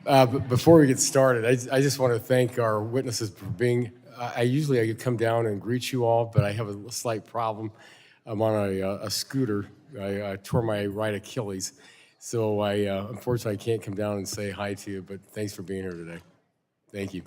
But before we get started, I just want to thank our witnesses for being. I come down and greet you all, but I have a slight problem. I'm on a scooter. I tore my right Achilles, so I unfortunately I can't come down and say hi to you. But thanks for being here today. Thank you.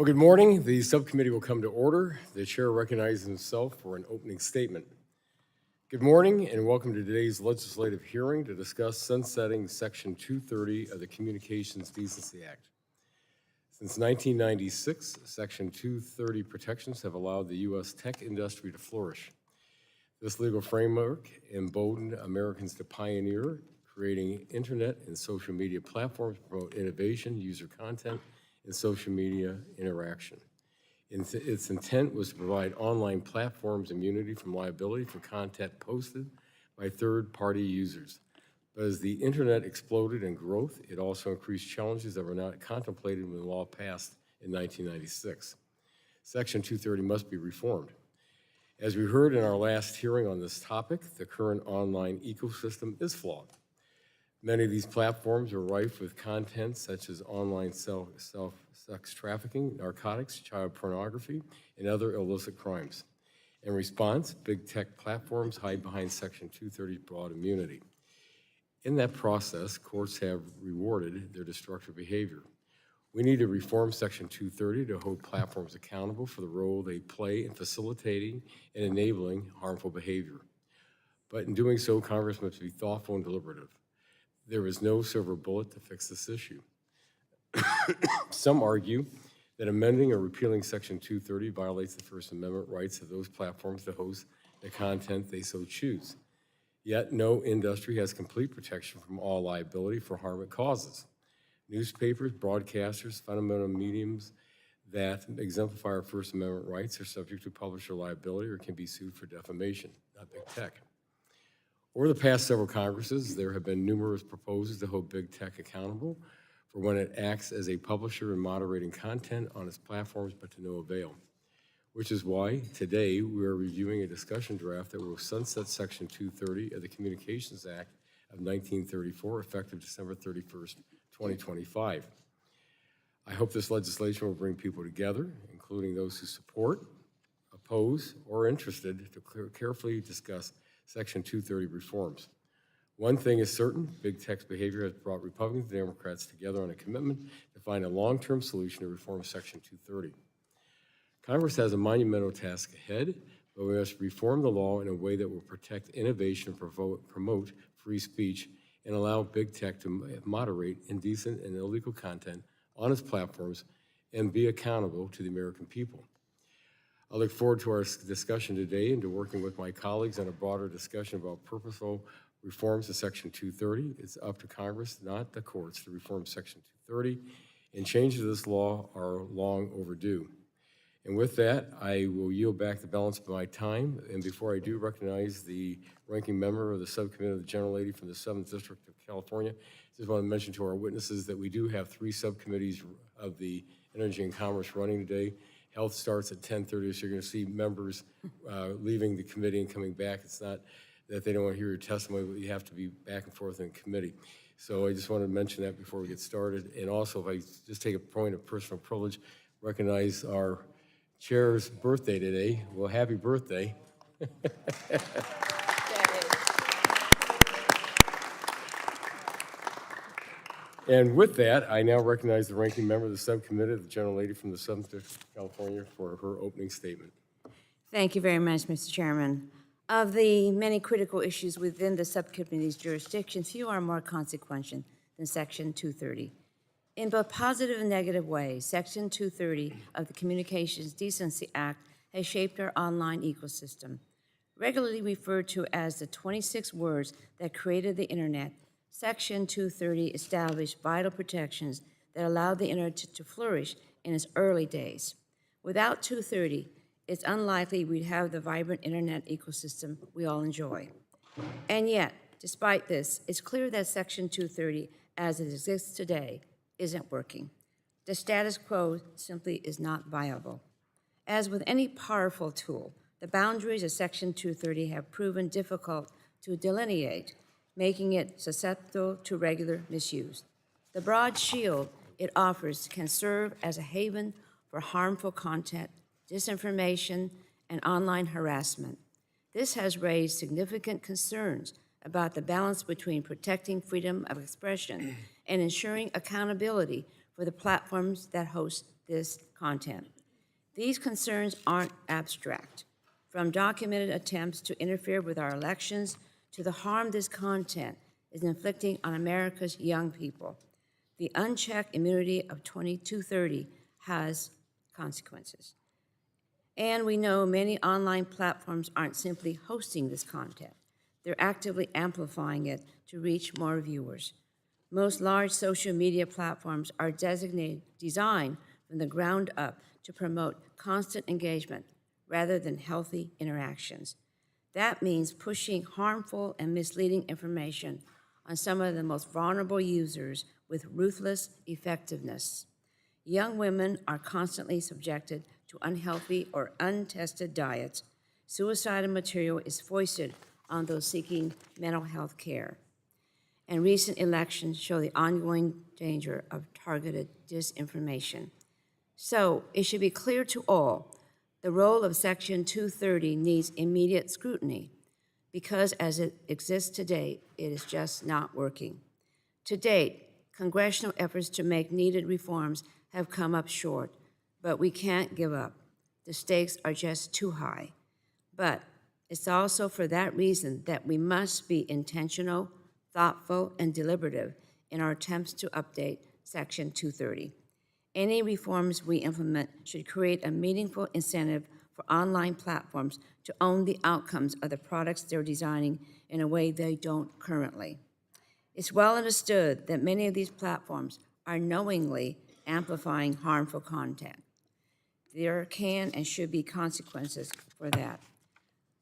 Well, good morning. The subcommittee will come to order. The chair recognizes himself for an opening statement. Good morning and welcome to today's legislative hearing to discuss sunsetting Section 230 of the Communications Decency Act. Since 1996, Section 230 protections have allowed the U.S. tech industry to flourish. This legal framework emboldened Americans to pioneer, creating internet and social media platforms to promote innovation, user content, and social media interaction. Its intent was to provide online platforms immunity from liability for content posted by third-party users. But as the internet exploded in growth, it also increased challenges that were not contemplated when the law passed in 1996. Section 230 must be reformed. As we heard in our last hearing on this topic, the current online ecosystem is flawed. Many of these platforms are rife with content such as online sex trafficking, narcotics, child pornography, and other illicit crimes. In response, big tech platforms hide behind Section 230's broad immunity. In that process, courts have rewarded their destructive behavior. We need to reform Section 230 to hold platforms accountable for the role they play in facilitating and enabling harmful behavior. But in doing so, Congress must be thoughtful and deliberative. There is no silver bullet to fix this issue. Some argue that amending or repealing Section 230 violates the First Amendment rights of those platforms to host the content they so choose. Yet no industry has complete protection from all liability for harm it causes. Newspapers, broadcasters, fundamental mediums that exemplify our First Amendment rights are subject to publisher liability or can be sued for defamation, not big tech. Over the past several Congresses, there have been numerous proposals to hold big tech accountable for when it acts as a publisher in moderating content on its platforms, but to no avail. Which is why today we are reviewing a discussion draft that will sunset Section 230 of the Communications Act of 1934, effective December 31st, 2025. I hope this legislation will bring people together, including those who support, oppose, or are interested, to carefully discuss Section 230 reforms. One thing is certain, big tech's behavior has brought Republicans and Democrats together on a commitment to find a long-term solution to reform Section 230. Congress has a monumental task ahead, but we must reform the law in a way that will protect innovation and promote free speech and allow big tech to moderate indecent and illegal content on its platforms and be accountable to the American people. I look forward to our discussion today and to working with my colleagues on a broader discussion about purposeful reforms to Section 230. It's up to Congress, not the courts, to reform Section 230, and changes to this law are long overdue. And with that, I will yield back the balance of my time. And before I do, recognize the ranking member of the subcommittee, the gentlelady from the 7th District of California. Just want to mention to our witnesses that we do have 3 subcommittees of the Energy and Commerce running today. Health starts at 10:30, so you're going to see members leaving the committee and coming back. It's not that they don't want to hear your testimony, but you have to be back and forth in committee. So I just wanted to mention that before we get started. And also, if I just take a point of personal privilege, recognize our chair's birthday today. Well, happy birthday. And with that, I now recognize the ranking member of the subcommittee, the gentlelady from the 7th District of California, for her opening statement. Thank you very much, Mr. Chairman. Of the many critical issues within the subcommittee's jurisdiction, few are more consequential than Section 230. In both positive and negative ways, Section 230 of the Communications Decency Act has shaped our online ecosystem. Regularly referred to as the 26 words that created the Internet, Section 230 established vital protections that allowed the Internet to flourish in its early days. Without 230, it's unlikely we'd have the vibrant Internet ecosystem we all enjoy. And yet, despite this, it's clear that Section 230, as it exists today, isn't working. The status quo simply is not viable. As with any powerful tool, the boundaries of Section 230 have proven difficult to delineate, making it susceptible to regular misuse. The broad shield it offers can serve as a haven for harmful content, disinformation, and online harassment. This has raised significant concerns about the balance between protecting freedom of expression and ensuring accountability for the platforms that host this content. These concerns aren't abstract. From documented attempts to interfere with our elections to the harm this content is inflicting on America's young people, the unchecked immunity of 2230 has consequences. And we know many online platforms aren't simply hosting this content. They're actively amplifying it to reach more viewers. Most large social media platforms are designed from the ground up to promote constant engagement rather than healthy interactions. That means pushing harmful and misleading information on some of the most vulnerable users with ruthless effectiveness. Young women are constantly subjected to unhealthy or untested diets. Suicidal material is foisted on those seeking mental health care. And recent elections show the ongoing danger of targeted disinformation. So it should be clear to all, the role of Section 230 needs immediate scrutiny because as it exists today, it is just not working. To date, congressional efforts to make needed reforms have come up short, but we can't give up. The stakes are just too high. But it's also for that reason that we must be intentional, thoughtful, and deliberative in our attempts to update Section 230. Any reforms we implement should create a meaningful incentive for online platforms to own the outcomes of the products they're designing in a way they don't currently. It's well understood that many of these platforms are knowingly amplifying harmful content. There can and should be consequences for that.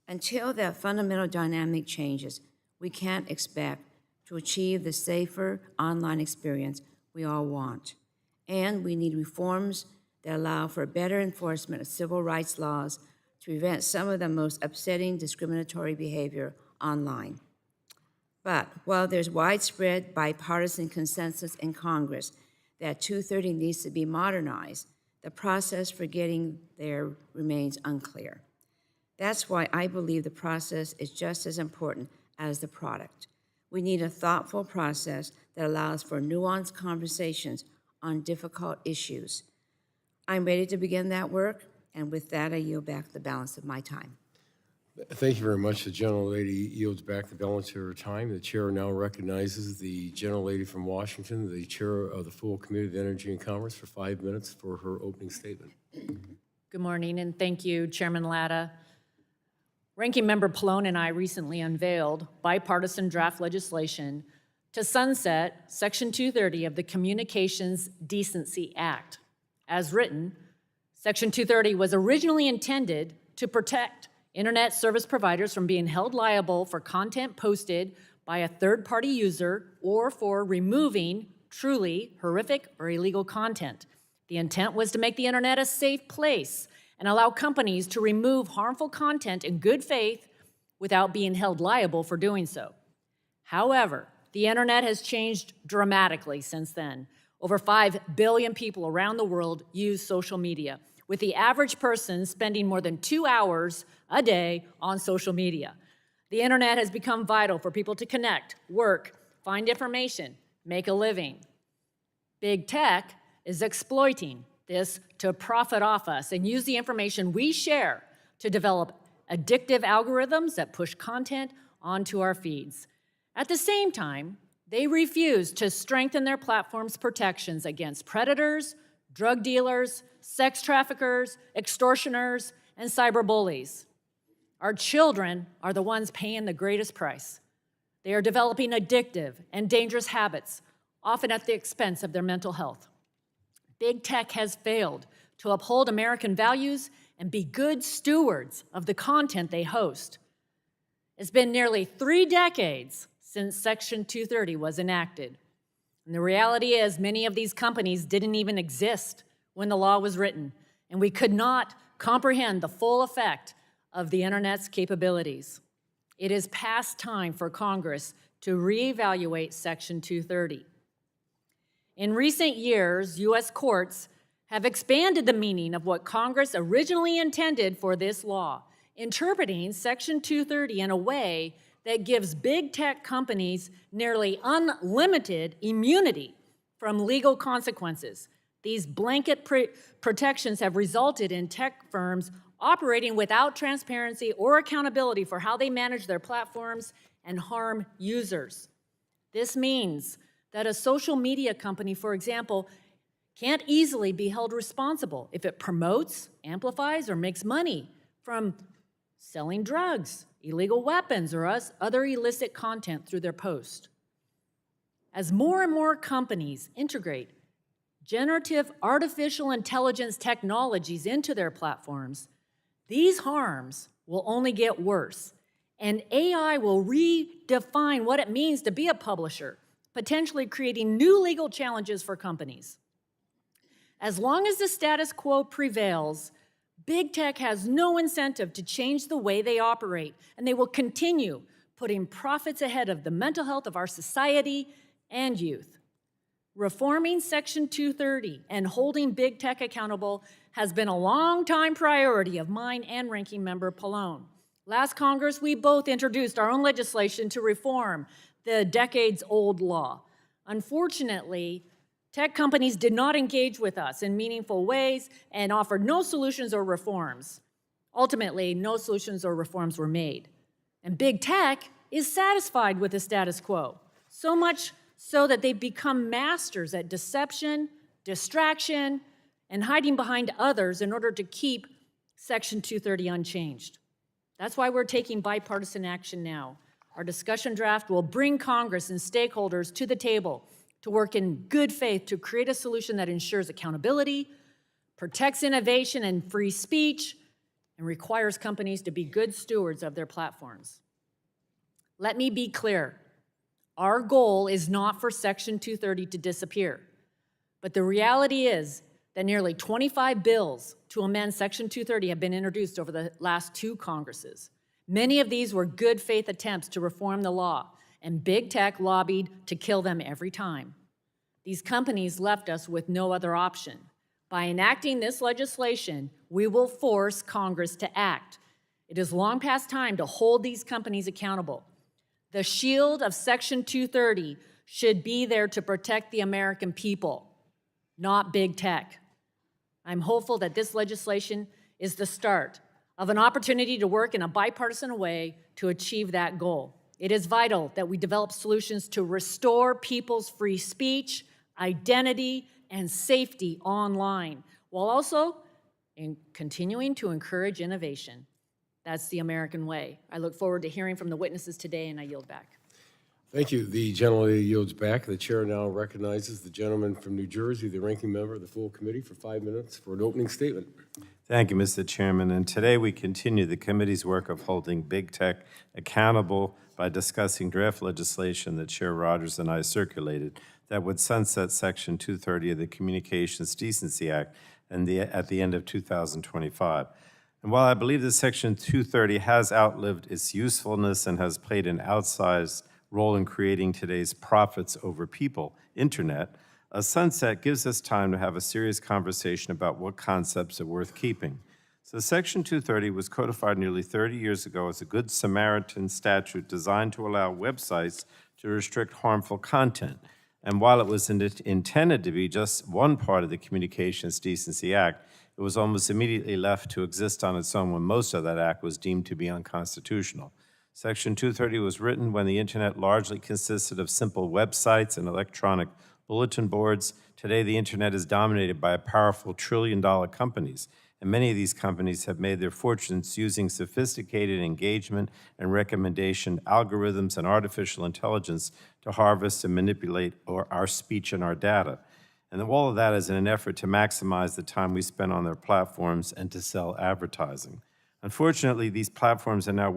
Until that fundamental dynamic changes, we can't expect to achieve the safer online experience we all want. And we need reforms that allow for better enforcement of civil rights laws to prevent some of the most upsetting discriminatory behavior online. But while there's widespread bipartisan consensus in Congress that 230 needs to be modernized, the process for getting there remains unclear. That's why I believe the process is just as important as the product. We need a thoughtful process that allows for nuanced conversations on difficult issues. I'm ready to begin that work, and with that, I yield back the balance of my time. Thank you very much. The gentlelady yields back the balance of her time. The chair now recognizes the gentlelady from Washington, the chair of the full Committee of Energy and Commerce, for 5 minutes for her opening statement. Good morning, and thank you, Chairman Latta. Ranking Member Pallone and I recently unveiled bipartisan draft legislation to sunset Section 230 of the Communications Decency Act. As written, Section 230 was originally intended to protect internet service providers from being held liable for content posted by a third-party user or for removing truly horrific or illegal content. The intent was to make the internet a safe place and allow companies to remove harmful content in good faith without being held liable for doing so. However, the internet has changed dramatically since then. Over 5 billion people around the world use social media, with the average person spending more than 2 hours a day on social media. The internet has become vital for people to connect, work, find information, make a living. Big tech is exploiting this to profit off us and use the information we share to develop addictive algorithms that push content onto our feeds. At the same time, they refuse to strengthen their platform's protections against predators, drug dealers, sex traffickers, extortioners, and cyberbullies. Our children are the ones paying the greatest price. They are developing addictive and dangerous habits, often at the expense of their mental health. Big tech has failed to uphold American values and be good stewards of the content they host. It's been nearly 3 decades since Section 230 was enacted. And the reality is many of these companies didn't even exist when the law was written, and we could not comprehend the full effect of the internet's capabilities. It is past time for Congress to reevaluate Section 230. In recent years, U.S. courts have expanded the meaning of what Congress originally intended for this law, interpreting Section 230 in a way that gives big tech companies nearly unlimited immunity from legal consequences. These blanket protections have resulted in tech firms operating without transparency or accountability for how they manage their platforms and harm users. This means that a social media company, for example, can't easily be held responsible if it promotes, amplifies, or makes money from selling drugs, illegal weapons, or other illicit content through their post. As more and more companies integrate generative artificial intelligence technologies into their platforms, these harms will only get worse, and AI will redefine what it means to be a publisher, potentially creating new legal challenges for companies. As long as the status quo prevails, big tech has no incentive to change the way they operate, and they will continue putting profits ahead of the mental health of our society and youth. Reforming Section 230 and holding big tech accountable has been a long-time priority of mine and Ranking Member Pallone. Last Congress, we both introduced our own legislation to reform the decades-old law. Unfortunately, tech companies did not engage with us in meaningful ways and offered no solutions or reforms. Ultimately, no solutions or reforms were made. And big tech is satisfied with the status quo, so much so that they've become masters at deception, distraction, and hiding behind others in order to keep Section 230 unchanged. That's why we're taking bipartisan action now. Our discussion draft will bring Congress and stakeholders to the table to work in good faith to create a solution that ensures accountability, protects innovation and free speech, and requires companies to be good stewards of their platforms. Let me be clear. Our goal is not for Section 230 to disappear, but the reality is that nearly 25 bills to amend Section 230 have been introduced over the last 2 Congresses. Many of these were good faith attempts to reform the law, and big tech lobbied to kill them every time. These companies left us with no other option. By enacting this legislation, we will force Congress to act. It is long past time to hold these companies accountable. The shield of Section 230 should be there to protect the American people, not big tech. I'm hopeful that this legislation is the start of an opportunity to work in a bipartisan way to achieve that goal. It is vital that we develop solutions to restore people's free speech, identity, and safety online, while also continuing to encourage innovation. That's the American way. I look forward to hearing from the witnesses today, and I yield back. Thank you. The gentleman yields back. The chair now recognizes the gentleman from New Jersey, the ranking member of the full committee, for 5 minutes for an opening statement. Thank you, Mr. Chairman. And today we continue the committee's work of holding big tech accountable by discussing draft legislation that Chair Rogers and I circulated that would sunset Section 230 of the Communications Decency Act at the end of 2025. And while I believe that Section 230 has outlived its usefulness and has played an outsized role in creating today's profits over people internet, a sunset gives us time to have a serious conversation about what concepts are worth keeping. So Section 230 was codified nearly 30 years ago as a Good Samaritan statute designed to allow websites to restrict harmful content. And while it was intended to be just one part of the Communications Decency Act, it was almost immediately left to exist on its own when most of that act was deemed to be unconstitutional. Section 230 was written when the internet largely consisted of simple websites and electronic bulletin boards. Today, the internet is dominated by powerful trillion-dollar companies, and many of these companies have made their fortunes using sophisticated engagement and recommendation algorithms and artificial intelligence to harvest and manipulate our speech and our data. And all of that is in an effort to maximize the time we spend on their platforms and to sell advertising. Unfortunately, these platforms are now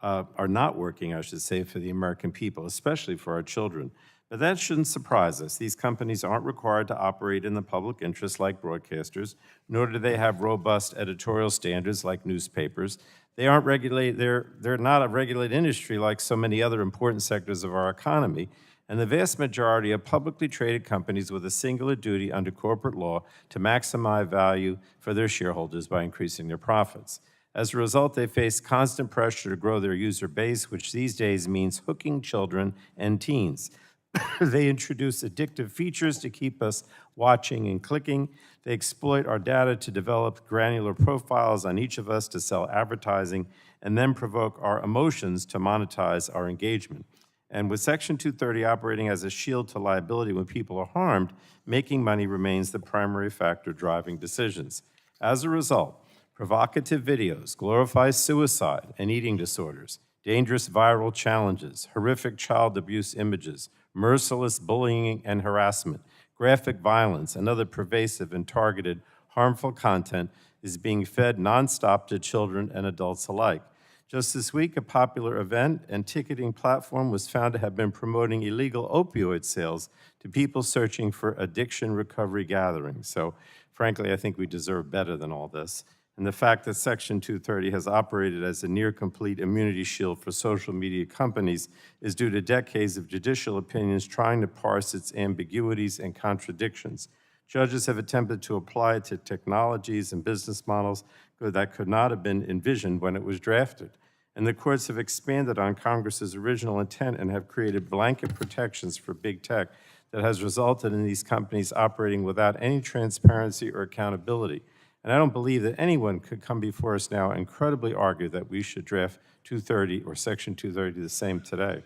are not working, I should say, for the American people, especially for our children. But that shouldn't surprise us. These companies aren't required to operate in the public interest like broadcasters, nor do they have robust editorial standards like newspapers. They're not a regulated industry like so many other important sectors of our economy. And the vast majority are publicly traded companies with a singular duty under corporate law to maximize value for their shareholders by increasing their profits. As a result, they face constant pressure to grow their user base, which these days means hooking children and teens. They introduce addictive features to keep us watching and clicking. They exploit our data to develop granular profiles on each of us to sell advertising, and then provoke our emotions to monetize our engagement. And with Section 230 operating as a shield to liability when people are harmed, making money remains the primary factor driving decisions. As a result, provocative videos glorify suicide and eating disorders, dangerous viral challenges, horrific child abuse images, merciless bullying and harassment, graphic violence, and other pervasive and targeted harmful content is being fed nonstop to children and adults alike. Just this week, a popular event and ticketing platform was found to have been promoting illegal opioid sales to people searching for addiction recovery gatherings. So, frankly, I think we deserve better than all this. And the fact that Section 230 has operated as a near-complete immunity shield for social media companies is due to decades of judicial opinions trying to parse its ambiguities and contradictions. Judges have attempted to apply it to technologies and business models that could not have been envisioned when it was drafted. And the courts have expanded on Congress's original intent and have created blanket protections for big tech that has resulted in these companies operating without any transparency or accountability. And I don't believe that anyone could come before us now and credibly argue that we should draft 230 or Section 230 the same today.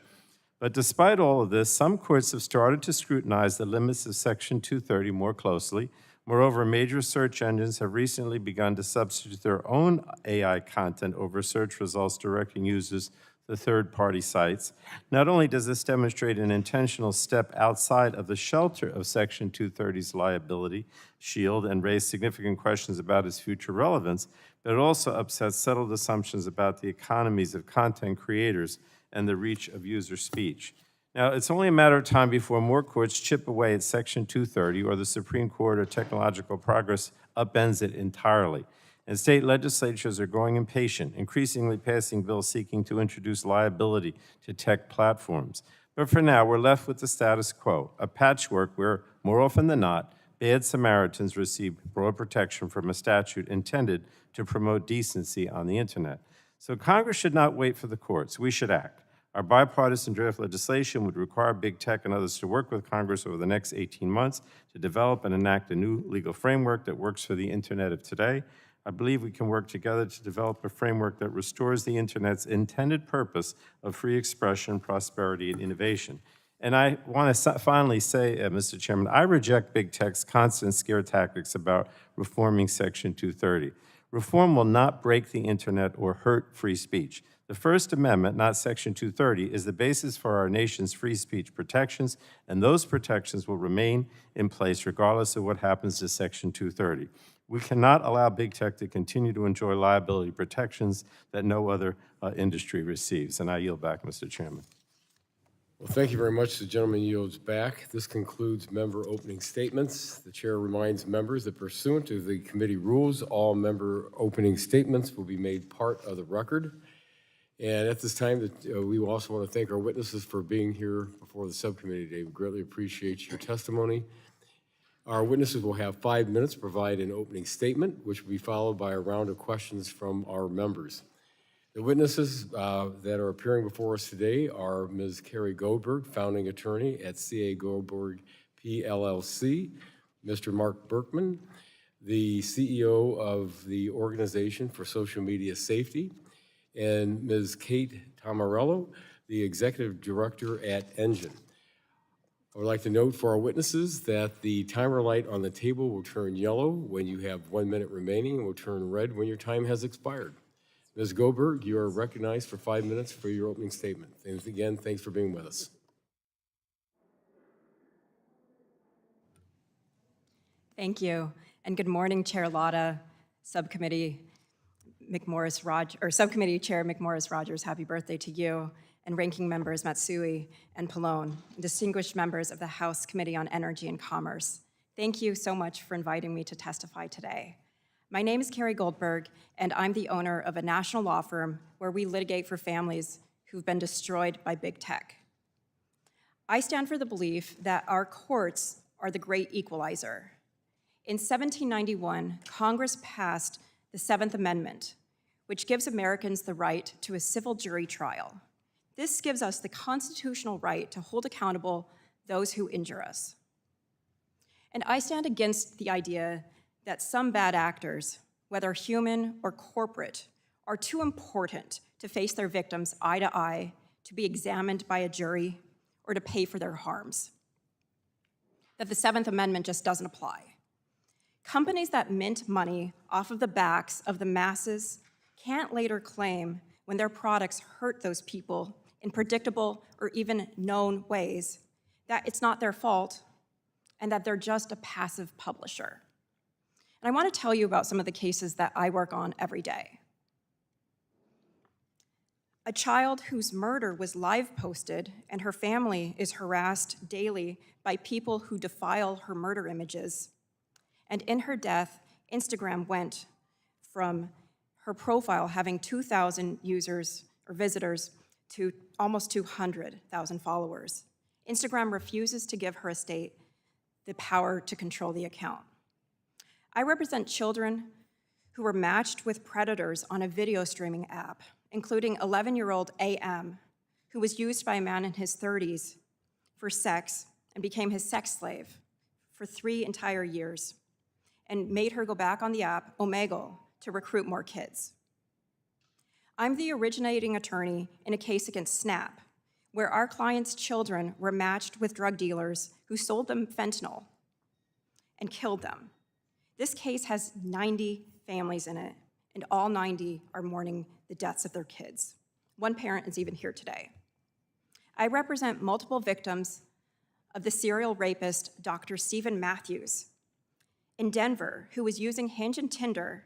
But despite all of this, some courts have started to scrutinize the limits of Section 230 more closely. Moreover, major search engines have recently begun to substitute their own AI content over search results directing users to third-party sites. Not only does this demonstrate an intentional step outside of the shelter of Section 230's liability shield and raise significant questions about its future relevance, but it also upsets settled assumptions about the economies of content creators and the reach of user speech. Now, it's only a matter of time before more courts chip away at Section 230 or the Supreme Court or technological progress upends it entirely. And state legislatures are growing impatient, increasingly passing bills seeking to introduce liability to tech platforms. But for now, we're left with the status quo, a patchwork where, more often than not, bad Samaritans receive broad protection from a statute intended to promote decency on the internet. So Congress should not wait for the courts. We should act. Our bipartisan draft legislation would require big tech and others to work with Congress over the next 18 months to develop and enact a new legal framework that works for the internet of today. I believe we can work together to develop a framework that restores the internet's intended purpose of free expression, prosperity, and innovation. And I want to finally say, Mr. Chairman, I reject big tech's constant scare tactics about reforming Section 230. Reform will not break the internet or hurt free speech. The First Amendment, not Section 230, is the basis for our nation's free speech protections, and those protections will remain in place regardless of what happens to Section 230. We cannot allow big tech to continue to enjoy liability protections that no other industry receives. And I yield back, Mr. Chairman. Well, thank you very much. The gentleman yields back. This concludes member opening statements. The chair reminds members that pursuant to the committee rules, all member opening statements will be made part of the record. And at this time, we also want to thank our witnesses for being here before the subcommittee today. We greatly appreciate your testimony. Our witnesses will have 5 minutes to provide an opening statement, which will be followed by a round of questions from our members. The witnesses that are appearing before us today are Ms. Carrie Goldberg, founding attorney at C.A. Goldberg PLLC, Mr. Marc Berkman, the CEO of the Organization for Social Media Safety, and Ms. Kate Tummarello, the executive director at Engine. I would like to note for our witnesses that the timer light on the table will turn yellow when you have 1 minute remaining and will turn red when your time has expired. Ms. Goldberg, you are recognized for 5 minutes for your opening statement. And again, thanks for being with us. Thank you, and good morning, Chair Lotta, Subcommittee Subcommittee Chair McMorris-Rogers. Happy birthday to you, and Ranking Members Matsui and Pallone, and distinguished members of the House Committee on Energy and Commerce. Thank you so much for inviting me to testify today. My name is Carrie Goldberg, and I'm the owner of a national law firm where we litigate for families who've been destroyed by big tech. I stand for the belief that our courts are the great equalizer. In 1791, Congress passed the Seventh Amendment, which gives Americans the right to a civil jury trial. This gives us the constitutional right to hold accountable those who injure us. And I stand against the idea that some bad actors, whether human or corporate, are too important to face their victims eye to eye, to be examined by a jury, or to pay for their harms. That the Seventh Amendment just doesn't apply. Companies that mint money off of the backs of the masses can't later claim when their products hurt those people in predictable or even known ways that it's not their fault and that they're just a passive publisher. And I want to tell you about some of the cases that I work on every day. A child whose murder was live posted and her family is harassed daily by people who defile her murder images. And in her death, Instagram went from her profile having 2,000 users or visitors to almost 200,000 followers. Instagram refuses to give her estate the power to control the account. I represent children who were matched with predators on a video streaming app, including 11-year-old AM, who was used by a man in his 30s for sex and became his sex slave for 3 entire years, and made her go back on the app, Omegle, to recruit more kids. I'm the originating attorney in a case against Snap, where our clients' children were matched with drug dealers who sold them fentanyl and killed them. This case has 90 families in it, and all 90 are mourning the deaths of their kids. One parent is even here today. I represent multiple victims of the serial rapist, Dr. Stephen Matthews, in Denver, who was using Hinge and Tinder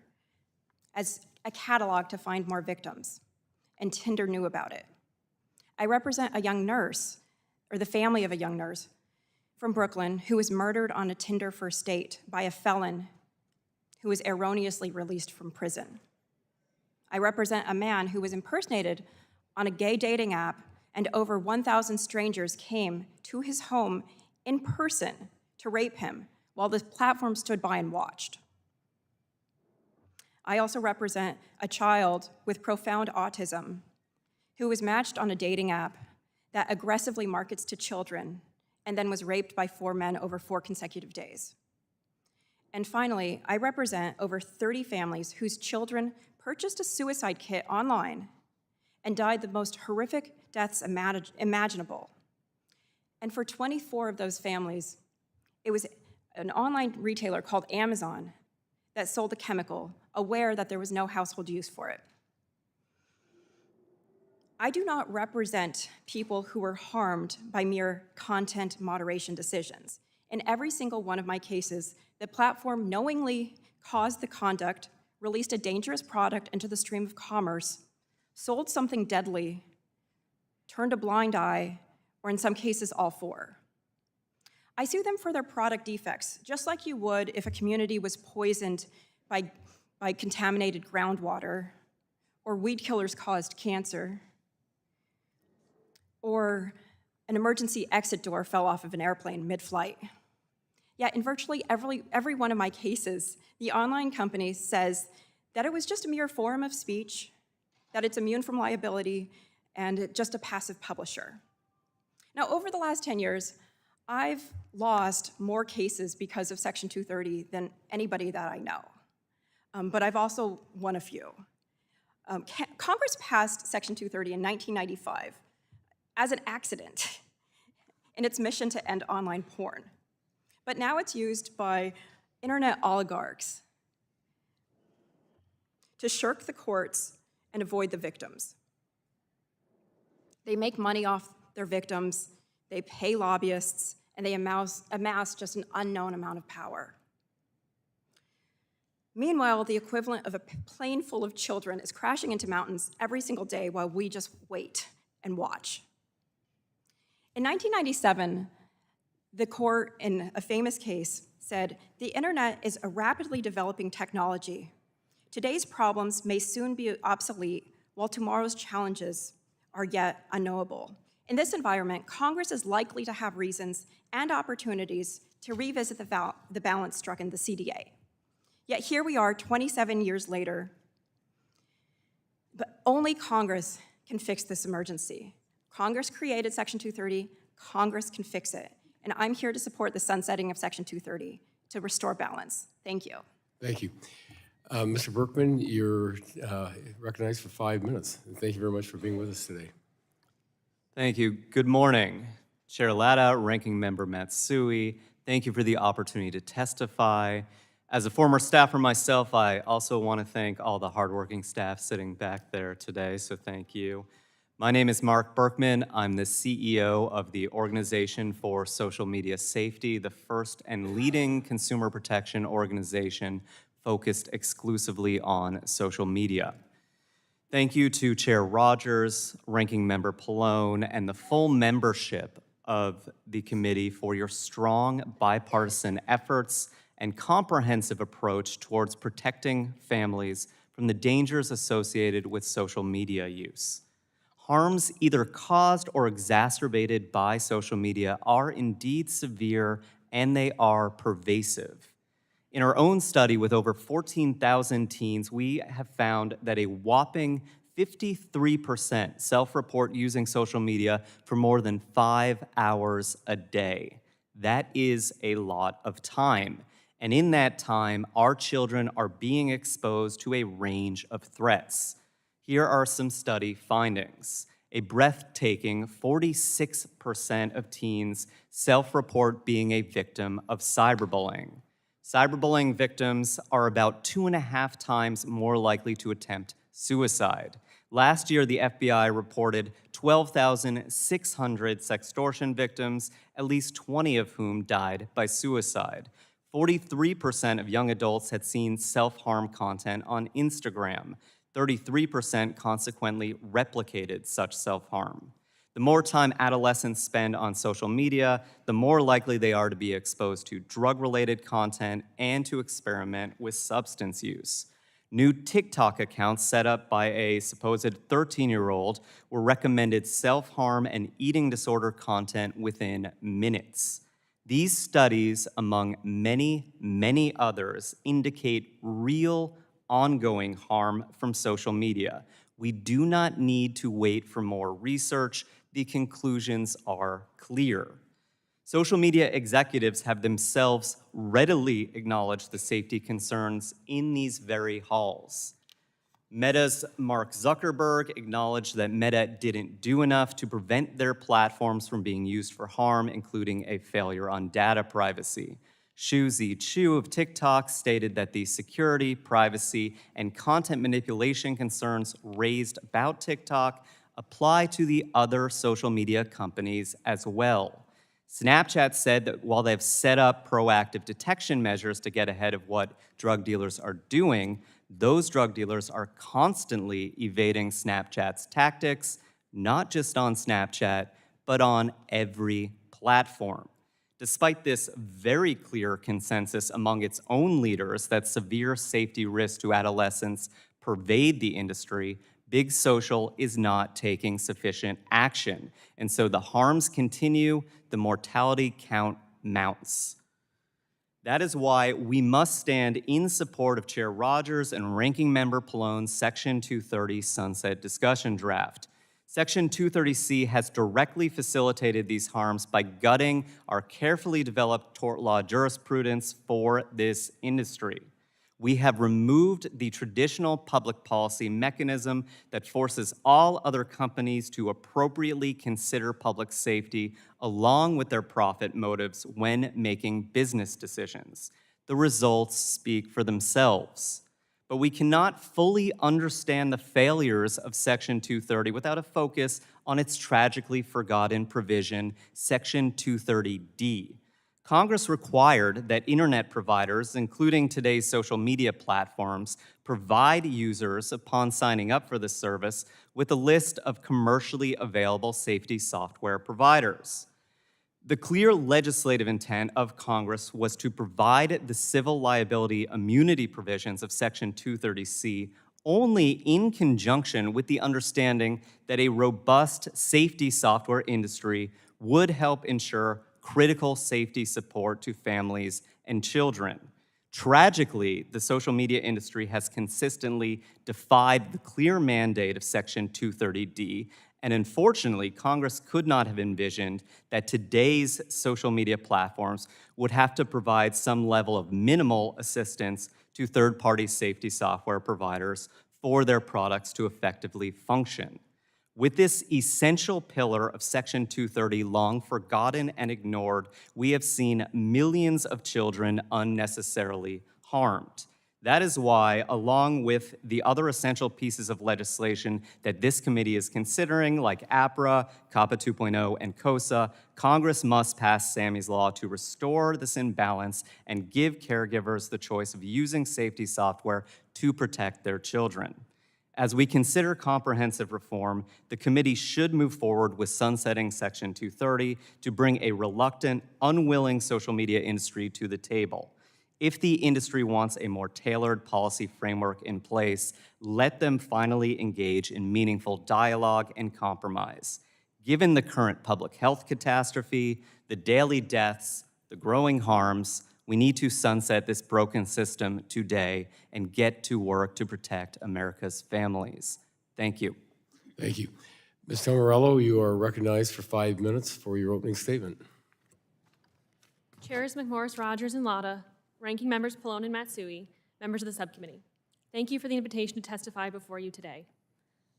as a catalog to find more victims, and Tinder knew about it. I represent a young nurse, or the family of a young nurse, from Brooklyn who was murdered on a Tinder first date by a felon who was erroneously released from prison. I represent a man who was impersonated on a gay dating app, and over 1,000 strangers came to his home in person to rape him while the platform stood by and watched. I also represent a child with profound autism who was matched on a dating app that aggressively markets to children and then was raped by 4 men over 4 consecutive days. And finally, I represent over 30 families whose children purchased a suicide kit online and died the most horrific deaths imaginable. And for 24 of those families, it was an online retailer called Amazon that sold the chemical, aware that there was no household use for it. I do not represent people who were harmed by mere content moderation decisions. In every single one of my cases, the platform knowingly caused the conduct, released a dangerous product into the stream of commerce, sold something deadly, turned a blind eye, or in some cases, all 4. I sue them for their product defects, just like you would if a community was poisoned by contaminated groundwater, or weed killers caused cancer, or an emergency exit door fell off of an airplane mid-flight. Yet in virtually every one of my cases, the online company says that it was just a mere form of speech, that it's immune from liability, and just a passive publisher. Now, over the last 10 years, I've lost more cases because of Section 230 than anybody that I know, but I've also won a few. Congress passed Section 230 in 1995 as an accident in its mission to end online porn. But now it's used by internet oligarchs to shirk the courts and avoid the victims. They make money off their victims, they pay lobbyists, and they amass just an unknown amount of power. Meanwhile, the equivalent of a plane full of children is crashing into mountains every single day while we just wait and watch. In 1997, the court, in a famous case, said, "The internet is a rapidly developing technology. Today's problems may soon be obsolete, while tomorrow's challenges are yet unknowable. In this environment, Congress is likely to have reasons and opportunities to revisit the balance struck in the CDA. Yet here we are 27 years later, but only Congress can fix this emergency. Congress created Section 230, Congress can fix it. and I'm here to support the sunsetting of Section 230 to restore balance. Thank you. Thank you. Mr. Berkman, you're recognized for 5 minutes. And thank you very much for being with us today. Thank you. Good morning. Chair Latta, Ranking Member Matsui, thank you for the opportunity to testify. As a former staffer myself, I also want to thank all the hardworking staff sitting back there today, so thank you. My name is Marc Berkman. I'm the CEO of the Organization for Social Media Safety, the first and leading consumer protection organization focused exclusively on social media. Thank you to Chair Rogers, Ranking Member Pallone, and the full membership of the committee for your strong bipartisan efforts and comprehensive approach towards protecting families from the dangers associated with social media use. Harms either caused or exacerbated by social media are indeed severe, and they are pervasive. In our own study with over 14,000 teens, we have found that a whopping 53% self-report using social media for more than 5 hours a day. That is a lot of time. And in that time, our children are being exposed to a range of threats. Here are some study findings. A breathtaking 46% of teens self-report being a victim of cyberbullying. Cyberbullying victims are about 2.5 times more likely to attempt suicide. Last year, the FBI reported 12,600 sextortion victims, at least 20 of whom died by suicide. 43% of young adults had seen self-harm content on Instagram. 33% consequently replicated such self-harm. The more time adolescents spend on social media, the more likely they are to be exposed to drug-related content and to experiment with substance use. New TikTok accounts set up by a supposed 13-year-old were recommended self-harm and eating disorder content within minutes. These studies, among many, many others, indicate real, ongoing harm from social media. We do not need to wait for more research. The conclusions are clear. Social media executives have themselves readily acknowledged the safety concerns in these very halls. Meta's Mark Zuckerberg acknowledged that Meta didn't do enough to prevent their platforms from being used for harm, including a failure on data privacy. Xu Zichu of TikTok stated that the security, privacy, and content manipulation concerns raised about TikTok apply to the other social media companies as well. Snapchat said that while they've set up proactive detection measures to get ahead of what drug dealers are doing, those drug dealers are constantly evading Snapchat's tactics, not just on Snapchat, but on every platform. Despite this very clear consensus among its own leaders that severe safety risks to adolescents pervade the industry, Big Social is not taking sufficient action. And so the harms continue, the mortality count mounts. That is why we must stand in support of Chair Rogers and Ranking Member Pallone's Section 230 sunset discussion draft. Section 230C has directly facilitated these harms by gutting our carefully developed tort law jurisprudence for this industry. We have removed the traditional public policy mechanism that forces all other companies to appropriately consider public safety along with their profit motives when making business decisions. The results speak for themselves. But we cannot fully understand the failures of Section 230 without a focus on its tragically forgotten provision, Section 230D. Congress required that internet providers, including today's social media platforms, provide users, upon signing up for the service, with a list of commercially available safety software providers. The clear legislative intent of Congress was to provide the civil liability immunity provisions of Section 230C only in conjunction with the understanding that a robust safety software industry would help ensure critical safety support to families and children. Tragically, the social media industry has consistently defied the clear mandate of Section 230D And unfortunately, Congress could not have envisioned that today's social media platforms would have to provide some level of minimal assistance to third-party safety software providers for their products to effectively function. With this essential pillar of Section 230 long forgotten and ignored, we have seen millions of children unnecessarily harmed. That is why, along with the other essential pieces of legislation that this committee is considering, like APRA, COPPA 2.0, and COSA, Congress must pass Sammy's Law to restore this imbalance and give caregivers the choice of using safety software to protect their children. As we consider comprehensive reform, the committee should move forward with sunsetting Section 230 to bring a reluctant, unwilling social media industry to the table. If the industry wants a more tailored policy framework in place, let them finally engage in meaningful dialogue and compromise. Given the current public health catastrophe, the daily deaths, the growing harms, we need to sunset this broken system today and get to work to protect America's families. Thank you. Thank you. Ms. Tummarello, you are recognized for 5 minutes for your opening statement. Chairs McMorris, Rogers, and Lotta, Ranking Members Pallone and Matsui, members of the subcommittee. Thank you for the invitation to testify before you today.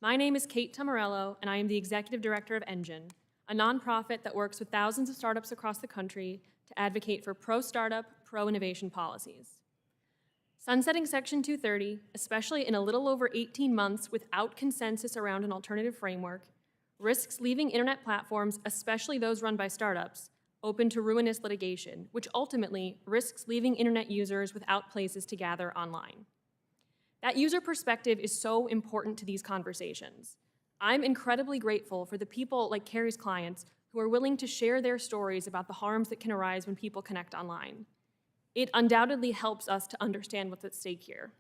My name is Kate Tummarello, and I am the Executive Director of Engine, a nonprofit that works with thousands of startups across the country to advocate for pro-startup, pro-innovation policies. Sunsetting Section 230, especially in a little over 18 months without consensus around an alternative framework, risks leaving internet platforms, especially those run by startups, open to ruinous litigation, which ultimately risks leaving internet users without places to gather online. That user perspective is so important to these conversations. I'm incredibly grateful for the people like Carrie's clients who are willing to share their stories about the harms that can arise when people connect online. It undoubtedly helps us to understand what's at stake here.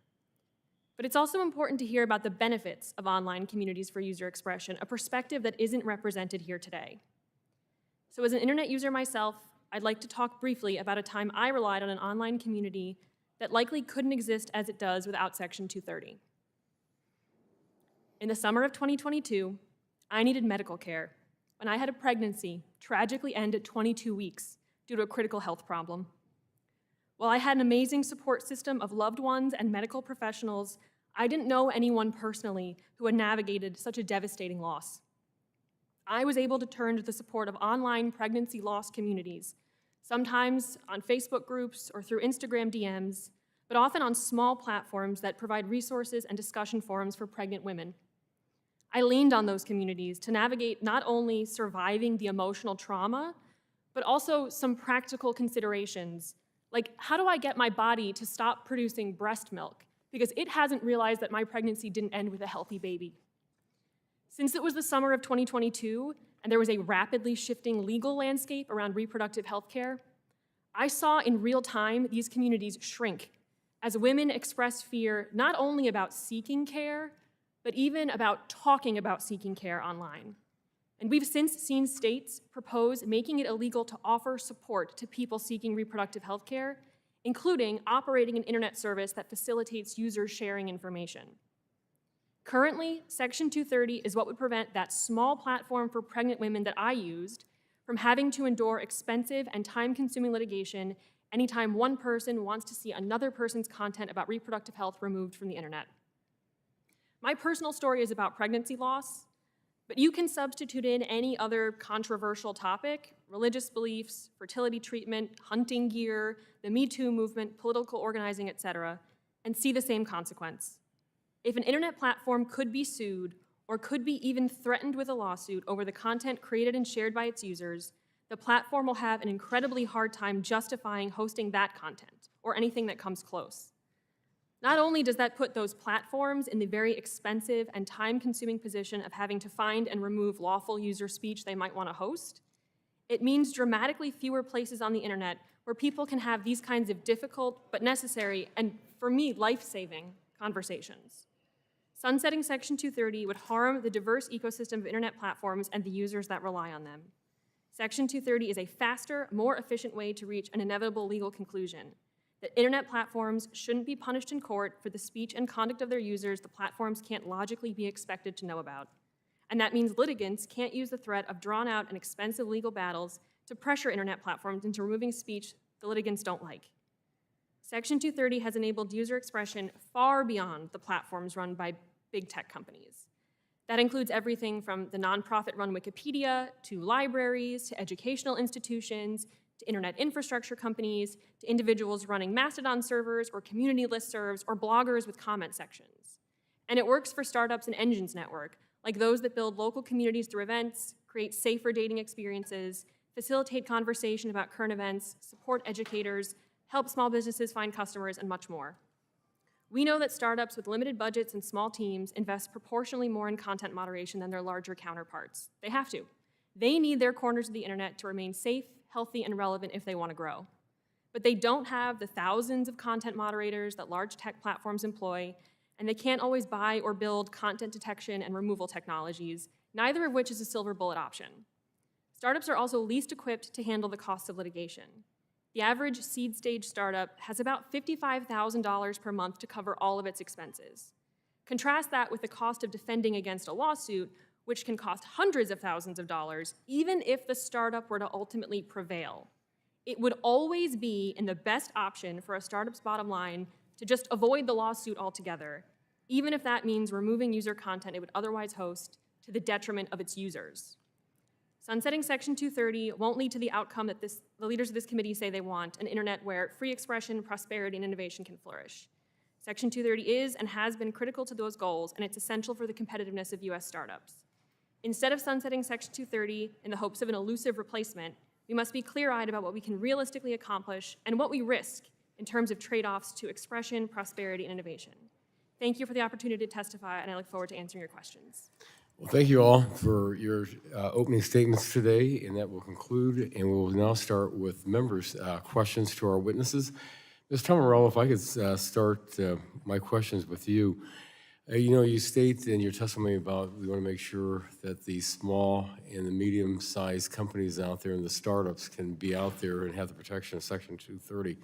But it's also important to hear about the benefits of online communities for user expression, a perspective that isn't represented here today. So as an internet user myself, I'd like to talk briefly about a time I relied on an online community that likely couldn't exist as it does without Section 230. In the summer of 2022, I needed medical care when I had a pregnancy tragically end at 22 weeks due to a critical health problem. While I had an amazing support system of loved ones and medical professionals, I didn't know anyone personally who had navigated such a devastating loss. I was able to turn to the support of online pregnancy loss communities, sometimes on Facebook groups or through Instagram DMs, but often on small platforms that provide resources and discussion forums for pregnant women. I leaned on those communities to navigate not only surviving the emotional trauma, but also some practical considerations, like how do I get my body to stop producing breast milk because it hasn't realized that my pregnancy didn't end with a healthy baby. Since it was the summer of 2022 and there was a rapidly shifting legal landscape around reproductive health care, I saw in real time these communities shrink as women express fear not only about seeking care, but even about talking about seeking care online. And we've since seen states propose making it illegal to offer support to people seeking reproductive health care, including operating an internet service that facilitates users sharing information. Currently, Section 230 is what would prevent that small platform for pregnant women that I used from having to endure expensive and time-consuming litigation anytime one person wants to see another person's content about reproductive health removed from the internet. My personal story is about pregnancy loss, but you can substitute in any other controversial topic, religious beliefs, fertility treatment, hunting gear, the Me Too movement, political organizing, etc., and see the same consequence. If an internet platform could be sued or could be even threatened with a lawsuit over the content created and shared by its users, the platform will have an incredibly hard time justifying hosting that content or anything that comes close. Not only does that put those platforms in the very expensive and time-consuming position of having to find and remove lawful user speech they might want to host, it means dramatically fewer places on the internet where people can have these kinds of difficult but necessary and, for me, life-saving conversations. Sunsetting Section 230 would harm the diverse ecosystem of internet platforms and the users that rely on them. Section 230 is a faster, more efficient way to reach an inevitable legal conclusion, that internet platforms shouldn't be punished in court for the speech and conduct of their users the platforms can't logically be expected to know about. And that means litigants can't use the threat of drawn-out and expensive legal battles to pressure internet platforms into removing speech the litigants don't like. Section 230 has enabled user expression far beyond the platforms run by big tech companies. That includes everything from the nonprofit-run Wikipedia, to libraries, to educational institutions, to internet infrastructure companies, to individuals running Mastodon servers or community listservs or bloggers with comment sections. And it works for startups and Engines Network, like those that build local communities through events, create safer dating experiences, facilitate conversation about current events, support educators, help small businesses find customers, and much more. We know that startups with limited budgets and small teams invest proportionally more in content moderation than their larger counterparts. They have to. They need their corners of the internet to remain safe, healthy, and relevant if they want to grow. But they don't have the thousands of content moderators that large tech platforms employ, and they can't always buy or build content detection and removal technologies, neither of which is a silver bullet option. Startups are also least equipped to handle the costs of litigation. The average seed stage startup has about $55,000 per month to cover all of its expenses. Contrast that with the cost of defending against a lawsuit, which can cost hundreds of thousands of dollars, even if the startup were to ultimately prevail. It would always be in the best option for a startup's bottom line to just avoid the lawsuit altogether, even if that means removing user content it would otherwise host to the detriment of its users. Sunsetting Section 230 won't lead to the outcome that the leaders of this committee say they want, an internet where free expression, prosperity, and innovation can flourish. Section 230 is and has been critical to those goals, and it's essential for the competitiveness of US startups. Instead of sunsetting Section 230 in the hopes of an elusive replacement, we must be clear-eyed about what we can realistically accomplish and what we risk in terms of trade-offs to expression, prosperity, and innovation. Thank you for the opportunity to testify, and I look forward to answering your questions. Well, thank you all for your opening statements today, and that will conclude. And we will now start with members' questions to our witnesses. Ms. Tummarello, if I could start my questions with you. You state in your testimony about we want to make sure that the small and the medium-sized companies out there and the startups can be out there and have the protection of Section 230.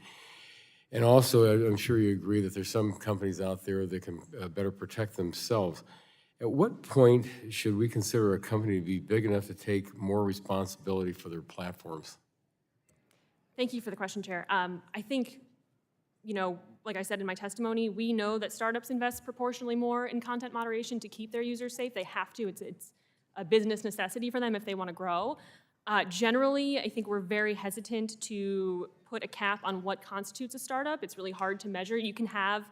And also, I'm sure you agree that there's some companies out there that can better protect themselves. At what point should we consider a company to be big enough to take more responsibility for their platforms? Thank you for the question, Chair. I think, like I said in my testimony, we know that startups invest proportionally more in content moderation to keep their users safe. They have to. It's a business necessity for them if they want to grow. Generally, I think we're very hesitant to put a cap on what constitutes a startup. It's really hard to measure. You can have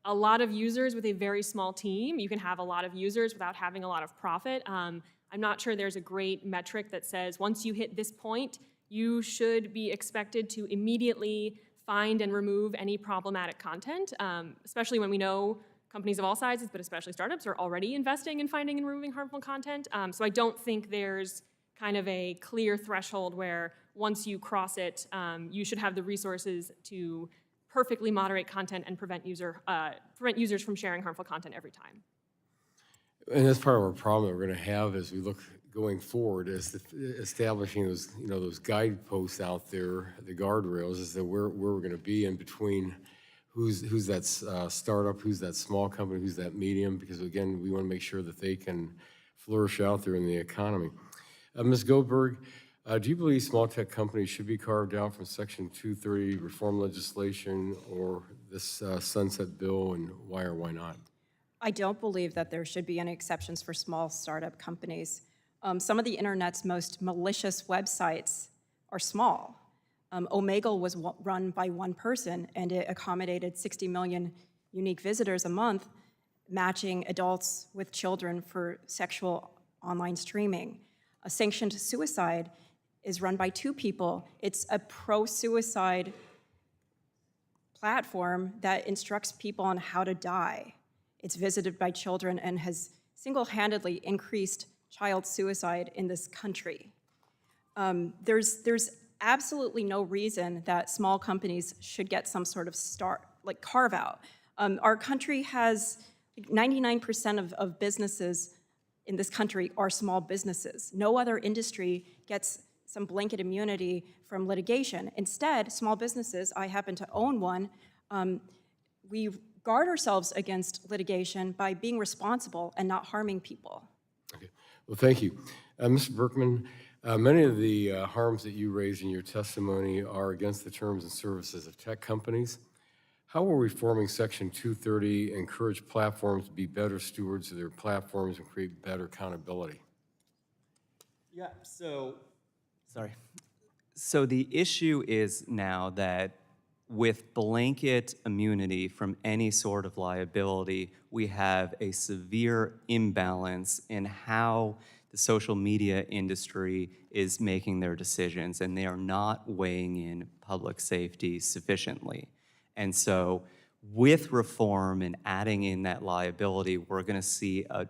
a lot of users with a very small team. You can have a lot of users without having a lot of profit. I'm not sure there's a great metric that says once you hit this point, you should be expected to immediately find and remove any problematic content, especially when we know companies of all sizes, but especially startups, are already investing in finding and removing harmful content. So I don't think there's kind of a clear threshold where once you cross it, you should have the resources to perfectly moderate content and prevent users from sharing harmful content every time. And that's part of our problem that we're going to have as we look going forward, is establishing those guideposts out there, the guardrails, as to where we're going to be in between who's that startup, who's that small company, who's that medium, because again, we want to make sure that they can flourish out there in the economy. Ms. Goldberg, do you believe small tech companies should be carved out from Section 230 reform legislation or this sunset bill, and why or why not? I don't believe that there should be any exceptions for small startup companies. Some of the internet's most malicious websites are small. Omegle was run by one person, and it accommodated 60 million unique visitors a month, matching adults with children for sexual online streaming. A Sanctioned Suicide is run by two people. It's a pro-suicide platform that instructs people on how to die. It's visited by children and has single-handedly increased child suicide in this country. There's absolutely no reason that small companies should get some sort of carve out. Our country has 99% of businesses in this country are small businesses. No other industry gets some blanket immunity from litigation. Instead, small businesses, I happen to own one, we guard ourselves against litigation by being responsible and not harming people. Okay. Well, thank you. Mr. Berkman, many of the harms that you raised in your testimony are against the terms and services of tech companies. How will reforming Section 230 encourage platforms to be better stewards of their platforms and create better accountability? Yeah, sorry. So the issue is now that with blanket immunity from any sort of liability, we have a severe imbalance in how the social media industry is making their decisions, and they are not weighing in public safety sufficiently. And so with reform and adding in that liability, we're going to see a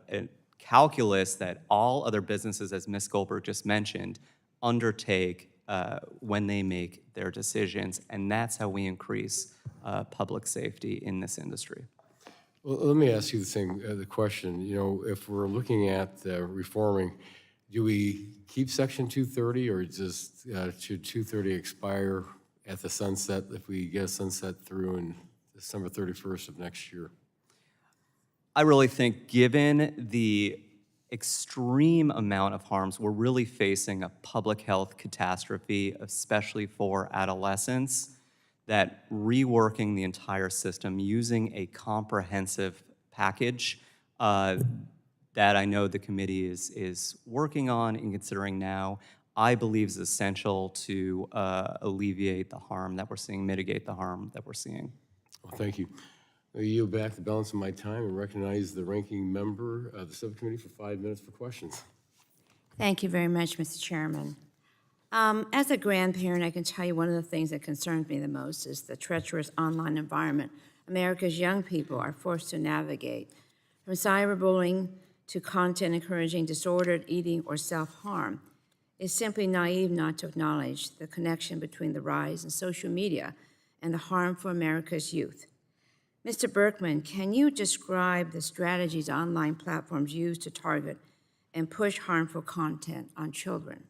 calculus that all other businesses, as Ms. Goldberg just mentioned, undertake when they make their decisions, and that's how we increase public safety in this industry. Well, let me ask you the question. You know, if we're looking at reforming, do we keep Section 230, or just should 230 expire at the sunset if we get a sunset through in December 31st of next year? I really think, given the extreme amount of harms, we're really facing a public health catastrophe, especially for adolescents, that reworking the entire system using a comprehensive package that I know the committee is working on and considering now, I believe is essential to alleviate the harm that we're seeing, mitigate the harm that we're seeing. Well, thank you. I yield back the balance of my time and recognize the ranking member of the subcommittee for 5 minutes for questions. Thank you very much, Mr. Chairman. As a grandparent, I can tell you one of the things that concerns me the most is the treacherous online environment America's young people are forced to navigate, from cyberbullying to content encouraging disordered eating or self-harm. It's simply naive not to acknowledge the connection between the rise in social media and the harm for America's youth. Mr. Berkman, can you describe the strategies online platforms use to target and push harmful content on children?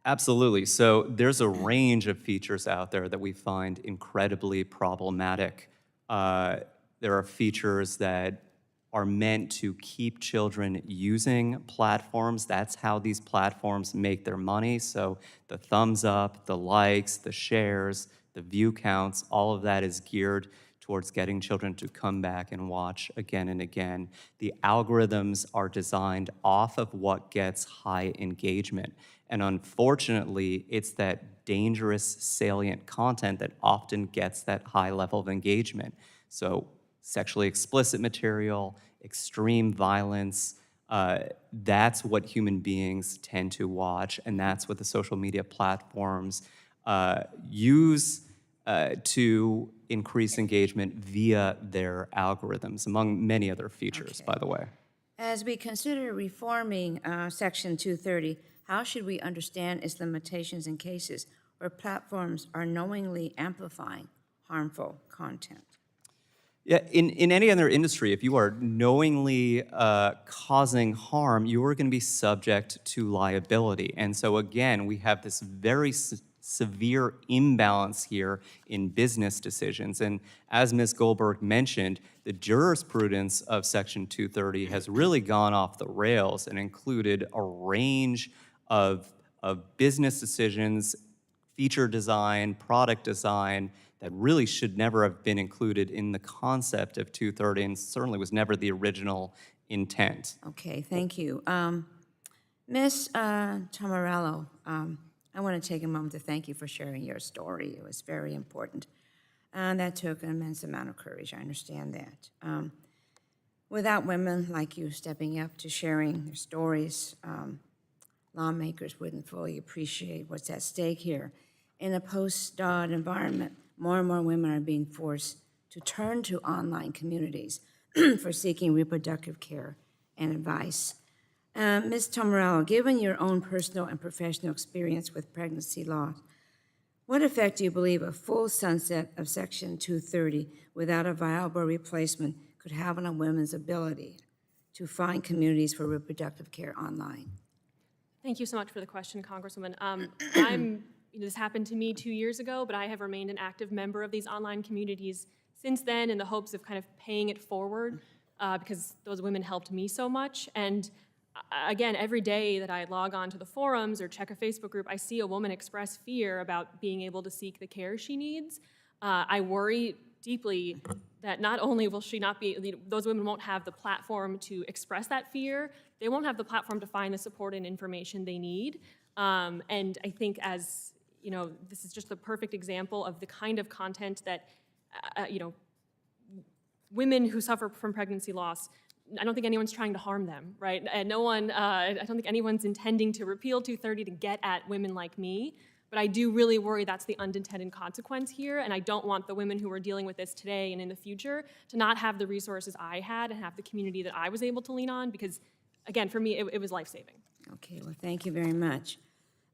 Absolutely. So there's a range of features out there that we find incredibly problematic. There are features that are meant to keep children using platforms. That's how these platforms make their money. So the thumbs up, the likes, the shares, the view counts, all of that is geared towards getting children to come back and watch again and again. The algorithms are designed off of what gets high engagement. And unfortunately, it's that dangerous, salient content that often gets that high level of engagement. So sexually explicit material, extreme violence, that's what human beings tend to watch, and that's what the social media platforms use to increase engagement via their algorithms, among many other features, by the way. As we consider reforming Section 230, how should we understand its limitations in cases where platforms are knowingly amplifying harmful content? Yeah, in any other industry, if you are knowingly causing harm, you are going to be subject to liability. And so again, we have this very severe imbalance here in business decisions. And as Ms. Goldberg mentioned, the jurisprudence of Section 230 has really gone off the rails and included a range of business decisions, feature design, product design, that really should never have been included in the concept of 230 and certainly was never the original intent. Okay, thank you. Ms. Tummarello, I want to take a moment to thank you for sharing your story. It was very important. That took an immense amount of courage, I understand that. Without women like you stepping up to sharing their stories, lawmakers wouldn't fully appreciate what's at stake here. In a post-Dodd environment, more and more women are being forced to turn to online communities for seeking reproductive care and advice. Ms. Tummarello, given your own personal and professional experience with pregnancy law, what effect do you believe a full sunset of Section 230 without a viable replacement could have on a woman's ability to find communities for reproductive care online? Thank you so much for the question, Congresswoman. This happened to me 2 years ago, but I have remained an active member of these online communities since then in the hopes of kind of paying it forward because those women helped me so much. And again, every day that I log on to the forums or check a Facebook group, I see a woman express fear about being able to seek the care she needs. I worry deeply that not only will she not be, those women won't have the platform to express that fear, they won't have the platform to find the support and information they need. And I think as, you know, this is just the perfect example of the kind of content that, you know, women who suffer from pregnancy loss, I don't think anyone's trying to harm them, right? And no one, I don't think anyone's intending to repeal 230 to get at women like me, but I do really worry that's the unintended consequence here, and I don't want the women who are dealing with this today and in the future to not have the resources I had and have the community that I was able to lean on, because, again, for me, it was life-saving. Okay, well, thank you very much.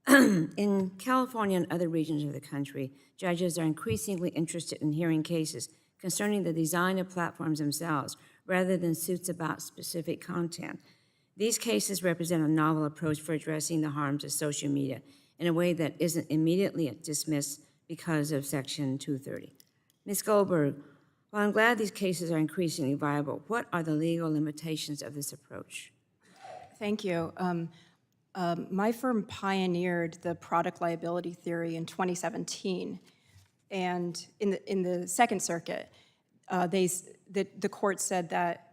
In California and other regions of the country, judges are increasingly interested in hearing cases concerning the design of platforms themselves rather than suits about specific content. These cases represent a novel approach for addressing the harms of social media in a way that isn't immediately dismissed because of Section 230. Ms. Goldberg, while I'm glad these cases are increasingly viable, what are the legal limitations of this approach? Thank you. My firm pioneered the product liability theory in 2017, and in the Second Circuit, the court said that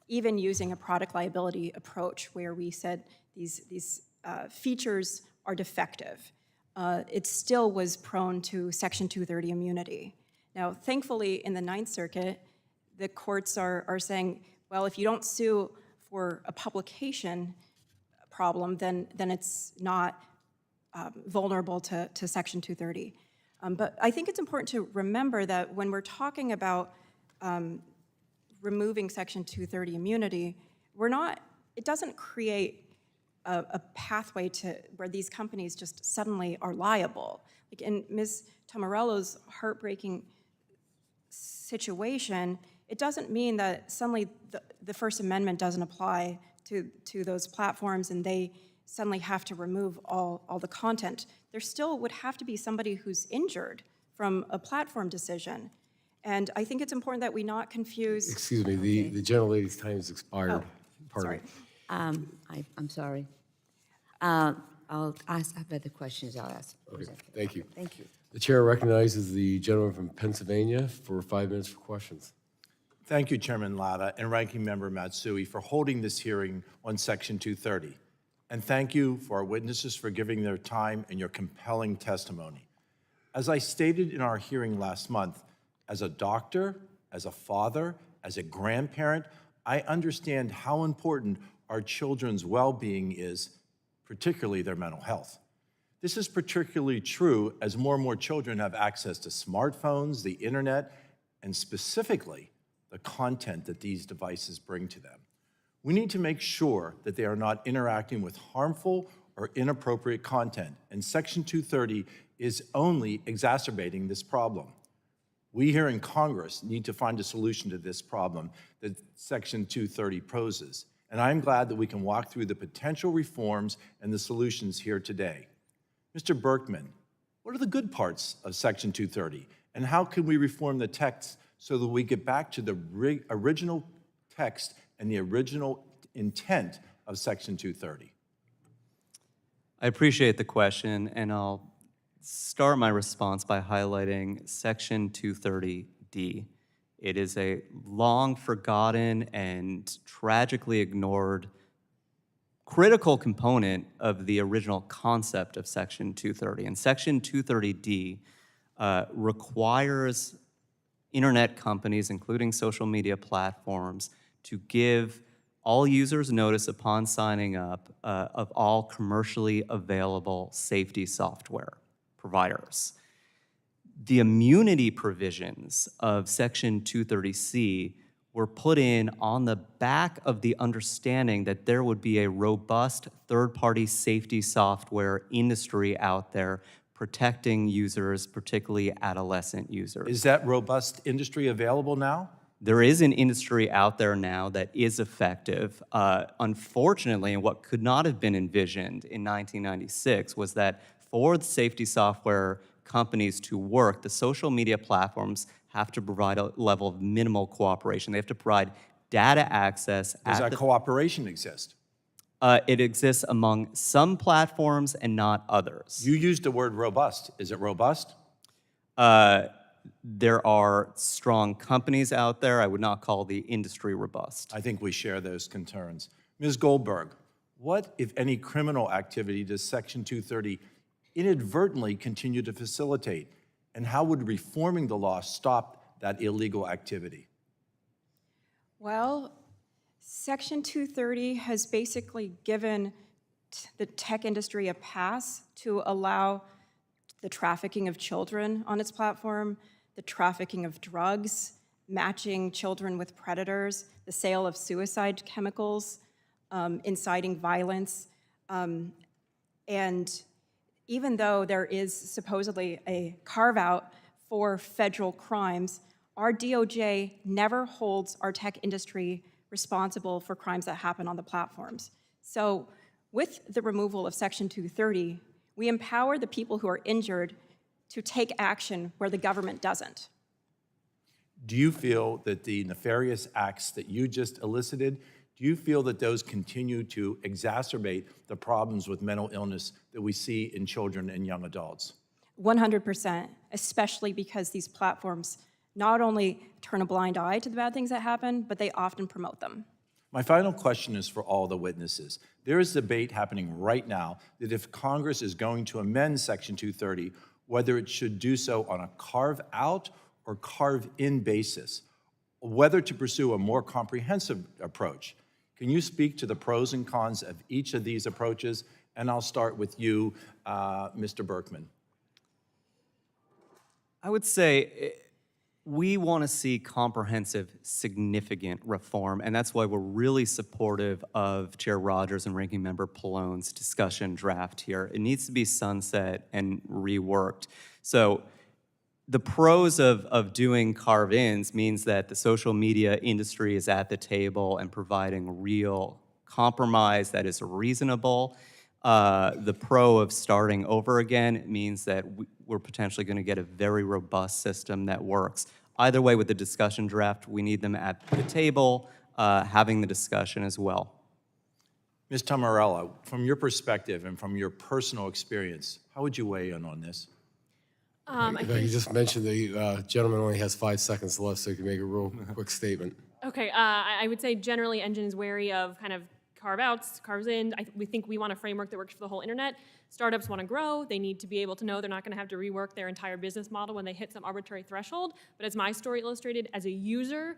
even using a product liability approach where we said these features are defective, it still was prone to Section 230 immunity. Now, thankfully, in the Ninth Circuit, the courts are saying, well, if you don't sue for a publication problem, then it's not vulnerable to Section 230. But I think it's important to remember that when we're talking about removing Section 230 immunity, it doesn't create a pathway to where these companies just suddenly are liable. Like in Ms. Tummarello's heartbreaking situation, it doesn't mean that suddenly the First Amendment doesn't apply to those platforms and they suddenly have to remove all the content. There still would have to be somebody who's injured from a platform decision. And I think it's important that we not confuse. Excuse me, the gentlelady's time has expired. Oh, Pardon me. sorry. I'm sorry. I'll ask, I've other questions I'll ask. Okay, thank you. Thank you. The chair recognizes the gentleman from Pennsylvania for 5 minutes for questions. Thank you, Chairman Latta and Ranking Member Matsui, for holding this hearing on Section 230. And thank you for our witnesses for giving their time and your compelling testimony. As I stated in our hearing last month, as a doctor, as a father, as a grandparent, I understand how important our children's well-being is, particularly their mental health. This is particularly true as more and more children have access to smartphones, the internet, and specifically the content that these devices bring to them. We need to make sure that they are not interacting with harmful or inappropriate content, and Section 230 is only exacerbating this problem. We here in Congress need to find a solution to this problem that Section 230 poses, and I'm glad that we can walk through the potential reforms and the solutions here today. Mr. Berkman, what are the good parts of Section 230, and how can we reform the text so that we get back to the original text and the original intent of Section 230? I appreciate the question, and I'll start my response by highlighting Section 230D. It is a long forgotten and tragically ignored critical component of the original concept of Section 230. And Section 230D requires internet companies, including social media platforms, to give all users notice upon signing up of all commercially available safety software providers. The immunity provisions of Section 230C were put in on the back of the understanding that there would be a robust third-party safety software industry out there protecting users, particularly adolescent users. Is that robust industry available now? There is an industry out there now that is effective. Unfortunately, and what could not have been envisioned in 1996 was that for the safety software companies to work, the social media platforms have to provide a level of minimal cooperation. They have to provide data access. Does that cooperation exist? It exists among some platforms and not others. You used the word robust. Is it robust? There are strong companies out there. I would not call the industry robust. I think we share those concerns. Ms. Goldberg, what, if any, criminal activity does Section 230 inadvertently continue to facilitate? And how would reforming the law stop that illegal activity? Well, Section 230 has basically given the tech industry a pass to allow the trafficking of children on its platform, the trafficking of drugs, matching children with predators, the sale of suicide chemicals, inciting violence. And even though there is supposedly a carve-out for federal crimes, our DOJ never holds our tech industry responsible for crimes that happen on the platforms. So with the removal of Section 230, we empower the people who are injured to take action where the government doesn't. Do you feel that the nefarious acts that you just elicited, do you feel that those continue to exacerbate the problems with mental illness that we see in children and young adults? 100%, especially because these platforms not only turn a blind eye to the bad things that happen, but they often promote them. My final question is for all the witnesses. There is debate happening right now that if Congress is going to amend Section 230, whether it should do so on a carve-out or carve-in basis, whether to pursue a more comprehensive approach. Can you speak to the pros and cons of each of these approaches? And I'll start with you, Mr. Berkman. I would say we want to see comprehensive, significant reform, and that's why we're really supportive of Chair Rogers and Ranking Member Pallone's discussion draft here. It needs to be sunset and reworked. So the pros of doing carve-ins means that the social media industry is at the table and providing real compromise that is reasonable. The pro of starting over again means that we're potentially going to get a very robust system that works. Either way, with the discussion draft, we need them at the table, having the discussion as well. Ms. Tummarello, from your perspective and from your personal experience, how would you weigh in on this? You just mentioned the gentleman only has 5 seconds left, so you can make a real quick statement. Okay, I would say generally Engine is wary of kind of carve-outs, carves-in. We think we want a framework that works for the whole internet. Startups want to grow. They need to be able to know they're not going to have to rework their entire business model when they hit some arbitrary threshold. But as my story illustrated, as a user,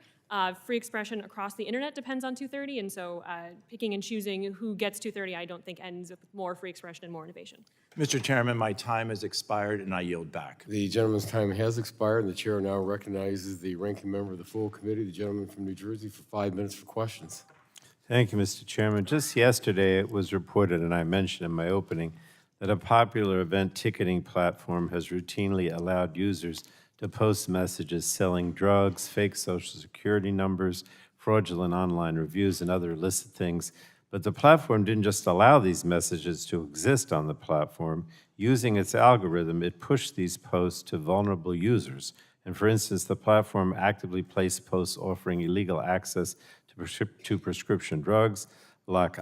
free expression across the internet depends on 230, and so picking and choosing who gets 230 I don't think ends with more free expression and more innovation. Mr. Chairman, my time has expired and I yield back. The gentleman's time has expired, and the chair now recognizes the ranking member of the full committee, the gentleman from New Jersey, for 5 minutes for questions. Thank you, Mr. Chairman. Just yesterday, it was reported, and I mentioned in my opening, that a popular event ticketing platform has routinely allowed users to post messages selling drugs, fake Social Security numbers, fraudulent online reviews, and other illicit things. But the platform didn't just allow these messages to exist on the platform. Using its algorithm, it pushed these posts to vulnerable users. And for instance, the platform actively placed posts offering illegal access to prescription drugs like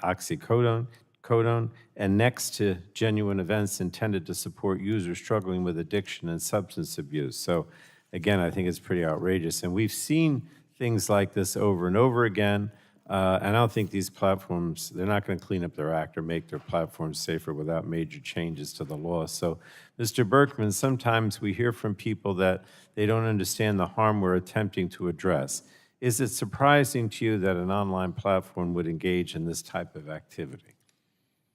oxycodone, and next to genuine events intended to support users struggling with addiction and substance abuse. So again, I think it's pretty outrageous. And we've seen things like this over and over again. And I don't think these platforms, they're not going to clean up their act or make their platforms safer without major changes to the law. So, Mr. Berkman, sometimes we hear from people that they don't understand the harm we're attempting to address. Is it surprising to you that an online platform would engage in this type of activity?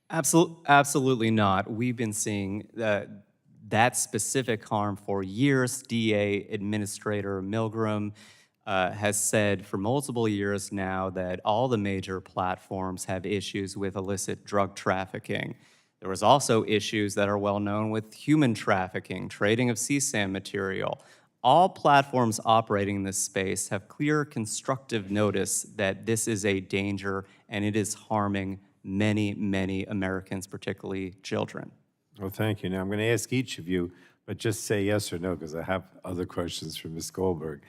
Absolutely not. We've been seeing that specific harm for years. DA Administrator Milgram has said for multiple years now that all the major platforms have issues with illicit drug trafficking. There was also issues that are well known with human trafficking, trading of CSAM material. All platforms operating in this space have clear constructive notice that this is a danger and it is harming many, many Americans, particularly children. Well, thank you. Now, I'm going to ask each of you, but just say yes or no, because I have other questions for Ms. Goldberg.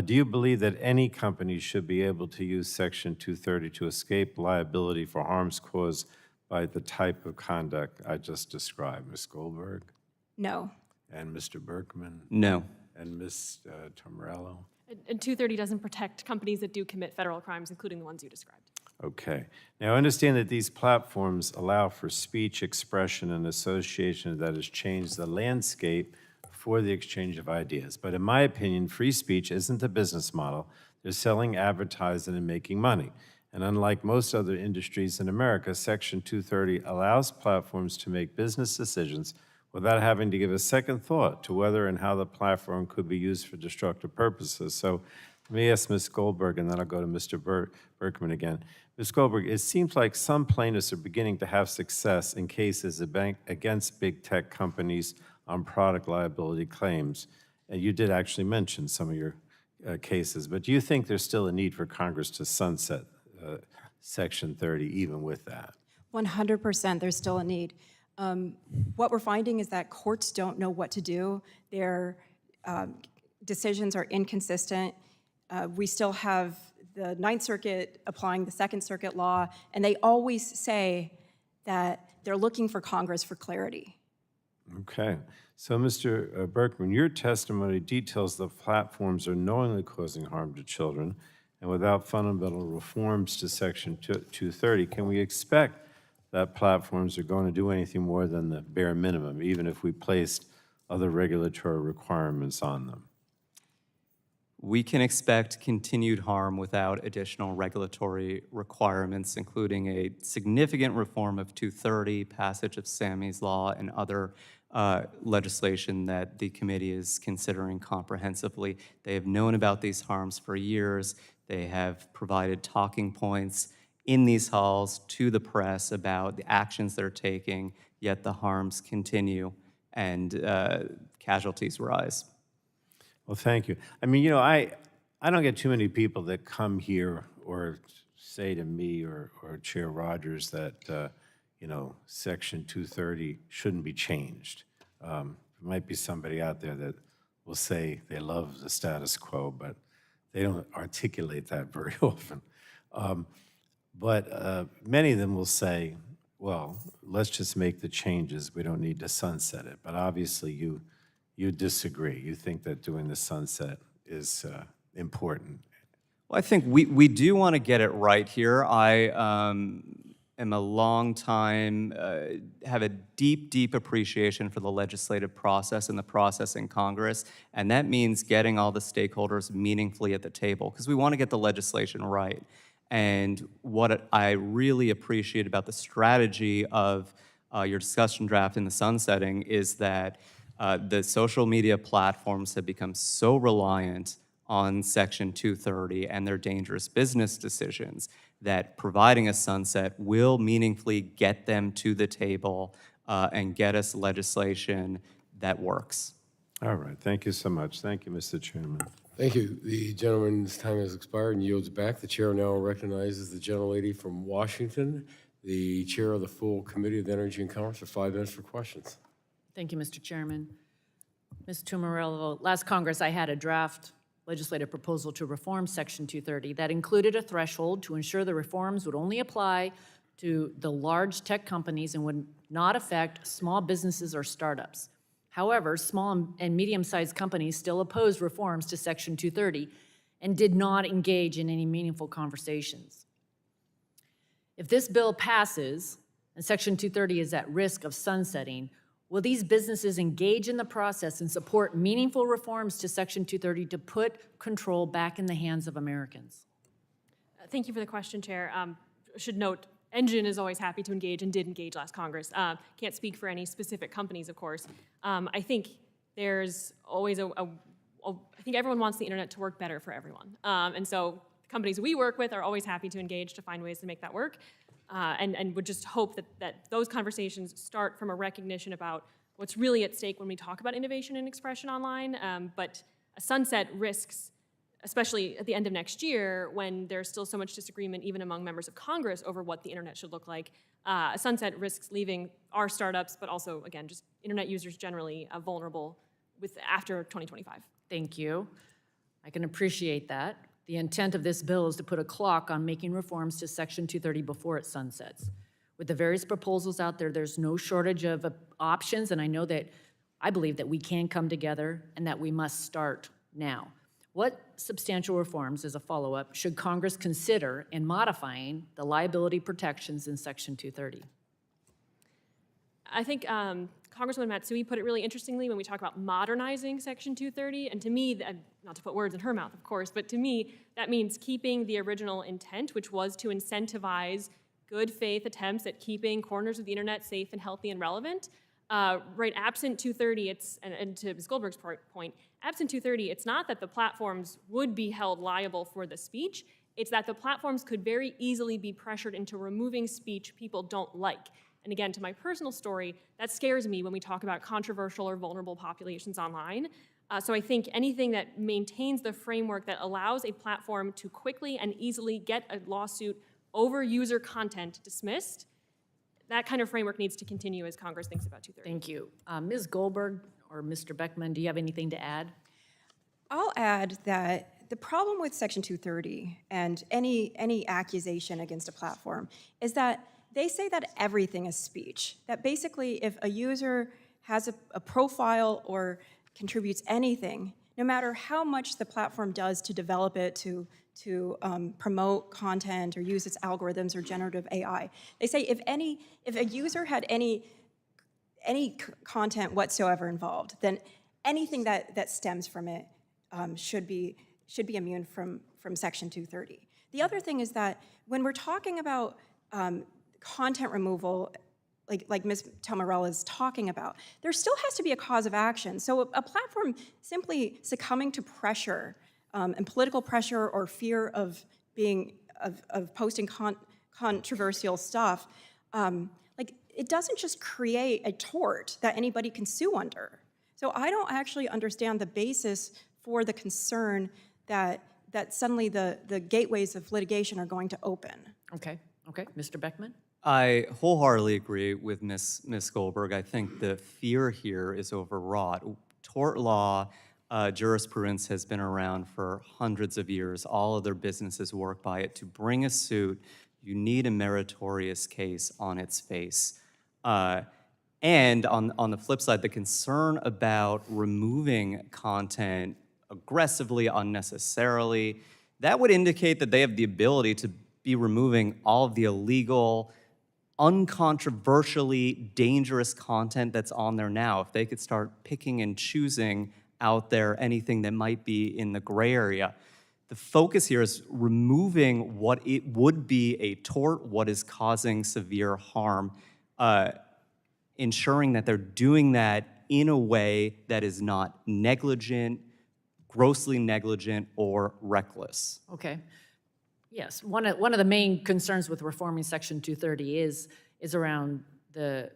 Do you believe that any company should be able to use Section 230 to escape liability for harms caused by the type of conduct I just described? Ms. Goldberg No. and Mr. Berkman No. and Ms. Tummarello? And 230 doesn't protect companies that do commit federal crimes, including the ones you described. Okay. Now, I understand that these platforms allow for speech, expression, and association that has changed the landscape for the exchange of ideas. But in my opinion, free speech isn't a business model. They're selling, advertising, and making money. And unlike most other industries in America, Section 230 allows platforms to make business decisions without having to give a second thought to whether and how the platform could be used for destructive purposes. So let me ask Ms. Goldberg, and then I'll go to Mr. Berkman again. Ms. Goldberg, it seems like some plaintiffs are beginning to have success in cases against big tech companies on product liability claims. And you did actually mention some of your cases, but do you think there's still a need for Congress to sunset Section 30 even with that? 100%, there's still a need. What we're finding is that courts don't know what to do. Their decisions are inconsistent. We still have the Ninth Circuit applying the Second Circuit law, and they always say that they're looking for Congress for clarity. Okay. So, Mr. Berkman, your testimony details the platforms are knowingly causing harm to children, and without fundamental reforms to Section 230, can we expect that platforms are going to do anything more than the bare minimum, even if we placed other regulatory requirements on them? We can expect continued harm without additional regulatory requirements, including a significant reform of 230, passage of Sammy's Law, and other legislation that the committee is considering comprehensively. They have known about these harms for years. They have provided talking points in these halls to the press about the actions they're taking, yet the harms continue and casualties rise. Well, thank you. I mean, you know, I don't get too many people that come here or say to me or Chair Rogers that, you know, Section 230 shouldn't be changed. There might be somebody out there that will say they love the status quo, but they don't articulate that very often. But many of them will say, well, let's just make the changes. We don't need to sunset it. But obviously, you disagree. You think that doing the sunset is important. Well, I think we do want to get it right here. I am a long time, have a deep, deep appreciation for the legislative process and the process in Congress, and that means getting all the stakeholders meaningfully at the table, because we want to get the legislation right. And what I really appreciate about the strategy of your discussion draft in the sunsetting is that the social media platforms have become so reliant on Section 230 and their dangerous business decisions that providing a sunset will meaningfully get them to the table and get us legislation that works. All right. Thank you so much. Thank you, Mr. Chairman. Thank you. The gentleman's time has expired and yields back. The chair now recognizes the gentlelady from Washington, the chair of the full Committee of Energy and Commerce, for 5 minutes for questions. Thank you, Mr. Chairman. Ms. Tummarello, last Congress I had a draft legislative proposal to reform Section 230 that included a threshold to ensure the reforms would only apply to the large tech companies and would not affect small businesses or startups. However, small and medium-sized companies still opposed reforms to Section 230 and did not engage in any meaningful conversations. If this bill passes and Section 230 is at risk of sunsetting, will these businesses engage in the process and support meaningful reforms to Section 230 to put control back in the hands of Americans? Thank you for the question, Chair. I should note, Engine is always happy to engage and did engage last Congress. Can't speak for any specific companies, of course. I think there's always I think everyone wants the internet to work better for everyone. And so the companies we work with are always happy to engage to find ways to make that work. And would just hope that those conversations start from a recognition about what's really at stake when we talk about innovation and expression online. But a sunset risks, especially at the end of next year, when there's still so much disagreement even among members of Congress over what the internet should look like, a sunset risks leaving our startups, but also, again, just internet users generally vulnerable after 2025. Thank you. I can appreciate that. The intent of this bill is to put a clock on making reforms to Section 230 before it sunsets. With the various proposals out there, there's no shortage of options, and I believe that we can come together and that we must start now. What substantial reforms, as a follow-up, should Congress consider in modifying the liability protections in Section 230? I think Congresswoman Matsui put it really interestingly when we talk about modernizing Section 230, and to me, not to put words in her mouth, of course, but to me, that means keeping the original intent, which was to incentivize good faith attempts at keeping corners of the internet safe and healthy and relevant. Right, absent 230, and to Ms. Goldberg's point, absent 230, it's not that the platforms would be held liable for the speech, it's that the platforms could very easily be pressured into removing speech people don't like. And again, to my personal story, that scares me when we talk about controversial or vulnerable populations online. So I think anything that maintains the framework that allows a platform to quickly and easily get a lawsuit over user content dismissed, that kind of framework needs to continue as Congress thinks about 230. Thank you. Ms. Goldberg or Mr. Berkman, do you have anything to add? I'll add that the problem with Section 230 and any accusation against a platform is that they say that everything is speech, that basically if a user has a profile or contributes anything, no matter how much the platform does to develop it, to promote content or use its algorithms or generative AI, they say if a user had any content whatsoever involved, then anything that stems from it should be immune from Section 230. The other thing is that when we're talking about content removal, like Ms. Tummarello is talking about, there still has to be a cause of action. So a platform simply succumbing to pressure and political pressure or fear of posting controversial stuff, it doesn't just create a tort that anybody can sue under. So I don't actually understand the basis for the concern that suddenly the gateways of litigation are going to open. Okay, Mr. Berkman? I wholeheartedly agree with Ms. Goldberg. I think the fear here is overwrought. Tort law jurisprudence has been around for hundreds of years. All other businesses work by it. To bring a suit, you need a meritorious case on its face. And on the flip side, the concern about removing content aggressively, unnecessarily, that would indicate that they have the ability to be removing all of the illegal, uncontroversially dangerous content that's on there now. If they could start picking and choosing out there anything that might be in the gray area. The focus here is removing what it would be a tort, what is causing severe harm, ensuring that they're doing that in a way that is not negligent, grossly negligent, or reckless. Okay. Yes, one of the main concerns with reforming Section 230 is around the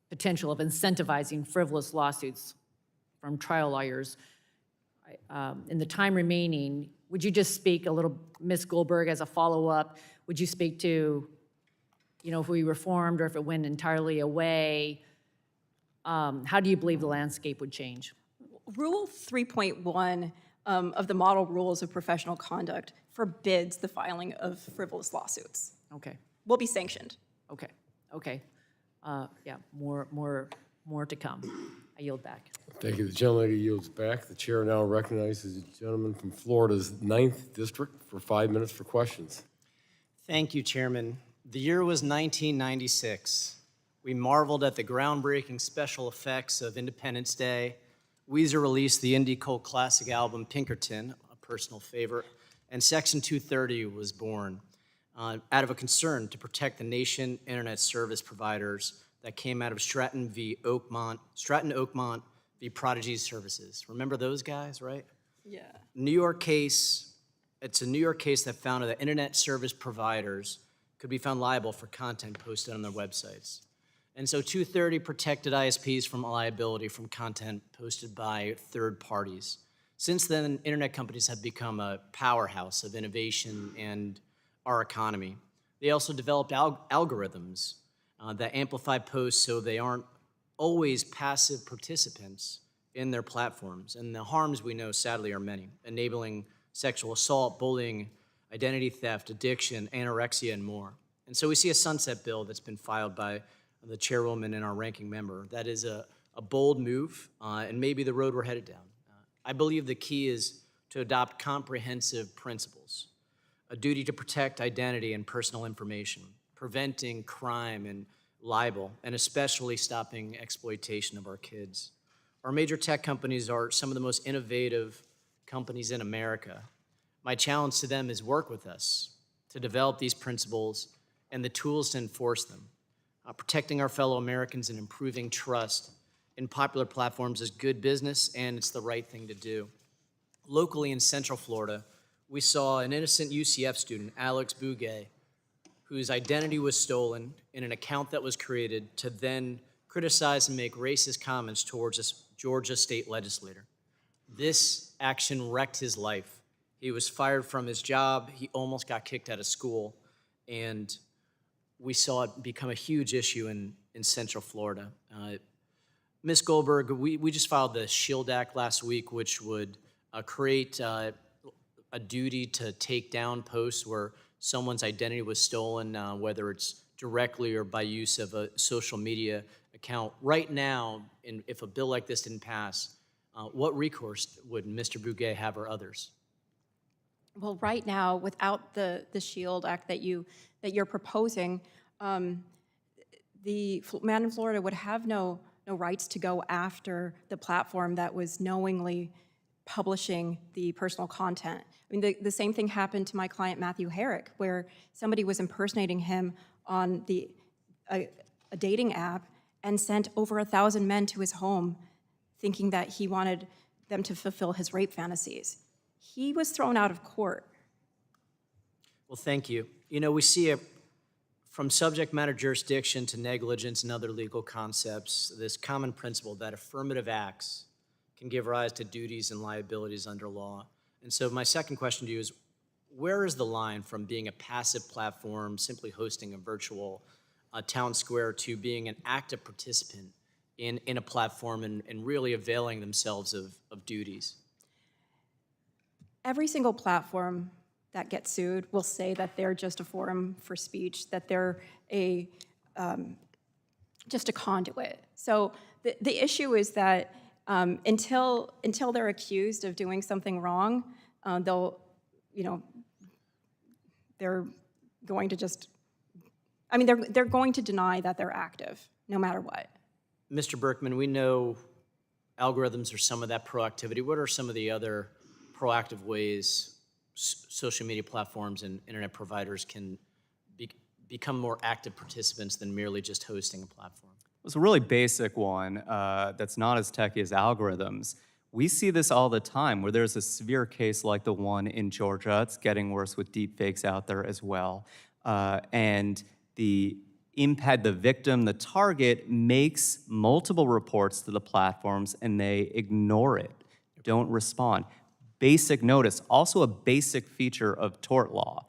potential of incentivizing frivolous lawsuits from trial lawyers. In the time remaining, would you just speak a little, Ms. Goldberg, as a follow-up, would you speak to, if we reformed or if it went entirely away, how do you believe the landscape would change? Rule 3.1 of the Model Rules of Professional Conduct forbids the filing of frivolous lawsuits. Okay. Will be sanctioned. Okay. Yeah, more to come. I yield back. Thank you. The gentlelady yields back. The chair now recognizes the gentleman from Florida's 9th District for 5 minutes for questions. Thank you, Chairman. The year was 1996. We marveled at the groundbreaking special effects of Independence Day. Weezer released the indie cult classic album Pinkerton, a personal favorite, and Section 230 was born out of a concern to protect the nation internet service providers that came out of Stratton Oakmont v. Prodigy Services. Remember those guys, right? Yeah. New York case, it's a New York case that found that internet service providers could be found liable for content posted on their websites. And so 230 protected ISPs from liability from content posted by third parties. Since then, internet companies have become a powerhouse of innovation and our economy. They also developed algorithms that amplify posts so they aren't always passive participants in their platforms. And the harms we know, sadly, are many, enabling sexual assault, bullying, identity theft, addiction, anorexia, and more. And so we see a sunset bill that's been filed by the chairwoman and our ranking member. That is a bold move, and maybe the road we're headed down. I believe the key is to adopt comprehensive principles, a duty to protect identity and personal information, preventing crime and libel, and especially stopping exploitation of our kids. Our major tech companies are some of the most innovative companies in America. My challenge to them is work with us to develop these principles and the tools to enforce them. Protecting our fellow Americans and improving trust in popular platforms is good business, and it's the right thing to do. Locally in Central Florida, we saw an innocent UCF student, Alex Bouguet, whose identity was stolen in an account that was created to then criticize and make racist comments towards a Georgia state legislator. This action wrecked his life. He was fired from his job, he almost got kicked out of school, and we saw it become a huge issue in Central Florida. Ms. Goldberg, we just filed the SHIELD Act last week, which would create a duty to take down posts where someone's identity was stolen, whether it's directly or by use of a social media account. Right now, if a bill like this didn't pass, what recourse would Mr. Bouguet have or others? Well, right now, without the SHIELD Act that you're proposing, the man in Florida would have no rights to go after the platform that was knowingly publishing the personal content. I mean, the same thing happened to my client Matthew Herrick, where somebody was impersonating him on a dating app and sent over 1,000 men to his home, thinking that he wanted them to fulfill his rape fantasies. He was thrown out of court. Well, thank you. You know, we see it from subject matter jurisdiction to negligence and other legal concepts, this common principle that affirmative acts can give rise to duties and liabilities under law. And so my second question to you is, where is the line from being a passive platform, simply hosting a virtual town square, to being an active participant in a platform and really availing themselves of duties? Every single platform that gets sued will say that they're just a forum for speech, that they're just a conduit. So the issue is that until they're accused of doing something wrong, they're going to just, they're going to deny that they're active, no matter what. Mr. Berkman, we know algorithms are some of that proactivity. What are some of the other proactive ways social media platforms and internet providers can become more active participants than merely just hosting a platform? It's a really basic one that's not as techy as algorithms. We see this all the time where there's a severe case like the one in Georgia. It's getting worse with deep fakes out there as well. And the victim, the target, makes multiple reports to the platforms and they ignore it, don't respond. Basic notice, also a basic feature of tort law.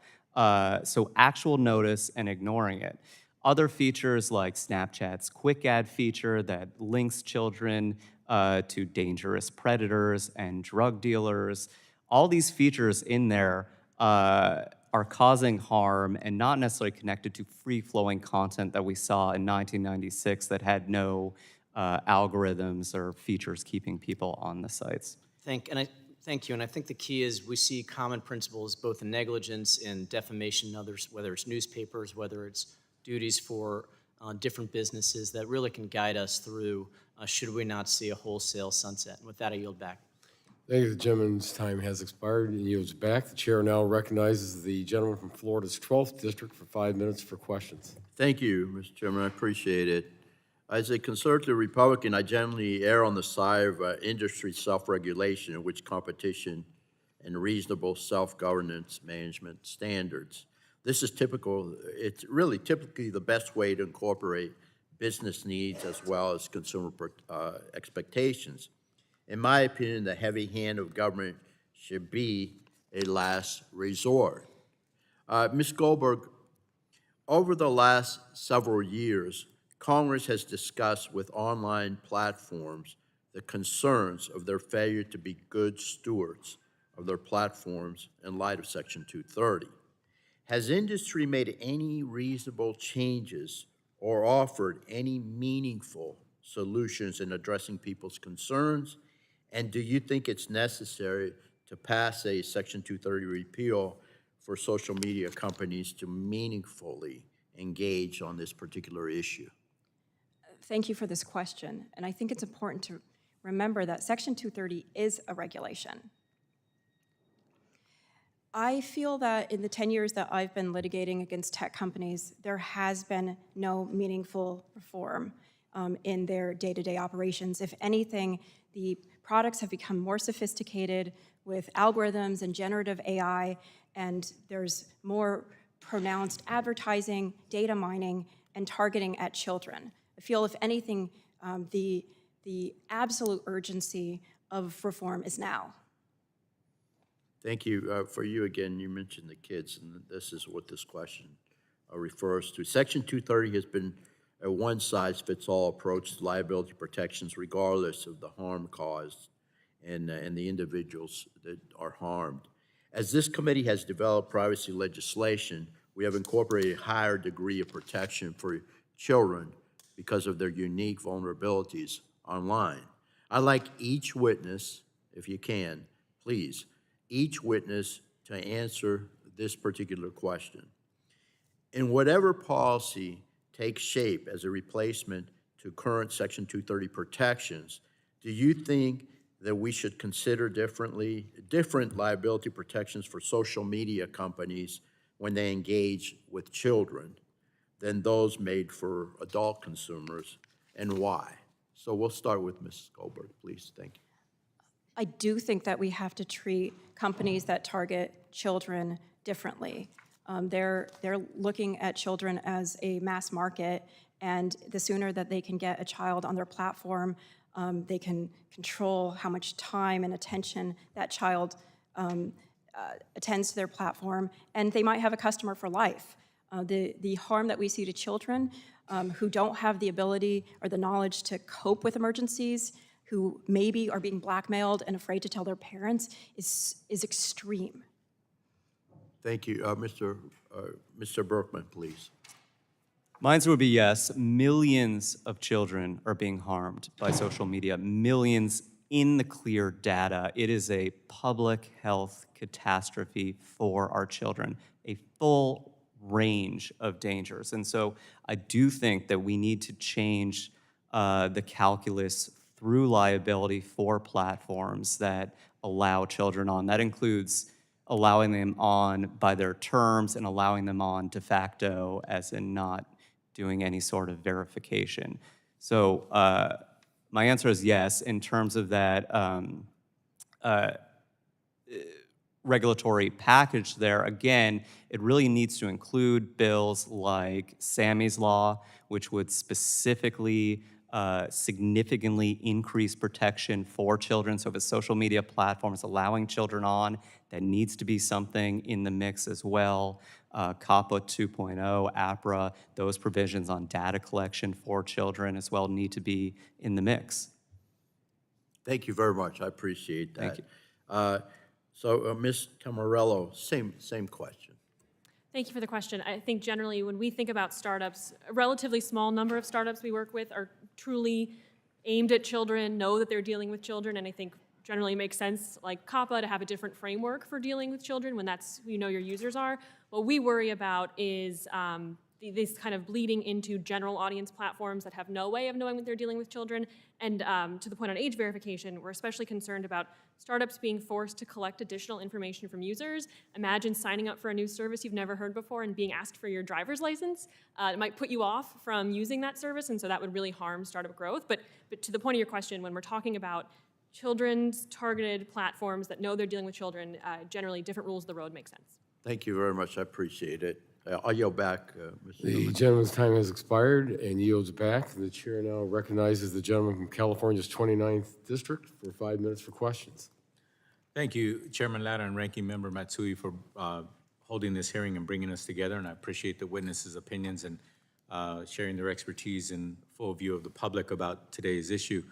So actual notice and ignoring it. Other features like Snapchat's quick ad feature that links children to dangerous predators and drug dealers. All these features in there are causing harm and not necessarily connected to free-flowing content that we saw in 1996 that had no algorithms or features keeping people on the sites. Thank you, and I think the key is we see common principles both in negligence and defamation and others, whether it's newspapers, whether it's duties for different businesses that really can guide us through should we not see a wholesale sunset. And with that, I yield back. Thank you. The gentleman's time has expired and yields back. The chair now recognizes the gentleman from Florida's 12th District for 5 minutes for questions. Thank you, Mr. Chairman. I appreciate it. As a conservative Republican, I generally err on the side of industry self-regulation in which competition and reasonable self-governance management standards. This is typical. It's really typically the best way to incorporate business needs as well as consumer expectations. In my opinion, the heavy hand of government should be a last resort. Ms. Goldberg, over the last several years, Congress has discussed with online platforms the concerns of their failure to be good stewards of their platforms in light of Section 230. Has industry made any reasonable changes or offered any meaningful solutions in addressing people's concerns? And do you think it's necessary to pass a Section 230 repeal for social media companies to meaningfully engage on this particular issue? Thank you for this question. And I think it's important to remember that Section 230 is a regulation. I feel that in the 10 years that I've been litigating against tech companies, there has been no meaningful reform in their day-to-day operations. If anything, the products have become more sophisticated with algorithms and generative AI, and there's more pronounced advertising, data mining, and targeting at children. I feel, if anything, the absolute urgency of reform is now. Thank you. For you, again, you mentioned the kids, and this is what this question refers to. Section 230 has been a one-size-fits-all approach to liability protections regardless of the harm caused and the individuals that are harmed. As this committee has developed privacy legislation, we have incorporated a higher degree of protection for children because of their unique vulnerabilities online. I'd like each witness, if you can, please, each witness to answer this particular question. In whatever policy takes shape as a replacement to current Section 230 protections, do you think that we should consider different liability protections for social media companies when they engage with children than those made for adult consumers, and why? So we'll start with Ms. Goldberg, please. Thank you. I do think that we have to treat companies that target children differently. They're looking at children as a mass market, and the sooner that they can get a child on their platform, they can control how much time and attention that child attends to their platform, and they might have a customer for life. The harm that we see to children who don't have the ability or the knowledge to cope with emergencies, who maybe are being blackmailed and afraid to tell their parents, is extreme. Thank you. Mr. Berkman, please. Mine would be yes. Millions of children are being harmed by social media, millions in the clear data. It is a public health catastrophe for our children, a full range of dangers. And so I do think that we need to change the calculus through liability for platforms that allow children on. That includes allowing them on by their terms and allowing them on de facto, as in not doing any sort of verification. So my answer is yes. In terms of that regulatory package there, again, it really needs to include bills like Sammy's Law, which would specifically significantly increase protection for children. So if a social media platform is allowing children on, that needs to be something in the mix as well. COPPA 2.0, APRA, those provisions on data collection for children as well need to be in the mix. Thank you very much. I appreciate that. Thank you. So, Ms. Tummarello, same question. Thank you for the question. I think generally when we think about startups, a relatively small number of startups we work with are truly aimed at children, know that they're dealing with children, and I think generally makes sense, like COPPA, to have a different framework for dealing with children when that's who you know your users are. What we worry about is this kind of bleeding into general audience platforms that have no way of knowing that they're dealing with children. And to the point on age verification, we're especially concerned about startups being forced to collect additional information from users. Imagine signing up for a new service you've never heard before and being asked for your driver's license. It might put you off from using that service, and so that would really harm startup growth. But to the point of your question, when we're talking about children's targeted platforms that know they're dealing with children, generally different rules of the road make sense. Thank you very much. I appreciate it. I'll yield back, Mr. The Newman. gentleman's time has expired and yields back. The chair now recognizes the gentleman from California's 29th District for 5 minutes for questions. Thank you, Chairman Latta and Ranking Member Matsui, for holding this hearing and bringing us together, and I appreciate the witnesses' opinions and sharing their expertise in full view of the public about today's issue.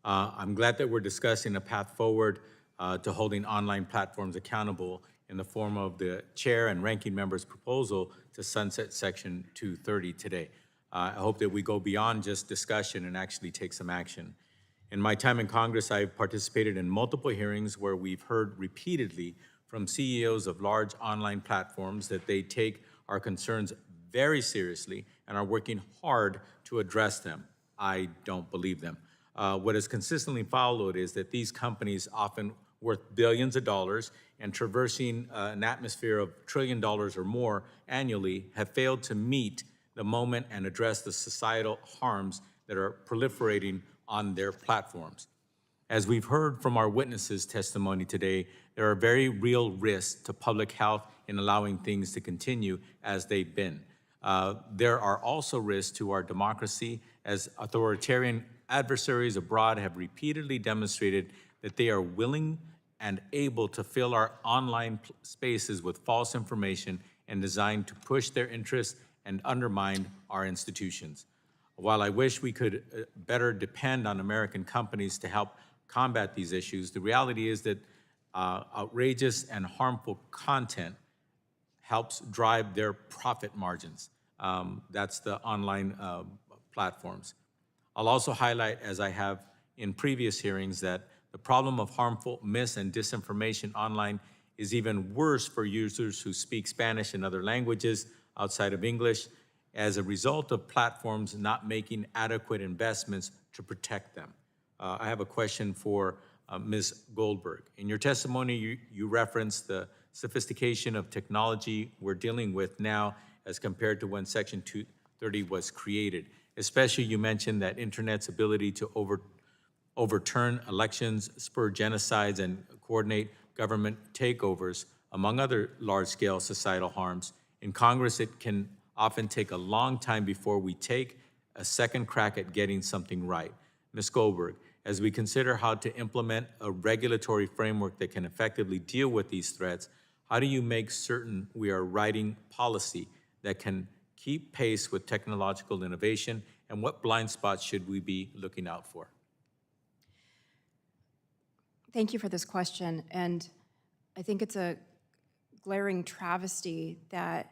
I'm glad that we're discussing a path forward to holding online platforms accountable in the form of the chair and ranking member's proposal to sunset Section 230 today. I hope that we go beyond just discussion and actually take some action. In my time in Congress, I've participated in multiple hearings where we've heard repeatedly from CEOs of large online platforms that they take our concerns very seriously and are working hard to address them. I don't believe them. What has consistently followed is that these companies, often worth billions of dollars and traversing an atmosphere of $1 trillion or more annually, have failed to meet the moment and address the societal harms that are proliferating on their platforms. As we've heard from our witnesses' testimony today, there are very real risks to public health in allowing things to continue as they've been. There are also risks to our democracy, as authoritarian adversaries abroad have repeatedly demonstrated that they are willing and able to fill our online spaces with false information and designed to push their interests and undermine our institutions. While I wish we could better depend on American companies to help combat these issues, the reality is that outrageous and harmful content helps drive their profit margins. That's the online platforms. I'll also highlight, as I have in previous hearings, that the problem of harmful mis- and disinformation online is even worse for users who speak Spanish and other languages outside of English as a result of platforms not making adequate investments to protect them. I have a question for Ms. Goldberg. In your testimony, you referenced the sophistication of technology we're dealing with now as compared to when Section 230 was created. Especially, you mentioned that Internet's ability to overturn elections, spur genocides, and coordinate government takeovers, among other large-scale societal harms. In Congress, it can often take a long time before we take a second crack at getting something right. Ms. Goldberg, as we consider how to implement a regulatory framework that can effectively deal with these threats, how do you make certain we are writing policy that can keep pace with technological innovation, and what blind spots should we be looking out for? Thank you for this question, and I think it's a glaring travesty that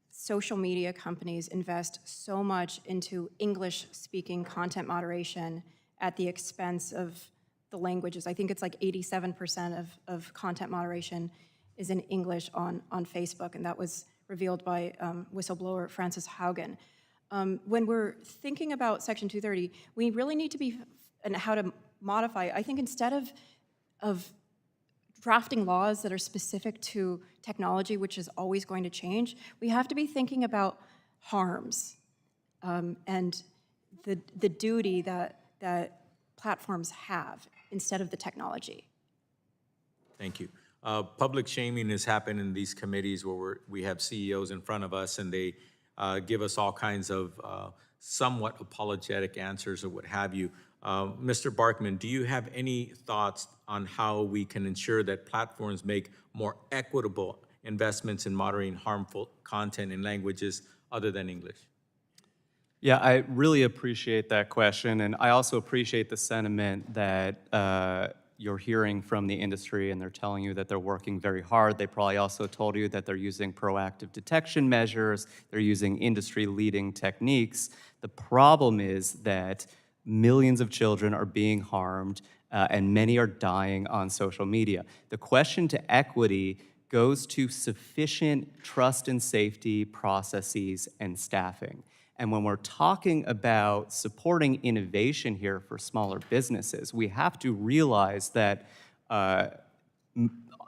social media companies invest so much into English-speaking content moderation at the expense of the languages. I think it's like 87% of content moderation is in English on Facebook, and that was revealed by whistleblower Frances Haugen. When we're thinking about Section 230, we really need to be, and how to modify, I think instead of drafting laws that are specific to technology, which is always going to change, we have to be thinking about harms and the duty that platforms have instead of the technology. Thank you. Public shaming has happened in these committees where we have CEOs in front of us and they give us all kinds of somewhat apologetic answers or what have you. Mr. Berkman, do you have any thoughts on how we can ensure that platforms make more equitable investments in moderating harmful content in languages other than English? Yeah, I really appreciate that question, and I also appreciate the sentiment that you're hearing from the industry, and they're telling you that they're working very hard. They probably also told you that they're using proactive detection measures, they're using industry-leading techniques. The problem is that millions of children are being harmed, and many are dying on social media. The question to equity goes to sufficient trust and safety processes and staffing. And when we're talking about supporting innovation here for smaller businesses, we have to realize that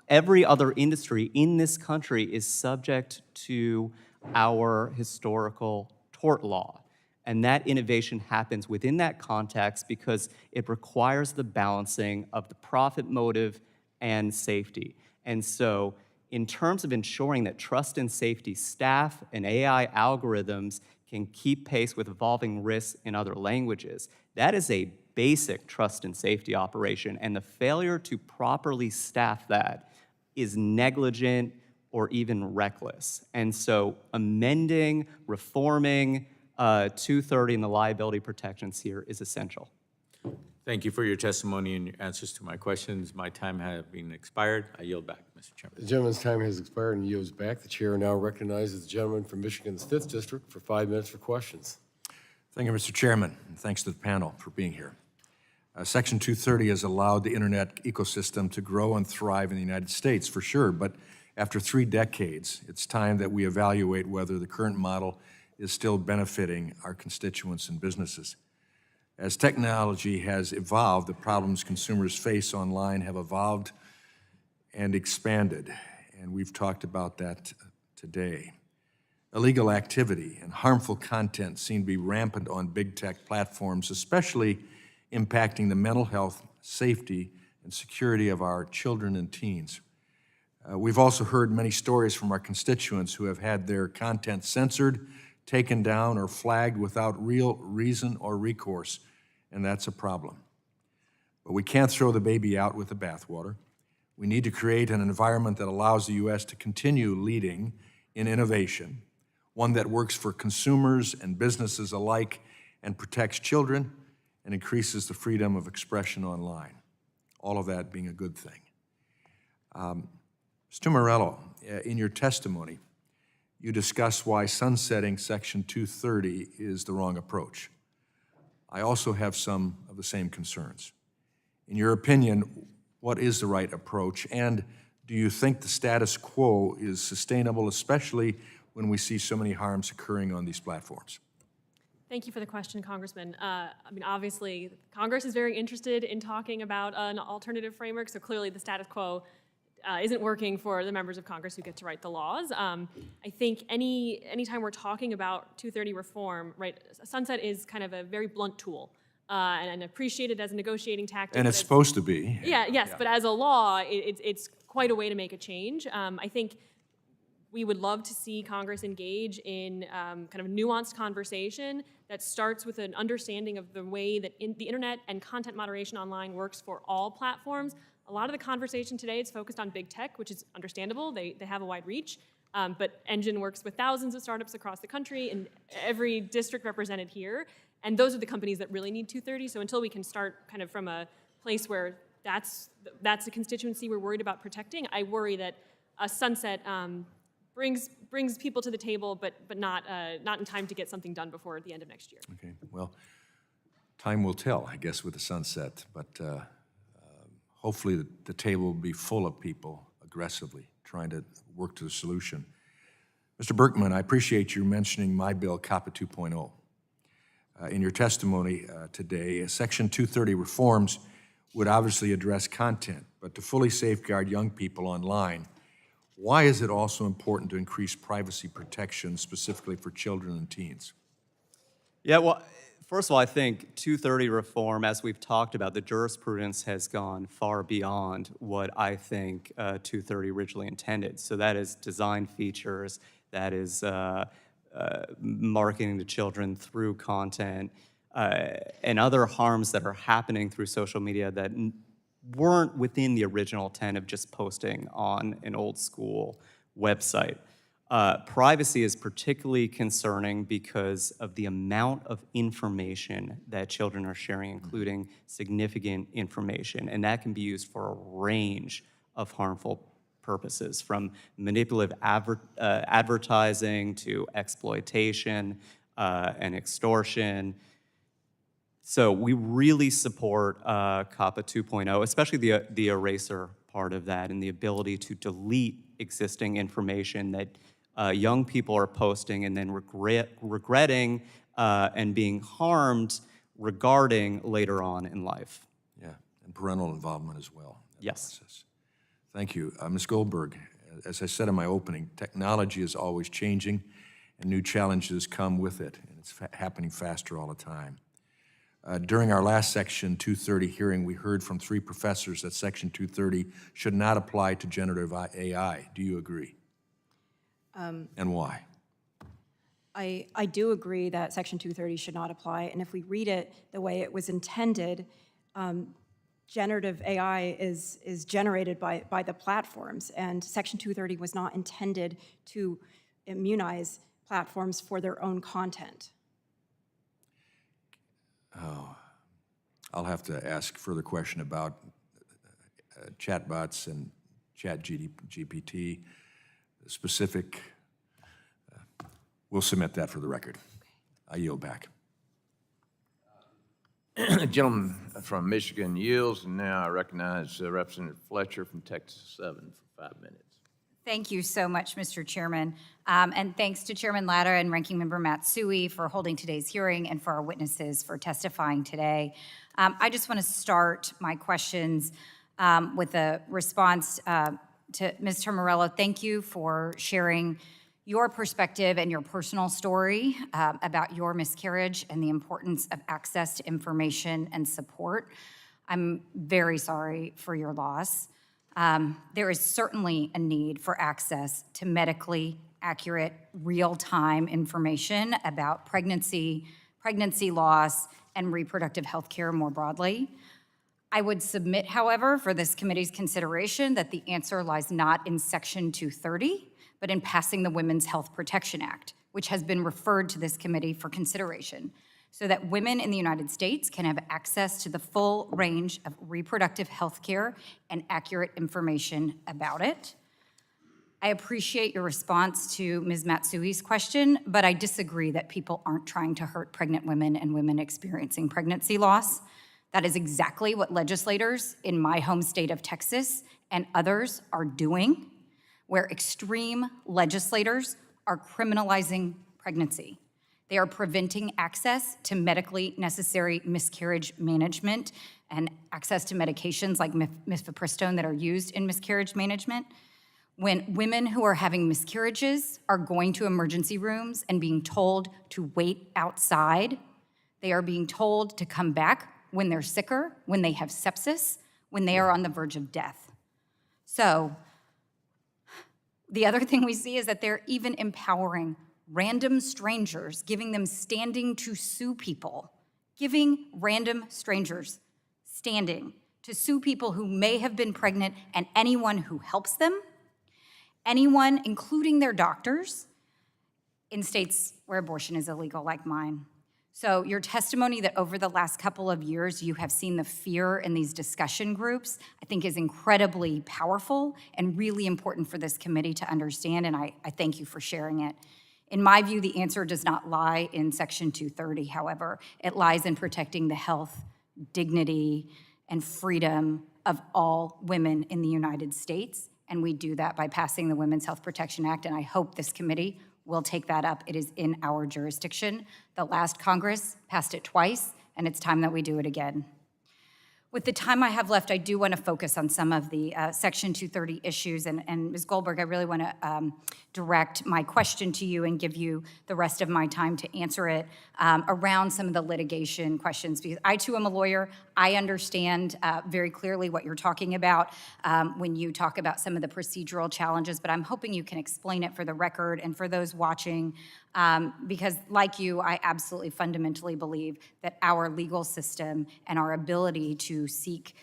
every other industry in this country is subject to our historical tort law. And that innovation happens within that context because it requires the balancing of the profit motive and safety. And so in terms of ensuring that trust and safety staff and AI algorithms can keep pace with evolving risks in other languages, that is a basic trust and safety operation. And the failure to properly staff that is negligent or even reckless. And so amending, reforming 230 and the liability protections here is essential. Thank you for your testimony and your answers to my questions. My time has been expired. I yield back, Mr. Chairman. The gentleman's time has expired and yields back. The chair now recognizes the gentleman from Michigan's 5th District for 5 minutes for questions. Thank you, Mr. Chairman, and thanks to the panel for being here. Section 230 has allowed the internet ecosystem to grow and thrive in the United States, for sure, but after 3 decades, it's time that we evaluate whether the current model is still benefiting our constituents and businesses. As technology has evolved, the problems consumers face online have evolved and expanded, and we've talked about that today. Illegal activity and harmful content seem to be rampant on big tech platforms, especially impacting the mental health, safety, and security of our children and teens. We've also heard many stories from our constituents who have had their content censored, taken down, or flagged without real reason or recourse, and that's a problem. But we can't throw the baby out with the bathwater. We need to create an environment that allows the U.S. to continue leading in innovation, one that works for consumers and businesses alike and protects children and increases the freedom of expression online, all of that being a good thing. Mr. Tummarello, in your testimony, you discuss why sunsetting Section 230 is the wrong approach. I also have some of the same concerns. In your opinion, what is the right approach, and do you think the status quo is sustainable, especially when we see so many harms occurring on these platforms? Thank you for the question, Congressman. Obviously, Congress is very interested in talking about an alternative framework, so clearly the status quo isn't working for the members of Congress who get to write the laws. I think anytime we're talking about 230 reform, right, sunset is kind of a very blunt tool and appreciated as a negotiating tactic. And it's supposed to be. Yes, but as a law, it's quite a way to make a change. I think we would love to see Congress engage in kind of a nuanced conversation that starts with an understanding of the way that the internet and content moderation online works for all platforms. A lot of the conversation today is focused on big tech, which is understandable. They have a wide reach. But Engine works with thousands of startups across the country and every district represented here. And those are the companies that really need 230. So until we can start kind of from a place where that's the constituency we're worried about protecting, I worry that a sunset brings people to the table, but not in time to get something done before the end of next year. Okay, well, time will tell, I guess, with the sunset, but hopefully the table will be full of people aggressively trying to work to the solution. Mr. Berkman, I appreciate you mentioning my bill, COPPA 2.0. In your testimony today, Section 230 reforms would obviously address content, but to fully safeguard young people online, why is it also important to increase privacy protection specifically for children and teens? Yeah, well, first of all, I think 230 reform, as we've talked about, the jurisprudence has gone far beyond what I think 230 originally intended. So that is design features, that is marketing to children through content, and other harms that are happening through social media that weren't within the original intent of just posting on an old school website. Privacy is particularly concerning because of the amount of information that children are sharing, including significant information, and that can be used for a range of harmful purposes, from manipulative advertising to exploitation and extortion. So we really support COPPA 2.0, especially the eraser part of that and the ability to delete existing information that young people are posting and then regretting and being harmed regarding later on in life. Yeah, and parental involvement as well. Yes. Process. Thank you. Ms. Goldberg, as I said in my opening, technology is always changing and new challenges come with it, and it's happening faster all the time. During our last Section 230 hearing, we heard from 3 professors that Section 230 should not apply to generative AI. Do you agree? And why? I do agree that Section 230 should not apply, and if we read it the way it was intended, generative AI is generated by the platforms, and Section 230 was not intended to immunize platforms for their own content. I'll have to ask further question about chatbots and GPT specific. We'll submit that for the record. I yield back. The gentleman from Michigan yields, and now I recognize Representative Fletcher from Texas 7 for 5 minutes. Thank you so much, Mr. Chairman. And thanks to Chairman Latta and Ranking Member Matsui for holding today's hearing and for our witnesses for testifying today. I just want to start my questions with a response to Ms. Tummarello. Thank you for sharing your perspective and your personal story about your miscarriage and the importance of access to information and support. I'm very sorry for your loss. There is certainly a need for access to medically accurate, real-time information about pregnancy loss, and reproductive health care more broadly. I would submit, however, for this committee's consideration that the answer lies not in Section 230, but in passing the Women's Health Protection Act, which has been referred to this committee for consideration, so that women in the United States can have access to the full range of reproductive health care and accurate information about it. I appreciate your response to Ms. Matsui's question, but I disagree that people aren't trying to hurt pregnant women and women experiencing pregnancy loss. That is exactly what legislators in my home state of Texas and others are doing, where extreme legislators are criminalizing pregnancy. They are preventing access to medically necessary miscarriage management and access to medications like mifepristone that are used in miscarriage management. When women who are having miscarriages are going to emergency rooms and being told to wait outside, they are being told to come back when they're sicker, when they have sepsis, when they are on the verge of death. So the other thing we see is that they're even empowering random strangers, giving them standing to sue people, giving random strangers standing to sue people who may have been pregnant and anyone who helps them, anyone, including their doctors, in states where abortion is illegal like mine. So your testimony that over the last couple of years you have seen the fear in these discussion groups, I think is incredibly powerful and really important for this committee to understand, and I thank you for sharing it. In my view, the answer does not lie in Section 230, however. It lies in protecting the health, dignity, and freedom of all women in the United States, and we do that by passing the Women's Health Protection Act, and I hope this committee will take that up. It is in our jurisdiction. The last Congress passed it twice, and it's time that we do it again. With the time I have left, I do want to focus on some of the Section 230 issues, and Ms. Goldberg, I really want to direct my question to you and give you the rest of my time to answer it around some of the litigation questions, because I too am a lawyer. I understand very clearly what you're talking about when you talk about some of the procedural challenges, but I'm hoping you can explain it for the record and for those watching, because like you, I absolutely fundamentally believe that our legal system and our ability to seek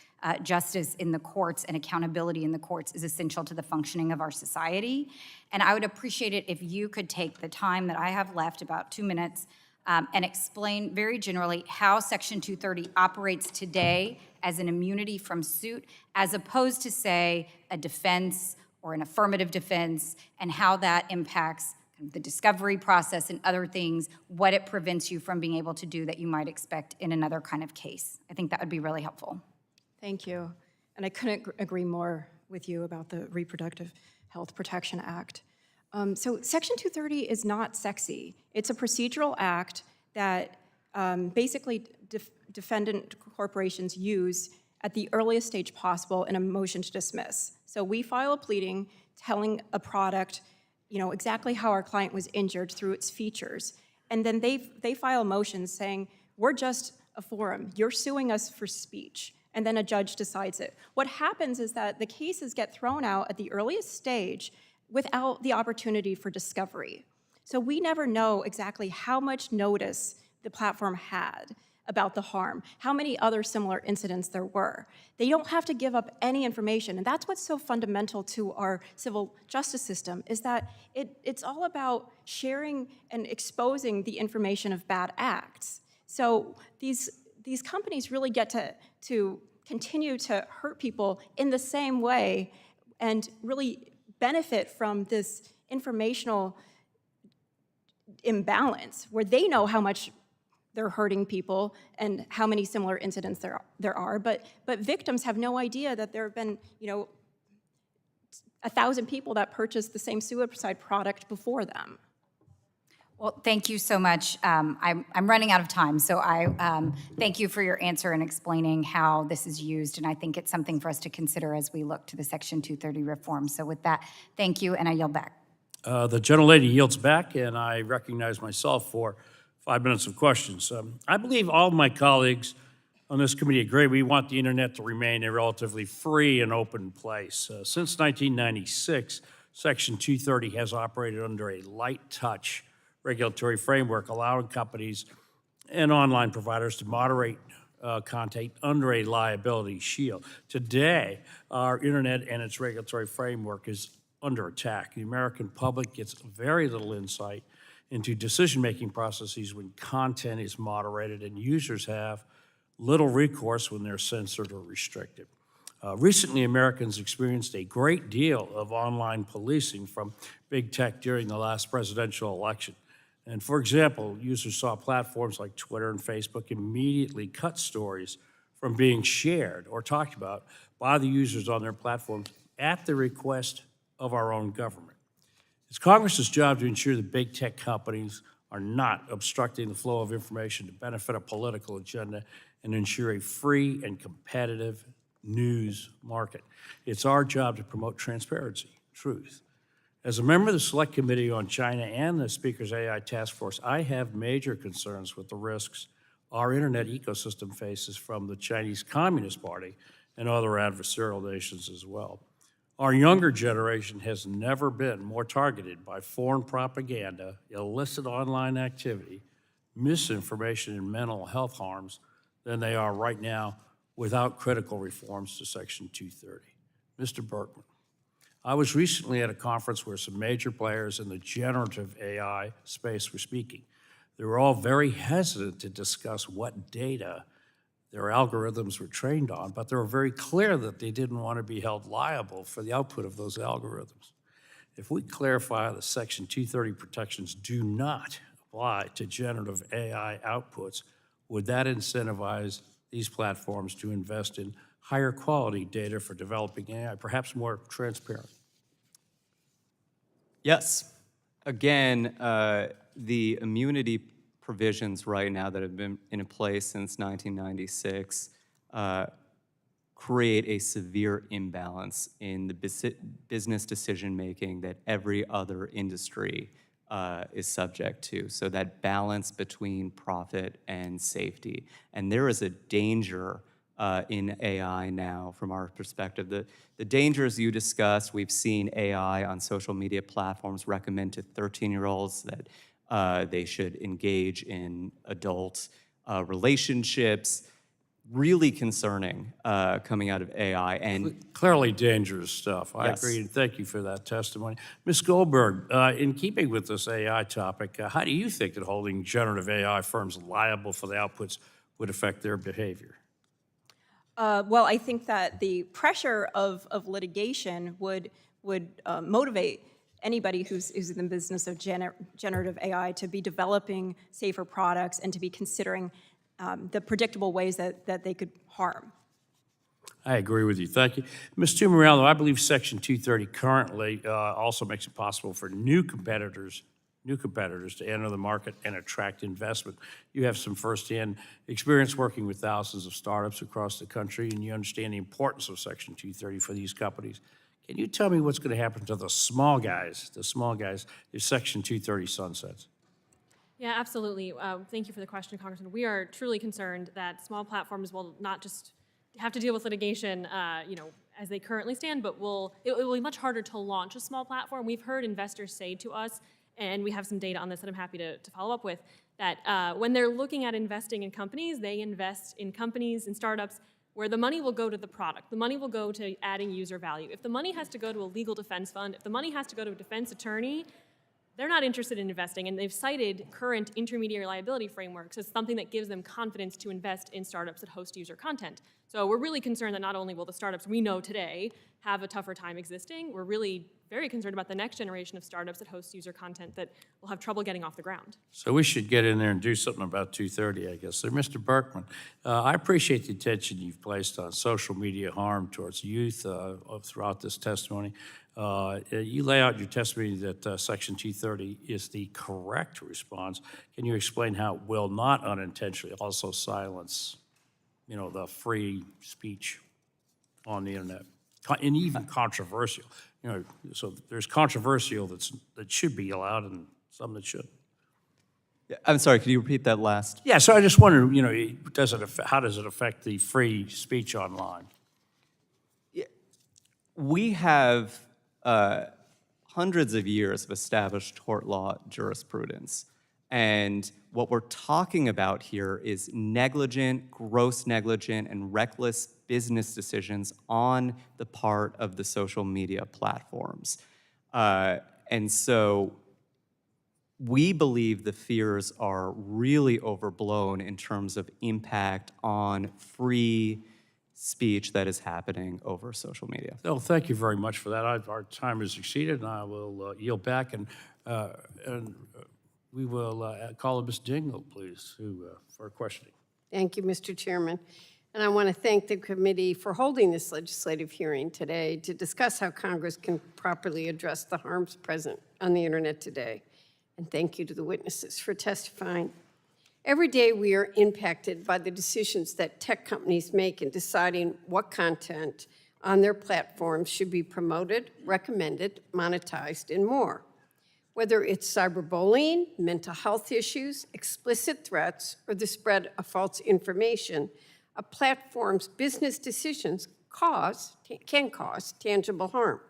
justice in the courts and accountability in the courts is essential to the functioning of our society. And I would appreciate it if you could take the time that I have left, about 2 minutes, and explain very generally how Section 230 operates today as an immunity from suit, as opposed to, say, a defense or an affirmative defense, and how that impacts the discovery process and other things, what it prevents you from being able to do that you might expect in another kind of case. I think that would be really helpful. Thank you. And I couldn't agree more with you about the Reproductive Health Protection Act. So Section 230 is not sexy. It's a procedural act that basically defendant corporations use at the earliest stage possible in a motion to dismiss. So we file a pleading telling a product, exactly how our client was injured through its features. And then they file motions saying, we're just a forum. You're suing us for speech. And then a judge decides it. What happens is that the cases get thrown out at the earliest stage without the opportunity for discovery. So we never know exactly how much notice the platform had about the harm, how many other similar incidents there were. They don't have to give up any information, and that's what's so fundamental to our civil justice system, is that it's all about sharing and exposing the information of bad acts. So these companies really get to continue to hurt people in the same way and really benefit from this informational imbalance where they know how much they're hurting people and how many similar incidents there are, but victims have no idea that there have been, 1,000 people that purchased the same suicide product before them. Well, thank you so much. I'm running out of time, so I thank you for your answer and explaining how this is used, and I think it's something for us to consider as we look to the Section 230 reform. So with that, thank you, and I yield back. The gentlelady yields back, and I recognize myself for 5 minutes of questions. I believe all of my colleagues on this committee agree we want the internet to remain a relatively free and open place. Since 1996, Section 230 has operated under a light touch regulatory framework, allowing companies and online providers to moderate content under a liability shield. Today, our internet and its regulatory framework is under attack. The American public gets very little insight into decision-making processes when content is moderated, and users have little recourse when they're censored or restricted. Recently, Americans experienced a great deal of online policing from big tech during the last presidential election. And for example, users saw platforms like Twitter and Facebook immediately cut stories from being shared or talked about by the users on their platforms at the request of our own government. It's Congress's job to ensure that big tech companies are not obstructing the flow of information to benefit a political agenda and ensure a free and competitive news market. It's our job to promote transparency, truth. As a member of the Select Committee on China and the Speaker's AI Task Force, I have major concerns with the risks our internet ecosystem faces from the Chinese Communist Party and other adversarial nations as well. Our younger generation has never been more targeted by foreign propaganda, illicit online activity, misinformation, and mental health harms than they are right now without critical reforms to Section 230. Mr. Berkman, I was recently at a conference where some major players in the generative AI space were speaking. They were all very hesitant to discuss what data their algorithms were trained on, but they were very clear that they didn't want to be held liable for the output of those algorithms. If we clarify that Section 230 protections do not apply to generative AI outputs, would that incentivize these platforms to invest in higher quality data for developing AI, perhaps more transparent? Yes. Again, the immunity provisions right now that have been in place since 1996 create a severe imbalance in the business decision-making that every other industry is subject to. So that balance between profit and safety. And there is a danger in AI now from our perspective. The dangers you discussed, we've seen AI on social media platforms recommend to 13-year-olds that they should engage in adult relationships. Really concerning coming out of AI. And clearly dangerous stuff. I agree, and thank you for that testimony. Ms. Goldberg, in keeping with this AI topic, how do you think that holding generative AI firms liable for the outputs would affect their behavior? Well, I think that the pressure of litigation would motivate anybody who's in the business of generative AI to be developing safer products and to be considering the predictable ways that they could harm. I agree with you. Thank you. Ms. Tummarello, I believe Section 230 currently also makes it possible for new competitors to enter the market and attract investment. You have some firsthand experience working with thousands of startups across the country, and you understand the importance of Section 230 for these companies. Can you tell me what's going to happen to the small guys, if Section 230 sunsets? Yeah, absolutely. Thank you for the question, Congressman. We are truly concerned that small platforms will not just have to deal with litigation, as they currently stand, but it will be much harder to launch a small platform. We've heard investors say to us, and we have some data on this that I'm happy to follow up with, that when they're looking at investing in companies, they invest in companies and startups where the money will go to the product. The money will go to adding user value. If the money has to go to a legal defense fund, if the money has to go to a defense attorney, they're not interested in investing, and they've cited current intermediary liability frameworks as something that gives them confidence to invest in startups that host user content. So we're really concerned that not only will the startups we know today have a tougher time existing, we're really very concerned about the next generation of startups that host user content that will have trouble getting off the ground. So we should get in there and do something about 230, I guess. So, Mr. Berkman, I appreciate the attention you've placed on social media harm towards youth throughout this testimony. You lay out in your testimony that Section 230 is the correct response. Can you explain how it will not unintentionally also silence, the free speech on the internet, and even controversial? So there's controversial that should be allowed and some that shouldn't. Yeah, I'm sorry, could you repeat that last? Yeah, so I just wondered, how does it affect the free speech online? We have hundreds of years of established tort law jurisprudence. And what we're talking about here is negligent, gross negligent, and reckless business decisions on the part of the social media platforms. And so we believe the fears are really overblown in terms of impact on free speech that is happening over social media. Well, thank you very much for that. Our time has exceeded, and I will yield back, and we will call Ms. Dingell, please, for questioning. Thank you, Mr. Chairman. And I want to thank the committee for holding this legislative hearing today to discuss how Congress can properly address the harms present on the internet today. And thank you to the witnesses for testifying. Every day we are impacted by the decisions that tech companies make in deciding what content on their platforms should be promoted, recommended, monetized, and more. Whether it's cyberbullying, mental health issues, explicit threats, or the spread of false information, a platform's business decisions can cause tangible harm.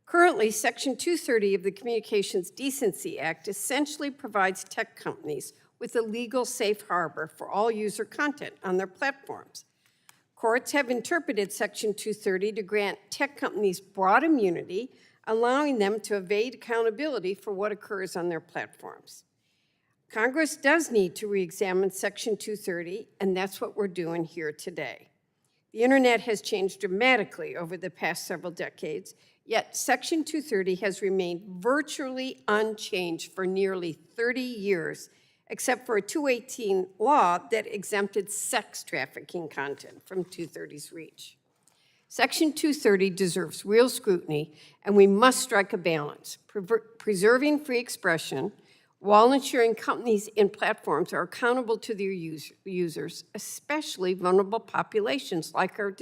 Currently, Section 230 of the Communications Decency Act essentially provides tech companies with a legal safe harbor for all user content on their platforms. Courts have interpreted Section 230 to grant tech companies broad immunity, allowing them to evade accountability for what occurs on their platforms. Congress does need to re-examine Section 230, and that's what we're doing here today. The internet has changed dramatically over the past several decades, yet Section 230 has remained virtually unchanged for nearly 30 years, except for a 218 law that exempted sex trafficking content from 230's reach. Section 230 deserves real scrutiny, and we must strike a balance, preserving free expression while ensuring companies and platforms are accountable to their users, especially vulnerable populations like our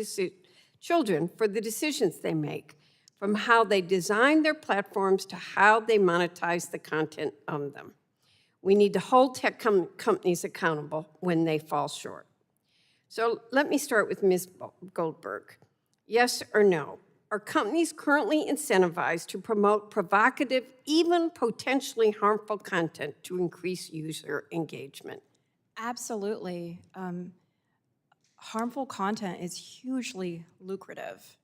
children, for the decisions they make, from how they design their platforms to how they monetize the content of them. We need to hold tech companies accountable when they fall short. So let me start with Ms. Goldberg. Yes or no? Are companies currently incentivized to promote provocative, even potentially harmful content to increase user engagement? Absolutely. Harmful content is hugely lucrative.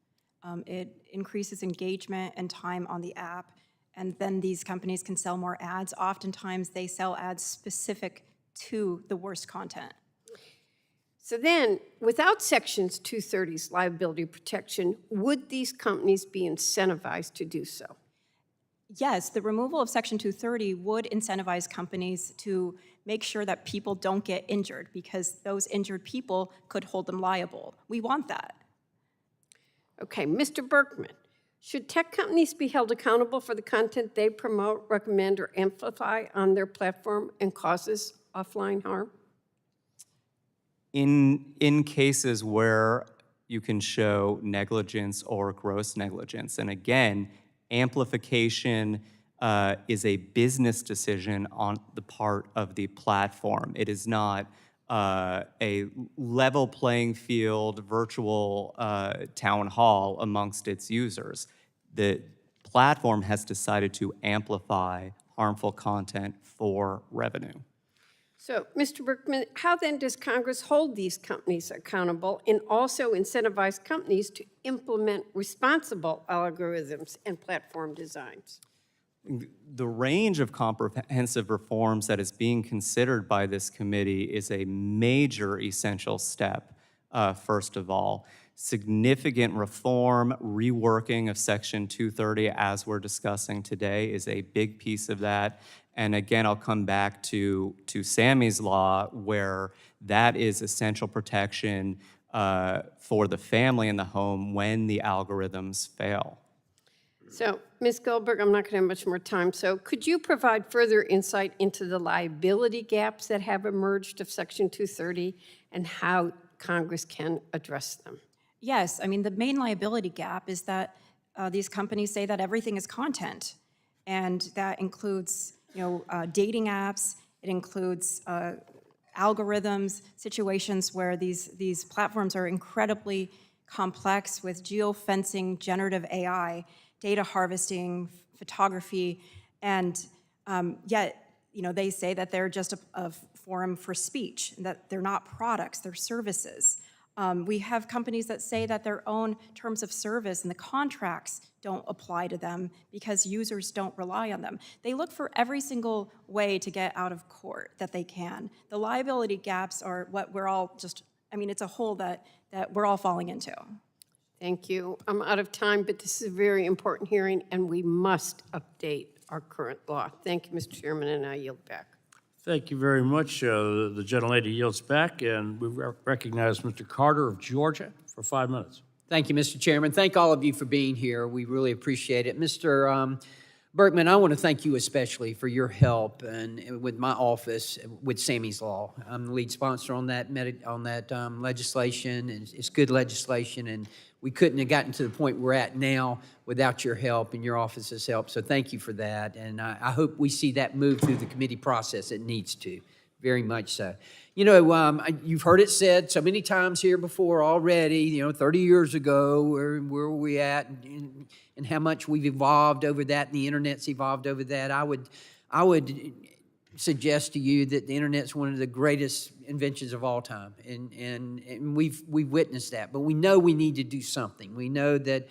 It increases engagement and time on the app, and then these companies can sell more ads. Oftentimes, they sell ads specific to the worst content. So then, without Sections 230's liability protection, would these companies be incentivized to do so? Yes, the removal of Section 230 would incentivize companies to make sure that people don't get injured, because those injured people could hold them liable. We want that. Okay, Mr. Berkman, should tech companies be held accountable for the content they promote, recommend, or amplify on their platform and causes offline harm? In cases where you can show negligence or gross negligence, and again, amplification is a business decision on the part of the platform. It is not a level playing field virtual town hall amongst its users. The platform has decided to amplify harmful content for revenue. So, Mr. Berkman, how then does Congress hold these companies accountable and also incentivize companies to implement responsible algorithms and platform designs? The range of comprehensive reforms that is being considered by this committee is a major essential step, first of all. Significant reform, reworking of Section 230 as we're discussing today is a big piece of that. And again, I'll come back to Sammy's law, where that is essential protection for the family in the home when the algorithms fail. So, Ms. Goldberg, I'm not going to have much more time. So could you provide further insight into the liability gaps that have emerged of Section 230 and how Congress can address them? Yes, I mean, the main liability gap is that these companies say that everything is content, and that includes, dating apps. It includes algorithms, situations where these platforms are incredibly complex with geofencing, generative AI, data harvesting, photography, and yet, they say that they're just a forum for speech, and that they're not products, they're services. We have companies that say that their own terms of service and the contracts don't apply to them because users don't rely on them. They look for every single way to get out of court that they can. The liability gaps are what we're all it's a hole that we're all falling into. Thank you. I'm out of time, but this is a very important hearing, and we must update our current law. Thank you, Mr. Chairman, and I yield back. Thank you very much. The gentlelady yields back, and we recognize Mr. Carter of Georgia for 5 minutes. Thank you, Mr. Chairman. Thank all of you for being here. We really appreciate it. Mr. Berkman, I want to thank you especially for your help and with my office with Sammy's Law. I'm the lead sponsor on that legislation, and it's good legislation, and we couldn't have gotten to the point we're at now without your help and your office's help. So thank you for that, and I hope we see that move through the committee process. It needs to, very much so. You've heard it said so many times here before already, 30 years ago, where were we at, and how much we've evolved over that, and the internet's evolved over that. I would suggest to you that the internet's one of the greatest inventions of all time, and we've witnessed that. But we know we need to do something. We know that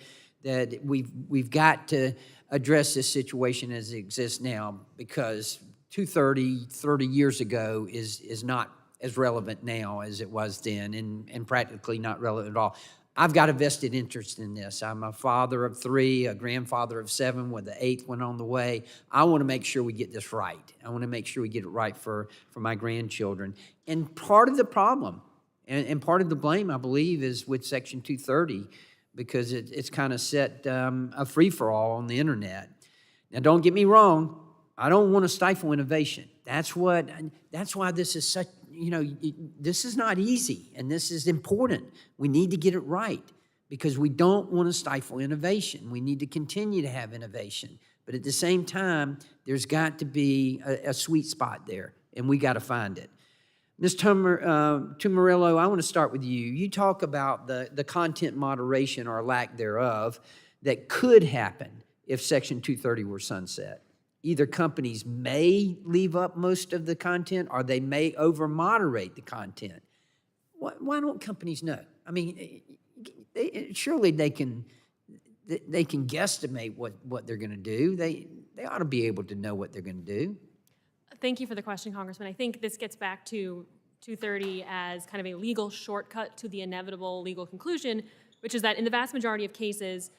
we've got to address this situation as it exists now, because 30 years ago is not as relevant now as it was then, and practically not relevant at all. I've got a vested interest in this. I'm a father of 3, a grandfather of 7, with the 8th one on the way. I want to make sure we get this right. I want to make sure we get it right for my grandchildren. And part of the problem and part of the blame, I believe, is with Section 230, because it's kind of set a free-for-all on the internet. Now, don't get me wrong. I don't want to stifle innovation. That's why this is such, this is not easy, and this is important. We need to get it right, because we don't want to stifle innovation. We need to continue to have innovation. But at the same time, there's got to be a sweet spot there, and we got to find it. Ms. Tummarello, I want to start with you. You talk about the content moderation or lack thereof that could happen if Section 230 were sunset. Either companies may leave up most of the content, or they may over-moderate the content. Why don't companies know? I mean, surely they can guesstimate what they're going to do. They ought to be able to know what they're going to do. Thank you for the question, Congressman. I think this gets back to 230 as kind of a legal shortcut to the inevitable legal conclusion, which is that in the vast majority of cases,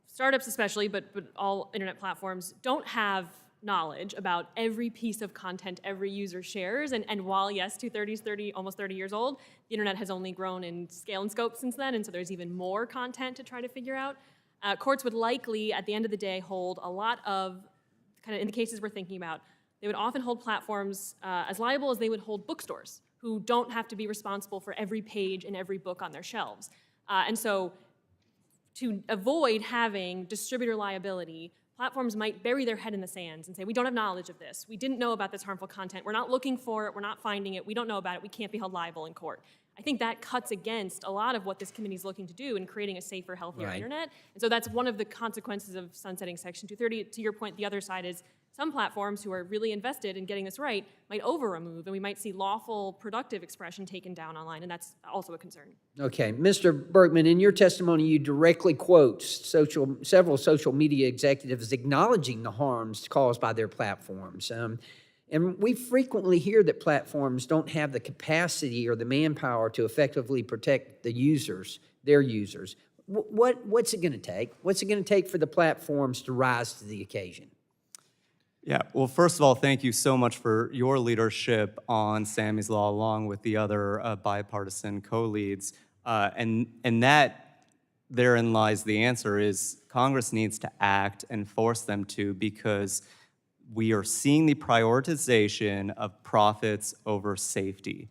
startups especially, but all internet platforms, don't have knowledge about every piece of content every user shares. And while, yes, 230 is almost 30 years old, the internet has only grown in scale and scope since then, and so there's even more content to try to figure out. Courts would likely, at the end of the day, hold a lot of, kind of in the cases we're thinking about, they would often hold platforms as liable as they would hold bookstores, who don't have to be responsible for every page and every book on their shelves. And so to avoid having distributor liability, platforms might bury their head in the sands and say, we don't have knowledge of this. We didn't know about this harmful content. We're not looking for it. We're not finding it. We don't know about it. We can't be held liable in court. I think that cuts against a lot of what this committee is looking to do in creating a safer, healthier Right. internet. And so that's one of the consequences of sunsetting Section 230. To your point, the other side is some platforms who are really invested in getting this right might over-remove, and we might see lawful, productive expression taken down online, and that's also a concern. Okay, Mr. Berkman, in your testimony, you directly quote several social media executives acknowledging the harms caused by their platforms. And we frequently hear that platforms don't have the capacity or the manpower to effectively protect the users, their users. What's it going to take? What's it going to take for the platforms to rise to the occasion? Yeah, well, first of all, thank you so much for your leadership on Sammy's Law, along with the other bipartisan co-leads. And that, therein lies the answer, is Congress needs to act and force them to, because we are seeing the prioritization of profits over safety.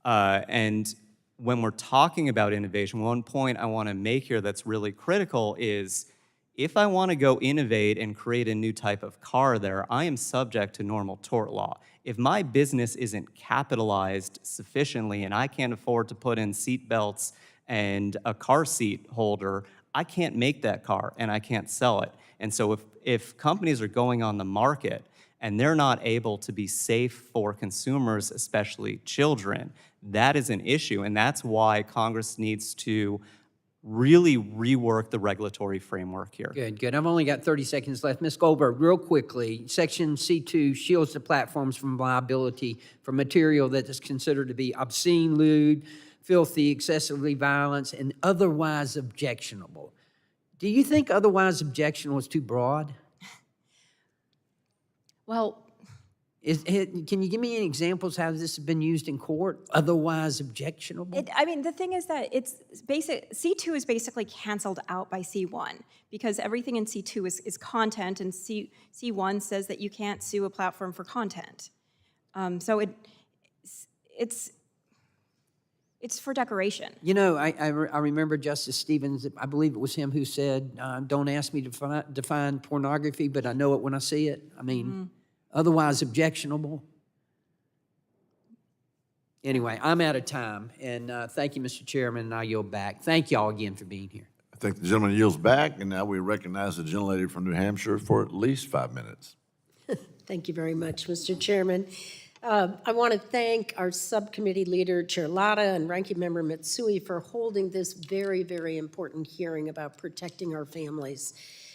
And when we're talking about innovation, one point I want to make here that's really critical is, if I want to go innovate and create a new type of car there, I am subject to normal tort law. If my business isn't capitalized sufficiently and I can't afford to put in seat belts and a car seat holder, I can't make that car and I can't sell it. And so if companies are going on the market and they're not able to be safe for consumers, especially children, that is an issue. And that's why Congress needs to really rework the regulatory framework here. Good, good. I've only got 30 seconds left. Ms. Goldberg, real quickly, Section C2 shields the platforms from liability for material that is considered to be obscene, lewd, filthy, excessively violent, and otherwise objectionable. Do you think otherwise objectionable is too broad? Well, Can you give me any examples how this has been used in court? Otherwise objectionable? I mean, the thing is that C2 is basically canceled out by C1 because everything in C2 is content, and C1 says that you can't sue a platform for content. So it's for decoration. You know, I remember Justice Stevens, I believe it was him who said, don't ask me to define pornography, but I know it when I see it. I mean, otherwise objectionable. Anyway, I'm out of time, and thank you, Mr. Chairman, and I yield back. Thank you all again for being here. I think the gentleman yields back, and now we recognize the gentlelady from New Hampshire for at least 5 minutes. Thank you very much, Mr. Chairman. I want to thank our subcommittee leader, Chair Latta, and Ranking Member Matsui for holding this very, very important hearing about protecting our families.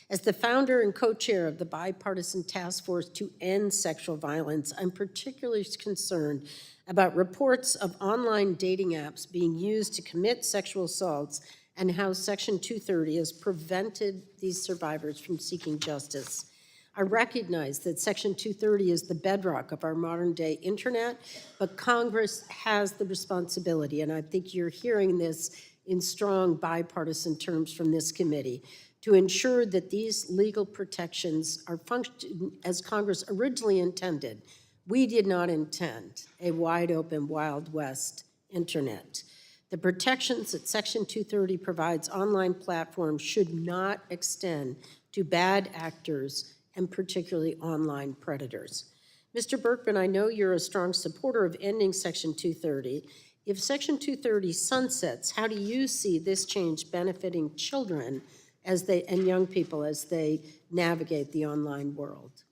As the founder and co-chair of the Bipartisan Task Force to End Sexual Violence, I'm particularly concerned about reports of online dating apps being used to commit sexual assaults and how Section 230 has prevented these survivors from seeking justice. I recognize that Section 230 is the bedrock of our modern-day internet, but Congress has the responsibility, and I think you're hearing this in strong bipartisan terms from this committee, to ensure that these legal protections are functioning as Congress originally intended. We did not intend a wide-open, Wild West internet. The protections that Section 230 provides online platforms should not extend to bad actors and particularly online predators. Mr. Berkman, I know you're a strong supporter of ending Section 230. If Section 230 sunsets, how do you see this change benefiting children and young people as they navigate the online world?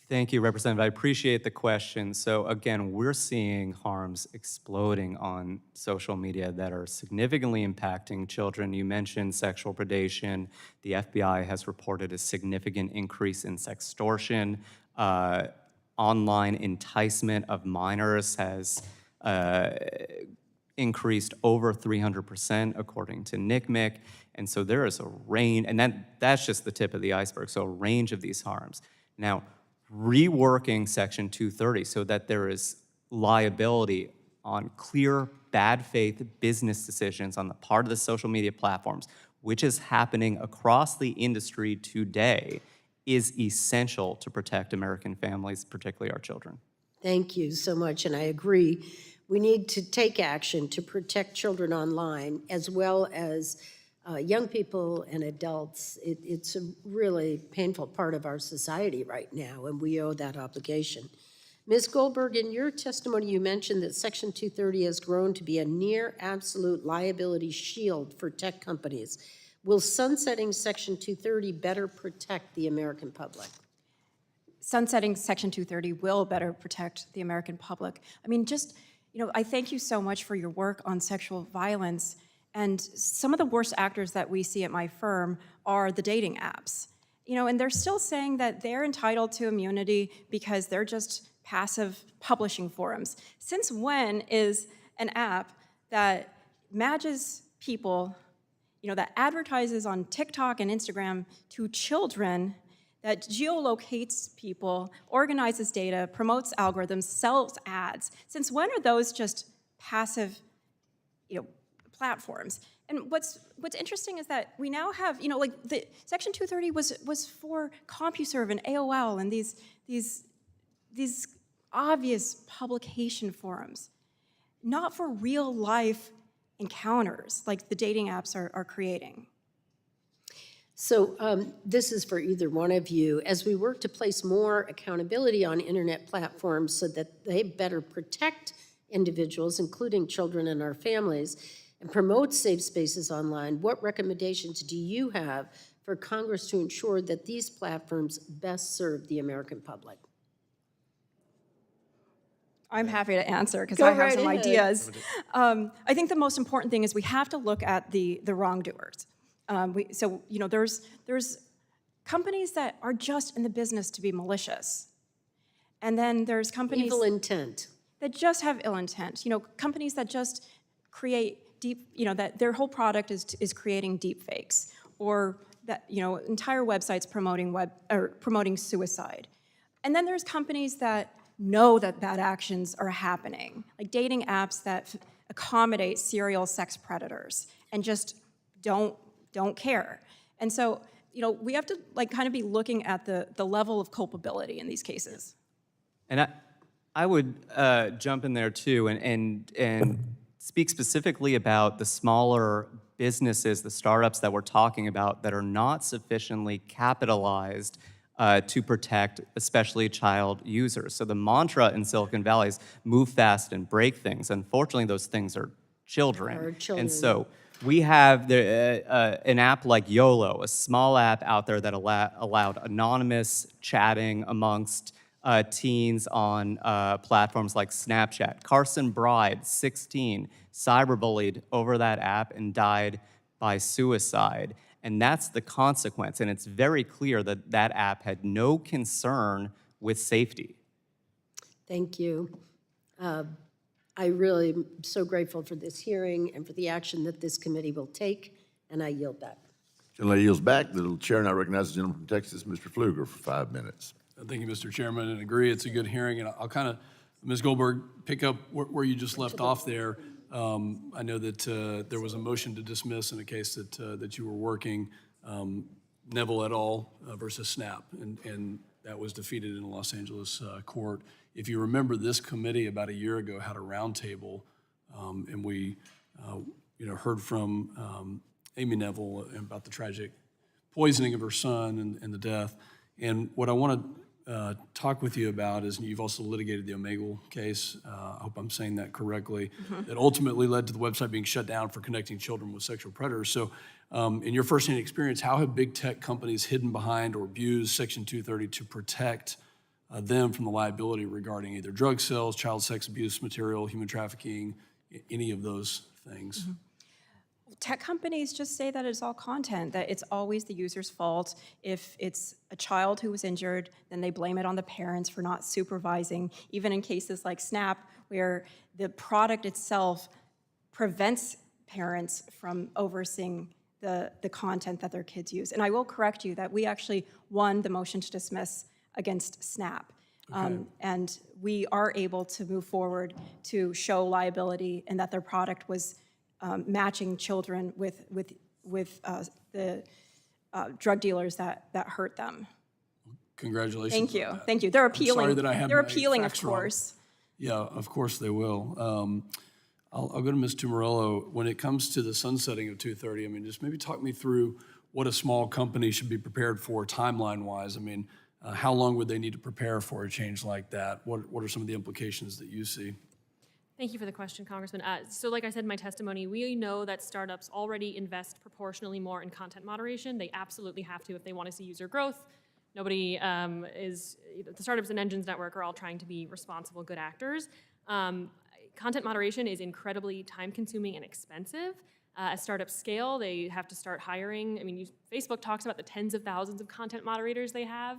Thank you, Representative. I appreciate the question. So again, we're seeing harms exploding on social media that are significantly impacting children. You mentioned sexual predation. The FBI has reported a significant increase in sextortion. Online enticement of minors has increased over 300%, according to NCMEC. And so there is a range, and that's just the tip of the iceberg, so a range of these harms. Now, reworking Section 230 so that there is liability on clear, bad faith business decisions on the part of the social media platforms, which is happening across the industry today, is essential to protect American families, particularly our children. Thank you so much, and I agree. We need to take action to protect children online as well as young people and adults. It's a really painful part of our society right now, and we owe that obligation. Ms. Goldberg, in your testimony, you mentioned that Section 230 has grown to be a near absolute liability shield for tech companies. Will sunsetting Section 230 better protect the American public? Sunsetting Section 230 will better protect the American public. I mean, just, I thank you so much for your work on sexual violence. And some of the worst actors that we see at my firm are the dating apps. And they're still saying that they're entitled to immunity because they're just passive publishing forums. Since when is an app that matches people, that advertises on TikTok and Instagram to children, that geolocates people, organizes data, promotes algorithms, sells ads? Since when are those just passive, platforms? And what's interesting is that we now have, the Section 230 was for CompuServe and AOL and these obvious publication forums, not for real life encounters like the dating apps are creating. So this is for either one of you. As we work to place more accountability on internet platforms so that they better protect individuals, including children and our families, and promote safe spaces online, what recommendations do you have for Congress to ensure that these platforms best serve the American public? I'm happy to answer because Go I have right some ahead. ideas. I think the most important thing is we have to look at the wrongdoers. There's companies that are just in the business to be malicious. And then there's companies— Evil intent. That just have ill intent. Companies that just create that their whole product is creating deep fakes, or that, entire websites promoting suicide. And then there's companies that know that bad actions are happening, like dating apps that accommodate serial sex predators and just don't care. And so, we have to kind of be looking at the level of culpability in these cases. And I would jump in there too and speak specifically about the smaller businesses, the startups that we're talking about that are not sufficiently capitalized to protect especially child users. So the mantra in Silicon Valley is move fast and break things. Unfortunately, those things are children. And so we have an app like YOLO, a small app out there that allowed anonymous chatting amongst teens on platforms like Snapchat. Carson Bride, 16, cyberbullied over that app and died by suicide. And that's the consequence. And it's very clear that that app had no concern with safety. Thank you. I really am so grateful for this hearing and for the action that this committee will take, and I yield back. Gentlelady yields back. The chair now recognizes the gentleman from Texas, Mr. Pfluger, for 5 minutes. Thank you, Mr. Chairman, and agree it's a good hearing. And I'll kind of, Ms. Goldberg, pick up where you just left off there. I know that there was a motion to dismiss in a case that you were working, Neville et al. Versus Snap, and that was defeated in a Los Angeles court. If you remember, this committee about a year ago had a roundtable, and we heard from Amy Neville about the tragic poisoning of her son and the death. And what I want to talk with you about is, you've also litigated the Omegle case, I hope I'm saying that correctly, that ultimately led to the website being shut down for connecting children with sexual predators. So in your firsthand experience, how have big tech companies hidden behind or abused Section 230 to protect them from the liability regarding either drug sales, child sex abuse material, human trafficking, any of those things? Tech companies just say that it's all content, that it's always the user's fault. If it's a child who was injured, then they blame it on the parents for not supervising, even in cases like Snap, where the product itself prevents parents from overseeing the content that their kids use. And I will correct you that we actually won the motion to dismiss against Snap. Okay. And we are able to move forward to show liability and that their product was matching children with the drug dealers that hurt them. Congratulations. Thank you. Thank you. They're appealing. I'm sorry that I have They're my appealing, of facts wrong. course. Yeah, of course they will. I'll go to Ms. Tummarello. When it comes to the sunsetting of 230, just maybe talk me through what a small company should be prepared for timeline-wise. How long would they need to prepare for a change like that? What are some of the implications that you see? Thank you for the question, Congressman. So like I said in my testimony, we know that startups already invest proportionally more in content moderation. They absolutely have to if they want to see user growth. Nobody the startups and Engines Network are all trying to be responsible, good actors. Content moderation is incredibly time-consuming and expensive. As startups scale, they have to start hiring. I mean, Facebook talks about the tens of thousands of content moderators they have.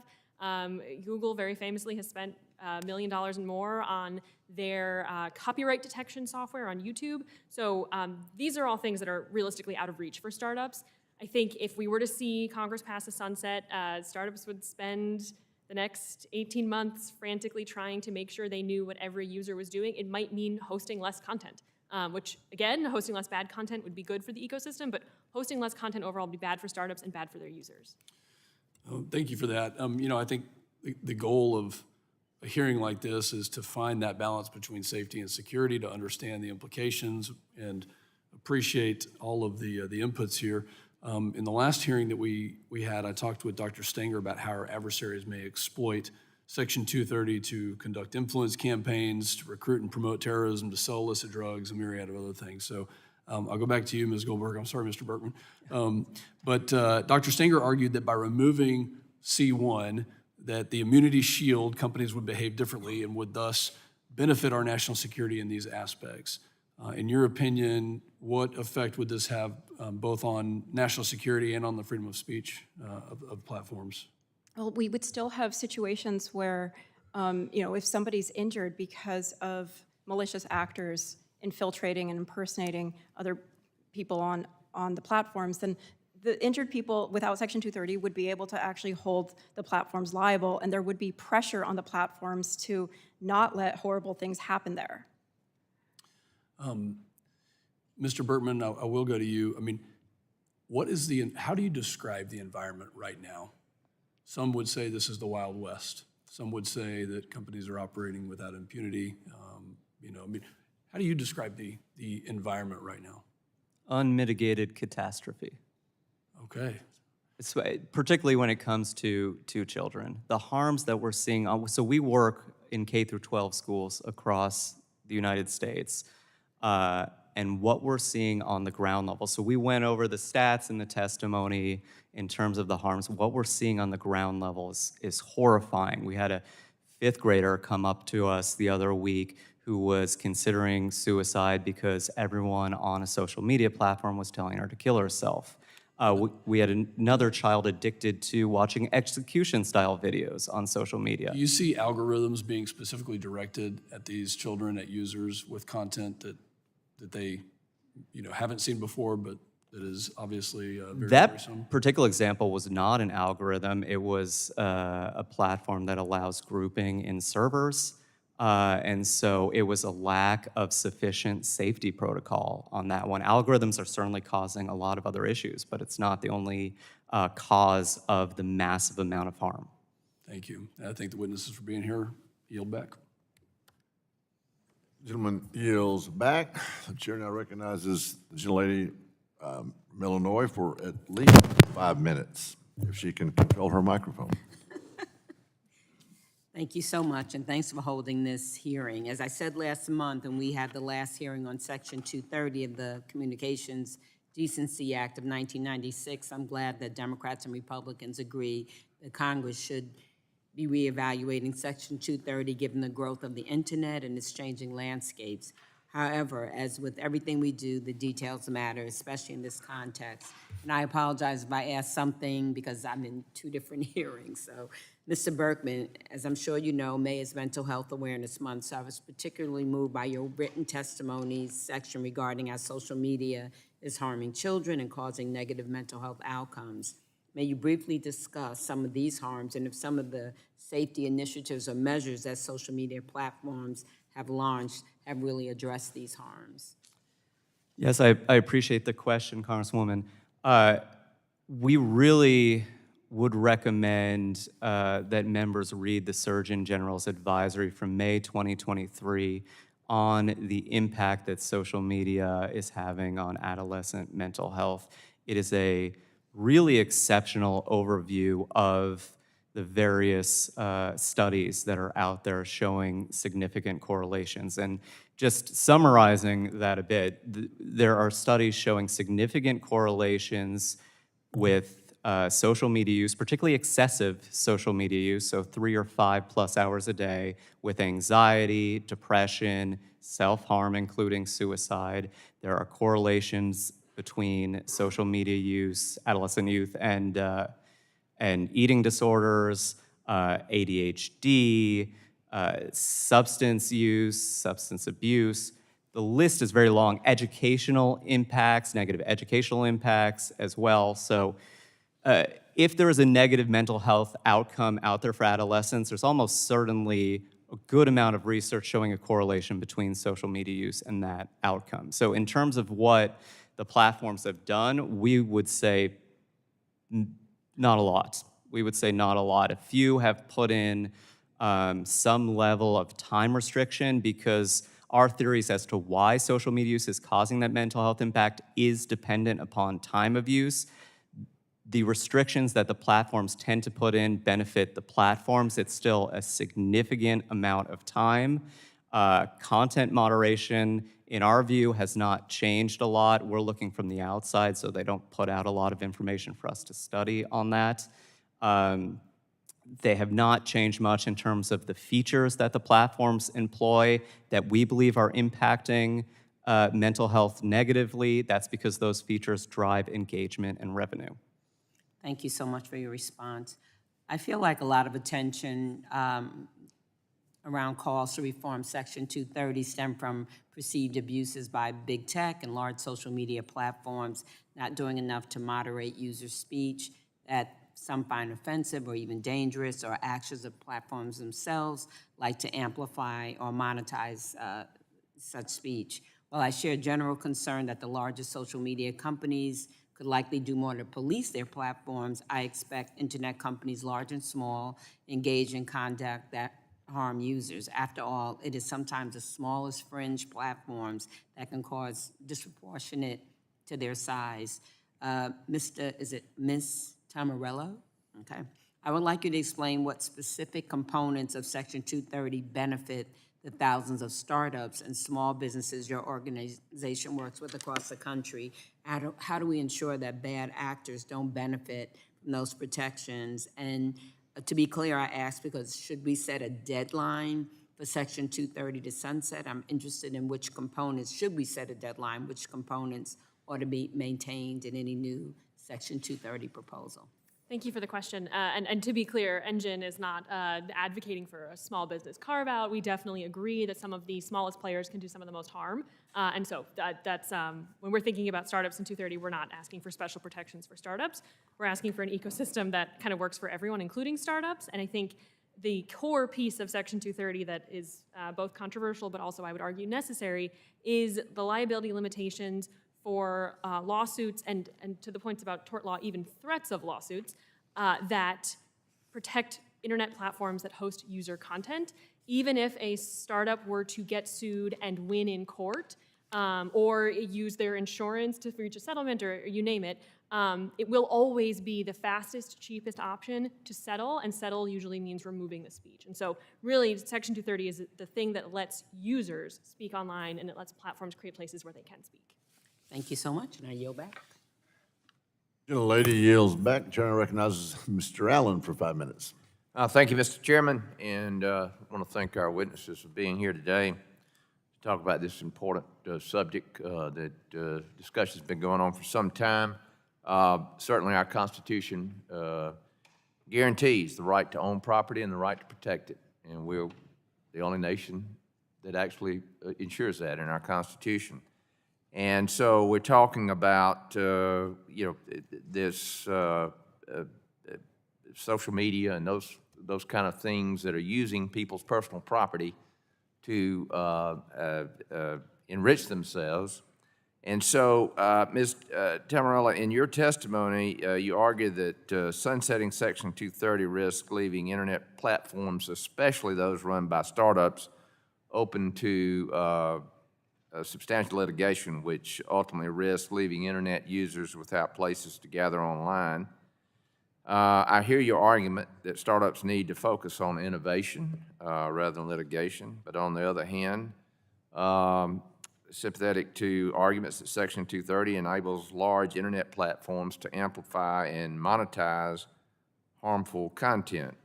Google very famously has spent $1 million and more on their copyright detection software on YouTube. So these are all things that are realistically out of reach for startups. I think if we were to see Congress pass a sunset, startups would spend the next 18 months frantically trying to make sure they knew what every user was doing. It might mean hosting less content, which again, hosting less bad content would be good for the ecosystem, but hosting less content overall would be bad for startups and bad for their users. Thank you for that. I think the goal of a hearing like this is to find that balance between safety and security, to understand the implications and appreciate all of the inputs here. In the last hearing that we had, I talked with Dr. Stenger about how our adversaries may exploit Section 230 to conduct influence campaigns, to recruit and promote terrorism, to sell illicit drugs, a myriad of other things. So I'll go back to you, Ms. Goldberg. I'm sorry, Mr. Berkman. But Dr. Stenger argued that by removing C1, that the immunity shield companies would behave differently and would thus benefit our national security in these aspects. In your opinion, what effect would this have both on national security and on the freedom of speech of platforms? Well, we would still have situations where, if somebody's injured because of malicious actors infiltrating and impersonating other people on the platforms, then the injured people without Section 230 would be able to actually hold the platforms liable, and there would be pressure on the platforms to not let horrible things happen there. Mr. Berkman, I will go to you. I mean, how do you describe the environment right now? Some would say this is the Wild West. Some would say that companies are operating without impunity. How do you describe the environment right now? Unmitigated catastrophe. Okay. Particularly when it comes to children. The harms that we're seeing, so we work in K through 12 schools across the United States, and what we're seeing on the ground level. So we went over the stats in the testimony in terms of the harms. What we're seeing on the ground level is horrifying. We had a 5th grader come up to us the other week who was considering suicide because everyone on a social media platform was telling her to kill herself. We had another child addicted to watching execution-style videos on social media. Do you see algorithms being specifically directed at these children, at users, with content that they haven't seen before, but that is obviously very worrisome? That particular example was not an algorithm. It was a platform that allows grouping in servers. And so it was a lack of sufficient safety protocol on that one. Algorithms are certainly causing a lot of other issues, but it's not the only cause of the massive amount of harm. Thank you. I thank the witnesses for being here. Yield back. Gentleman yields back. The chair now recognizes the gentlelady from Illinois for at least 5 minutes, if she can control her microphone. Thank you so much, and thanks for holding this hearing. As I said last month, and we had the last hearing on Section 230 of the Communications Decency Act of 1996, I'm glad that Democrats and Republicans agree that Congress should be reevaluating Section 230 given the growth of the internet and its changing landscapes. However, as with everything we do, the details matter, especially in this context. And I apologize if I ask something because I'm in 2 different hearings. So, Mr. Berkman, as I'm sure you know, May is Mental Health Awareness Month, so I was particularly moved by your written testimonies section regarding how social media is harming children and causing negative mental health outcomes. May you briefly discuss some of these harms and if some of the safety initiatives or measures that social media platforms have launched have really addressed these harms? Yes, I appreciate the question, Congresswoman. We really would recommend that members read the Surgeon General's advisory from May 2023 on the impact that social media is having on adolescent mental health. It is a really exceptional overview of the various studies that are out there showing significant correlations. And just summarizing that a bit, there are studies showing significant correlations with social media use, particularly excessive social media use, so 3 or 5+ hours a day, with anxiety, depression, self-harm, including suicide. There are correlations between social media use, adolescent youth, and eating disorders, ADHD, substance use, substance abuse. The list is very long. Educational impacts, negative educational impacts as well. So if there is a negative mental health outcome out there for adolescents, there's almost certainly a good amount of research showing a correlation between social media use and that outcome. So in terms of what the platforms have done, we would say not a lot. We would say not a lot. A few have put in some level of time restriction, because our theories as to why social media use is causing that mental health impact is dependent upon time of use. The restrictions that the platforms tend to put in benefit the platforms. It's still a significant amount of time. Content moderation, in our view, has not changed a lot. We're looking from the outside, so they don't put out a lot of information for us to study on that. They have not changed much in terms of the features that the platforms employ that we believe are impacting mental health negatively. That's because those features drive engagement and revenue. Thank you so much for your response. I feel like a lot of attention around calls to reform Section 230 stem from perceived abuses by big tech and large social media platforms not doing enough to moderate user speech that some find offensive or even dangerous, or actions of platforms themselves like to amplify or monetize such speech. While I share general concern that the largest social media companies could likely do more to police their platforms, I expect internet companies, large and small, engage in conduct that harm users. After all, it is sometimes the smallest fringe platforms that can cause disproportionate to their size. Miss Tummarello? Okay. I would like you to explain what specific components of Section 230 benefit the thousands of startups and small businesses your organization works with across the country. How do we ensure that bad actors don't benefit from those protections? And to be clear, I ask because should we set a deadline for Section 230 to sunset? I'm interested in which components, should we set a deadline, which components ought to be maintained in any new Section 230 proposal? Thank you for the question. And to be clear, Engine is not advocating for a small business carve-out. We definitely agree that some of the smallest players can do some of the most harm. And so that's when we're thinking about startups in 230, we're not asking for special protections for startups. We're asking for an ecosystem that kind of works for everyone, including startups. And I think the core piece of Section 230 that is both controversial but also, I would argue, necessary is the liability limitations for lawsuits and to the points about tort law, even threats of lawsuits that protect internet platforms that host user content. Even if a startup were to get sued and win in court or use their insurance to reach a settlement or you name it, it will always be the fastest, cheapest option to settle, and settle usually means removing the speech. And so really, Section 230 is the thing that lets users speak online, and it lets platforms create places where they can speak. Thank you so much, and I yield back. Gentlelady yields back. Chair recognizes Mr. Allen for 5 minutes. Thank you, Mr. Chairman, and I want to thank our witnesses for being here today to talk about this important subject that discussion has been going on for some time. Certainly our Constitution guarantees the right to own property and the right to protect it, and we're the only nation that actually ensures that in our Constitution. And so we're talking about, this social media and those kind of things that are using people's personal property to enrich themselves. And so, Ms. Tummarello, in your testimony, you argue that sunsetting Section 230 risks leaving internet platforms, especially those run by startups, open to substantial litigation, which ultimately risks leaving internet users without places to gather online. I hear your argument that startups need to focus on innovation rather than litigation, but on the other hand, sympathetic to arguments that Section 230 enables large internet platforms to amplify and monetize harmful content.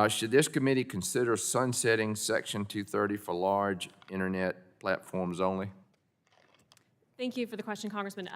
Should this committee consider sunsetting Section 230 for large internet platforms only? Thank you for the question, Congressman.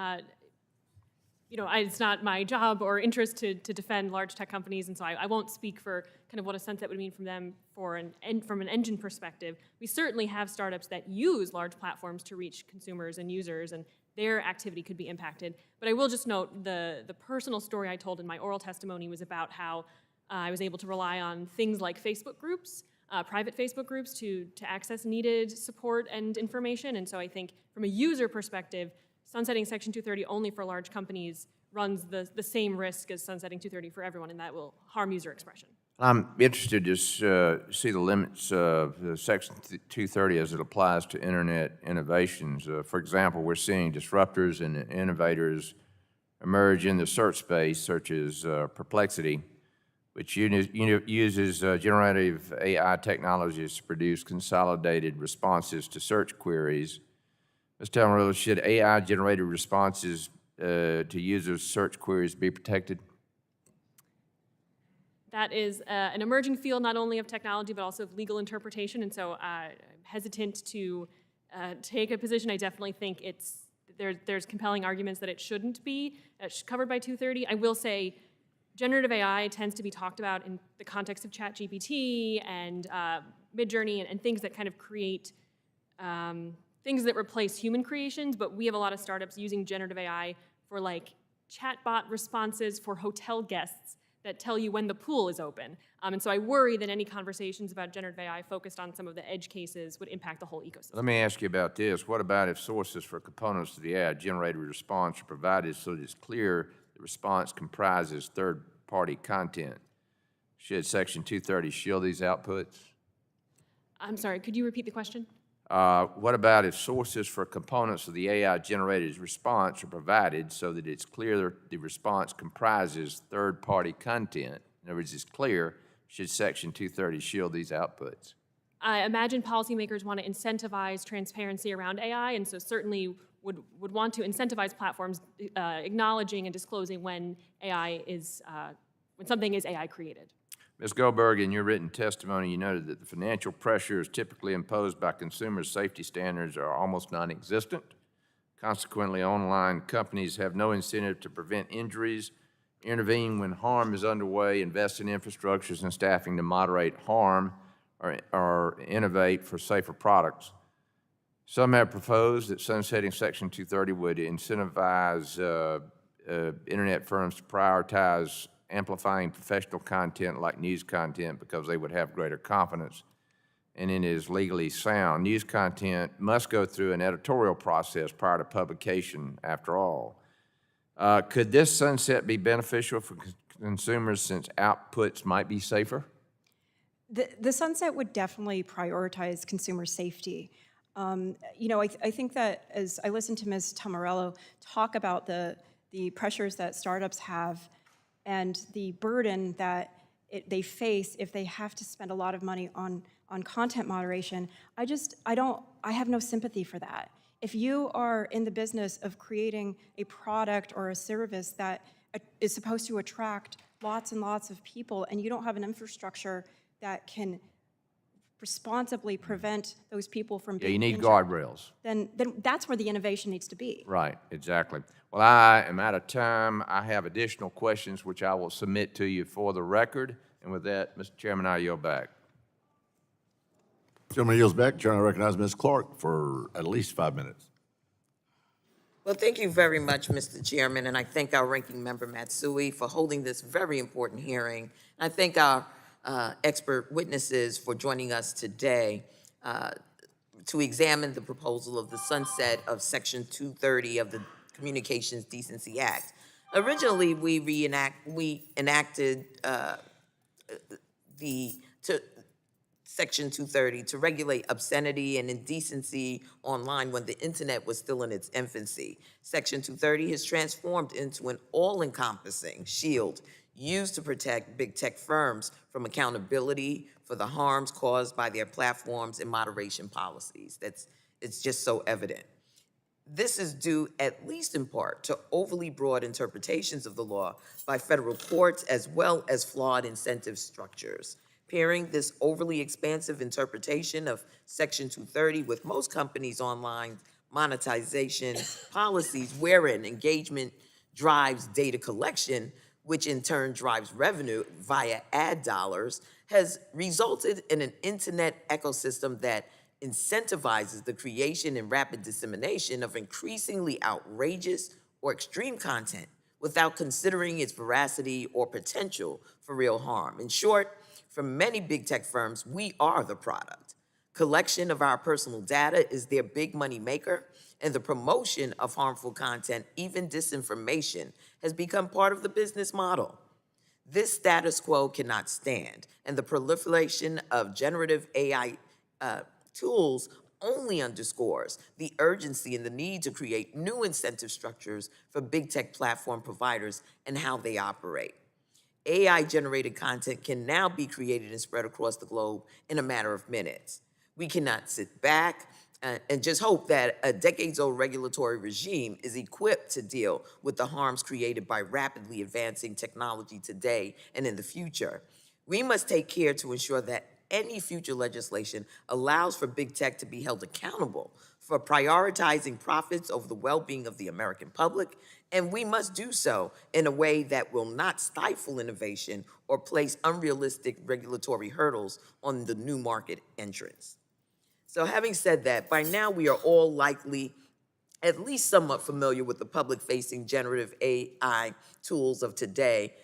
It's not my job or interest to defend large tech companies, and so I won't speak for kind of what a sunset would mean from them from an engine perspective. We certainly have startups that use large platforms to reach consumers and users, and their activity could be impacted. But I will just note the personal story I told in my oral testimony was about how I was able to rely on things like Facebook groups, private Facebook groups, to access needed support and information. And so I think from a user perspective, sunsetting Section 230 only for large companies runs the same risk as sunsetting 230 for everyone, and that will harm user expression. I'm interested to see the limits of Section 230 as it applies to internet innovations. For example, we're seeing disruptors and innovators emerge in the search space, such as Perplexity, which uses generative AI technologies to produce consolidated responses to search queries. Ms. Tummarello, should AI-generated responses to users' search queries be protected? That is an emerging field not only of technology but also of legal interpretation, and so I'm hesitant to take a position. I definitely think there's compelling arguments that it shouldn't be covered by 230. I will say generative AI tends to be talked about in the context of ChatGPT and Midjourney and things that kind of create things that replace human creations, but we have a lot of startups using generative AI for like chatbot responses for hotel guests that tell you when the pool is open. And so I worry that any conversations about generative AI focused on some of the edge cases would impact the whole ecosystem. Let me ask you about this. What about if sources for components to the AI-generated response are provided so that it's clear the response comprises third-party content? Should Section 230 shield these outputs? I'm sorry, could you repeat the question? What about if sources for components of the AI-generated response are provided so that it's clear the response comprises third-party content? In other words, it's clear. Should Section 230 shield these outputs? I imagine policymakers want to incentivize transparency around AI, and so certainly would want to incentivize platforms acknowledging and disclosing when when something is AI created. Ms. Goldberg, in your written testimony, you noted that the financial pressures typically imposed by consumers' safety standards are almost non-existent. Consequently, online companies have no incentive to prevent injuries, intervene when harm is underway, invest in infrastructures and staffing to moderate harm, or innovate for safer products. Some have proposed that sunsetting Section 230 would incentivize internet firms to prioritize amplifying professional content like news content because they would have greater confidence and it is legally sound. News content must go through an editorial process prior to publication, after all. Could this sunset be beneficial for consumers since outputs might be safer? The sunset would definitely prioritize consumer safety. I think that as I listened to Ms. Tummarello talk about the pressures that startups have and the burden that they face if they have to spend a lot of money on content moderation, I have no sympathy for that. If you are in the business of creating a product or a service that is supposed to attract lots and lots of people and you don't have an infrastructure that can responsibly prevent those people from being you need injured, guardrails. then that's where the innovation needs to be. Right, exactly. Well, I am out of time. I have additional questions which I will submit to you for the record. And with that, Mr. Chairman, I yield back. Gentleman yields back. Chair, I recognize Ms. Clark for at least 5 minutes. Well, thank you very much, Mr. Chairman, and I thank our ranking member, Matsui, for holding this very important hearing. I thank our expert witnesses for joining us today to examine the proposal of the sunset of Section 230 of the Communications Decency Act. Originally, we enacted Section 230 to regulate obscenity and indecency online when the internet was still in its infancy. Section 230 has transformed into an all-encompassing shield used to protect big tech firms from accountability for the harms caused by their platforms and moderation policies. It's just so evident. This is due, at least in part, to overly broad interpretations of the law by federal courts as well as flawed incentive structures. Pairing this overly expansive interpretation of Section 230 with most companies' online monetization policies wherein engagement drives data collection, which in turn drives revenue via ad dollars, has resulted in an internet ecosystem that incentivizes the creation and rapid dissemination of increasingly outrageous or extreme content without considering its veracity or potential for real harm. In short, for many big tech firms, we are the product. Collection of our personal data is their big money maker, and the promotion of harmful content, even disinformation, has become part of the business model. This status quo cannot stand, and the proliferation of generative AI tools only underscores the urgency and the need to create new incentive structures for big tech platform providers and how they operate. AI-generated content can now be created and spread across the globe in a matter of minutes. We cannot sit back and just hope that a decades-old regulatory regime is equipped to deal with the harms created by rapidly advancing technology today and in the future. We must take care to ensure that any future legislation allows for big tech to be held accountable for prioritizing profits over the well-being of the American public, and we must do so in a way that will not stifle innovation or place unrealistic regulatory hurdles on the new market entrants. So having said that, by now we are all likely at least somewhat familiar with the public-facing generative AI tools of today,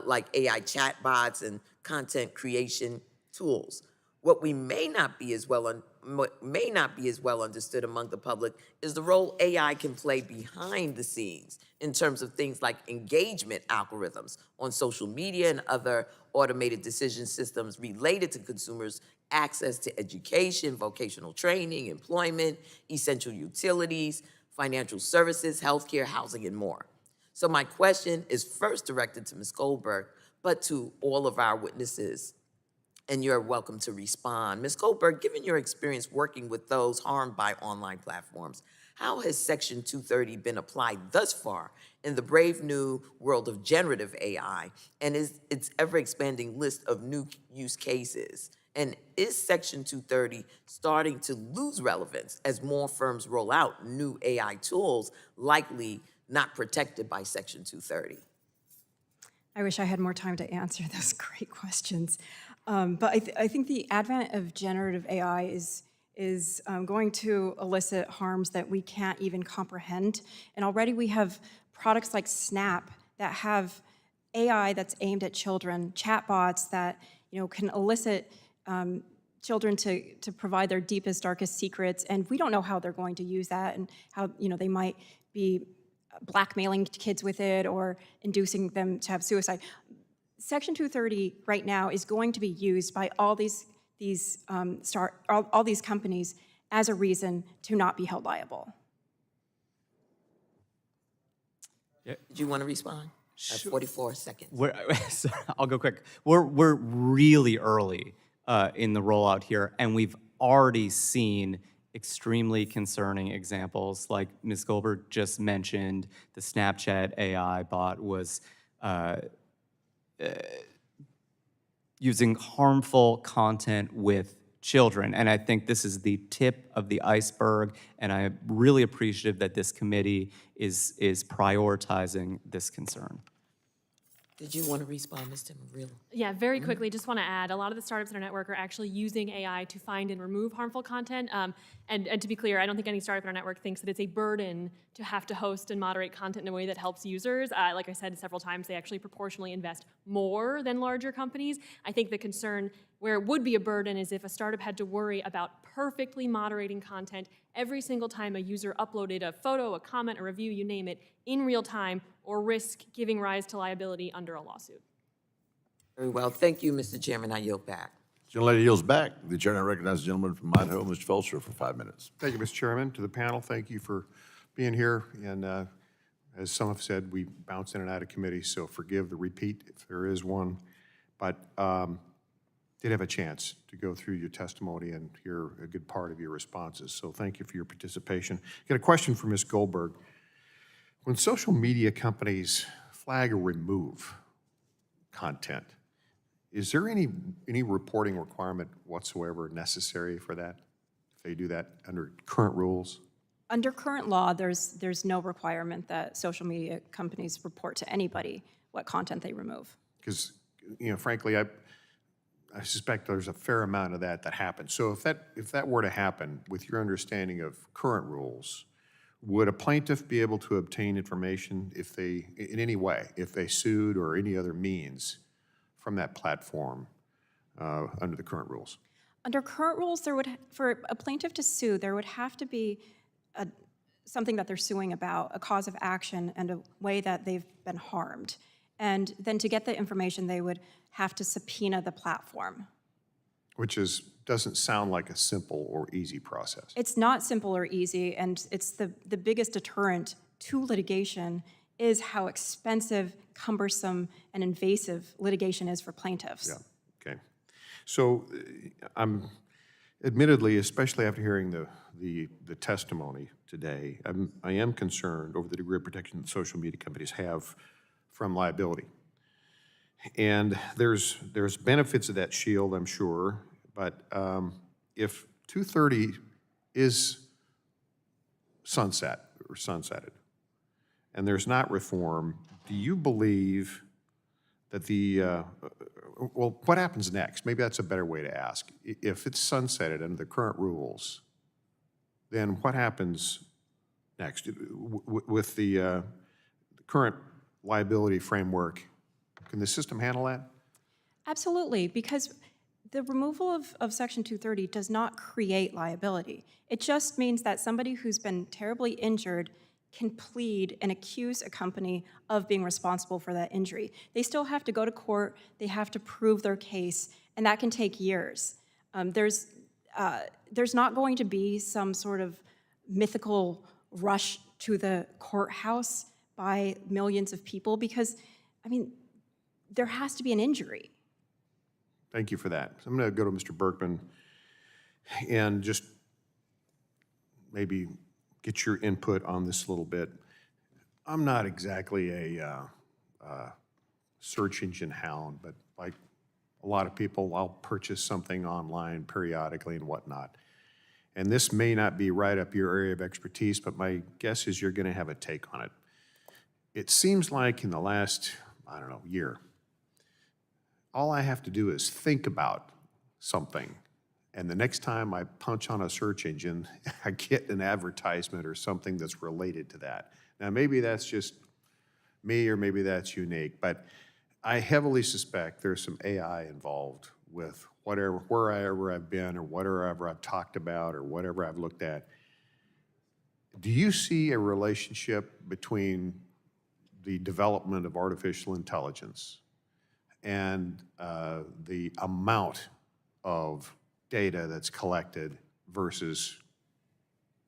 like AI chatbots and content creation tools. What may not be as well understood among the public is the role AI can play behind the scenes in terms of things like engagement algorithms on social media and other automated decision systems related to consumers' access to education, vocational training, employment, essential utilities, financial services, healthcare, housing, and more. So my question is first directed to Ms. Goldberg, but to all of our witnesses, and you're welcome to respond. Ms. Goldberg, given your experience working with those harmed by online platforms, how has Section 230 been applied thus far in the brave new world of generative AI and its ever-expanding list of new use cases? And is Section 230 starting to lose relevance as more firms roll out new AI tools likely not protected by Section 230? I wish I had more time to answer those great questions. But I think the advent of generative AI is going to elicit harms that we can't even comprehend. And already we have products like Snap that have AI that's aimed at children, chatbots that can elicit children to provide their deepest, darkest secrets. And we don't know how they're going to use that and how they might be blackmailing kids with it or inducing them to have suicide. Section 230 right now is going to be used by all these companies as a reason to not be held liable. Did you want to respond? Sure. 44 seconds. I'll go quick. We're really early in the rollout here, and we've already seen extremely concerning examples, like Ms. Goldberg just mentioned. The Snapchat AI bot was using harmful content with children. And I think this is the tip of the iceberg, and I'm really appreciative that this committee is prioritizing this concern. Did you want to respond, Ms. Tummarello? Yeah, very quickly, just want to add, a lot of the startups in our network are actually using AI to find and remove harmful content. And to be clear, I don't think any startup in our network thinks that it's a burden to have to host and moderate content in a way that helps users. Like I said several times, they actually proportionally invest more than larger companies. I think the concern where it would be a burden is if a startup had to worry about perfectly moderating content every single time a user uploaded a photo, a comment, a review, you name it, in real time, or risk giving rise to liability under a lawsuit. Very well. Thank you, Mr. Chairman. I yield back. Gentlelady yields back. The chair now recognizes the gentleman from Idaho, Mr. Fulcher, for 5 minutes. Thank you, Mr. Chairman. To the panel, thank you for being here. And as some have said, we bounce in and out of committee, so forgive the repeat if there is one. But did have a chance to go through your testimony and hear a good part of your responses. So thank you for your participation. Got a question for Ms. Goldberg. When social media companies flag or remove content, is there any reporting requirement whatsoever necessary for that? If they do that under current rules? Under current law, there's no requirement that social media companies report to anybody what content they remove. Because, frankly, I suspect there's a fair amount of that happens. So if that were to happen, with your understanding of current rules, would a plaintiff be able to obtain information if they, in any way, if they sued or any other means from that platform under the current rules? Under current rules, for a plaintiff to sue, there would have to be something that they're suing about, a cause of action and a way that they've been harmed. And then to get the information, they would have to subpoena the platform. Which doesn't sound like a simple or easy process. It's not simple or easy, and it's the biggest deterrent to litigation is how expensive, cumbersome, and invasive litigation is for plaintiffs. Yeah, okay. So I'm admittedly, especially after hearing the testimony today, I am concerned over the degree of protection that social media companies have from liability. And there's benefits of that shield, I'm sure, but if 230 is sunsetted, and there's not reform, do you believe that well, what happens next? Maybe that's a better way to ask. If it's sunsetted under the current rules, then what happens next? With the current liability framework, can the system handle that? Absolutely, because the removal of Section 230 does not create liability. It just means that somebody who's been terribly injured can plead and accuse a company of being responsible for that injury. They still have to go to court, they have to prove their case, and that can take years. There's not going to be some sort of mythical rush to the courthouse by millions of people because, I mean, there has to be an injury. Thank you for that. So I'm going to go to Mr. Berkman and just maybe get your input on this a little bit. I'm not exactly a search engine hound, but like a lot of people, I'll purchase something online periodically and whatnot. And this may not be right up your area of expertise, but my guess is you're going to have a take on it. It seems like in the last, I don't know, year, all I have to do is think about something, and the next time I punch on a search engine, I get an advertisement or something that's related to that. Now, maybe that's just me, or maybe that's unique, but I heavily suspect there's some AI involved with wherever I've been, or whatever I've talked about, or whatever I've looked at. Do you see a relationship between the development of artificial intelligence and the amount of data that's collected versus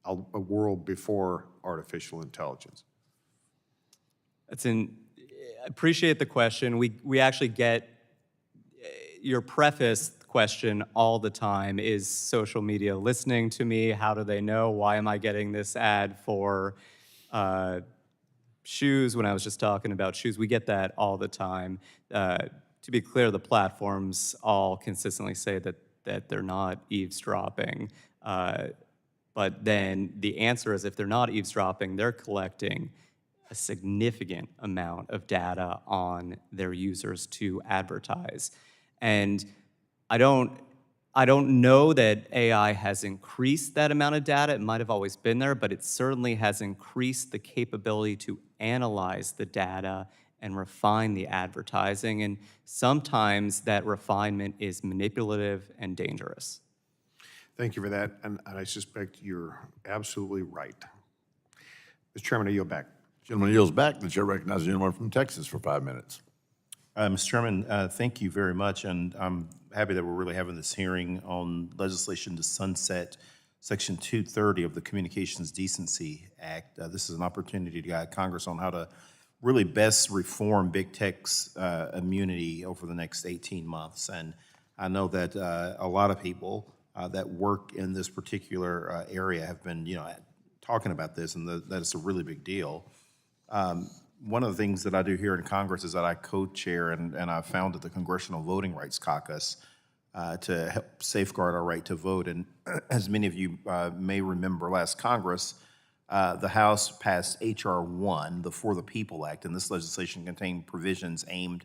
a world before artificial intelligence? I appreciate the question. We actually get your preface question all the time. Is social media listening to me? How do they know? Why am I getting this ad for shoes when I was just talking about shoes? We get that all the time. To be clear, the platforms all consistently say that they're not eavesdropping. But then the answer is, if they're not eavesdropping, they're collecting a significant amount of data on their users to advertise. And I don't know that AI has increased that amount of data. It might have always been there, but it certainly has increased the capability to analyze the data and refine the advertising. And sometimes that refinement is manipulative and dangerous. Thank you for that, and I suspect you're absolutely right. Mr. Chairman, I yield back. Gentleman yields back. The chair recognizes the gentleman from Texas for 5 minutes. Mr. Chairman, thank you very much, and I'm happy that we're really having this hearing on legislation to sunset Section 230 of the Communications Decency Act. This is an opportunity to guide Congress on how to really best reform big tech's immunity over the next 18 months. And I know that a lot of people that work in this particular area have been, talking about this, and that it's a really big deal. One of the things that I do here in Congress is that I co-chair and I founded the Congressional Voting Rights Caucus to help safeguard our right to vote. And as many of you may remember, last Congress, the House passed H.R. 1, the For the People Act, and this legislation contained provisions aimed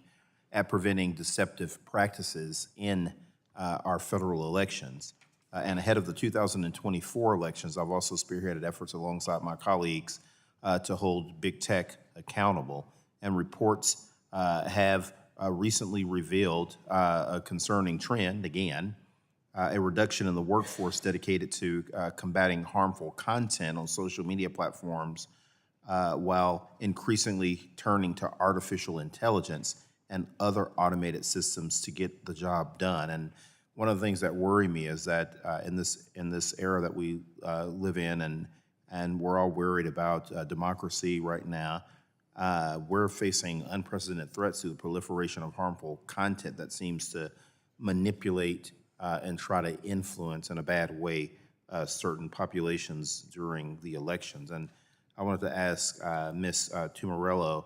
at preventing deceptive practices in our federal elections. And ahead of the 2024 elections, I've also spearheaded efforts alongside my colleagues to hold big tech accountable. And reports have recently revealed a concerning trend, again, a reduction in the workforce dedicated to combating harmful content on social media platforms while increasingly turning to artificial intelligence and other automated systems to get the job done. And one of the things that worry me is that in this era that we live in, and we're all worried about democracy right now, we're facing unprecedented threats to the proliferation of harmful content that seems to manipulate and try to influence in a bad way certain populations during the elections. And I wanted to ask Ms. Tummarello,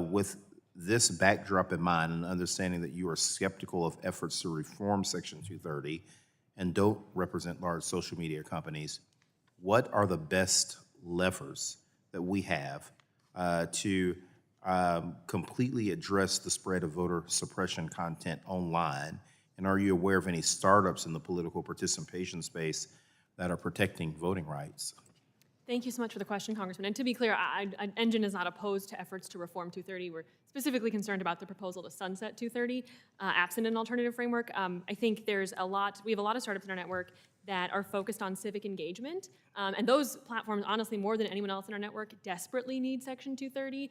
with this backdrop in mind and understanding that you are skeptical of efforts to reform Section 230 and don't represent large social media companies, what are the best levers that we have to completely address the spread of voter suppression content online? And are you aware of any startups in the political participation space that are protecting voting rights? Thank you so much for the question, Congressman. And to be clear, Engine is not opposed to efforts to reform 230. We're specifically concerned about the proposal to sunset 230, absent an alternative framework. I think we have a lot of startups in our network that are focused on civic engagement. And those platforms, honestly, more than anyone else in our network, desperately need Section 230.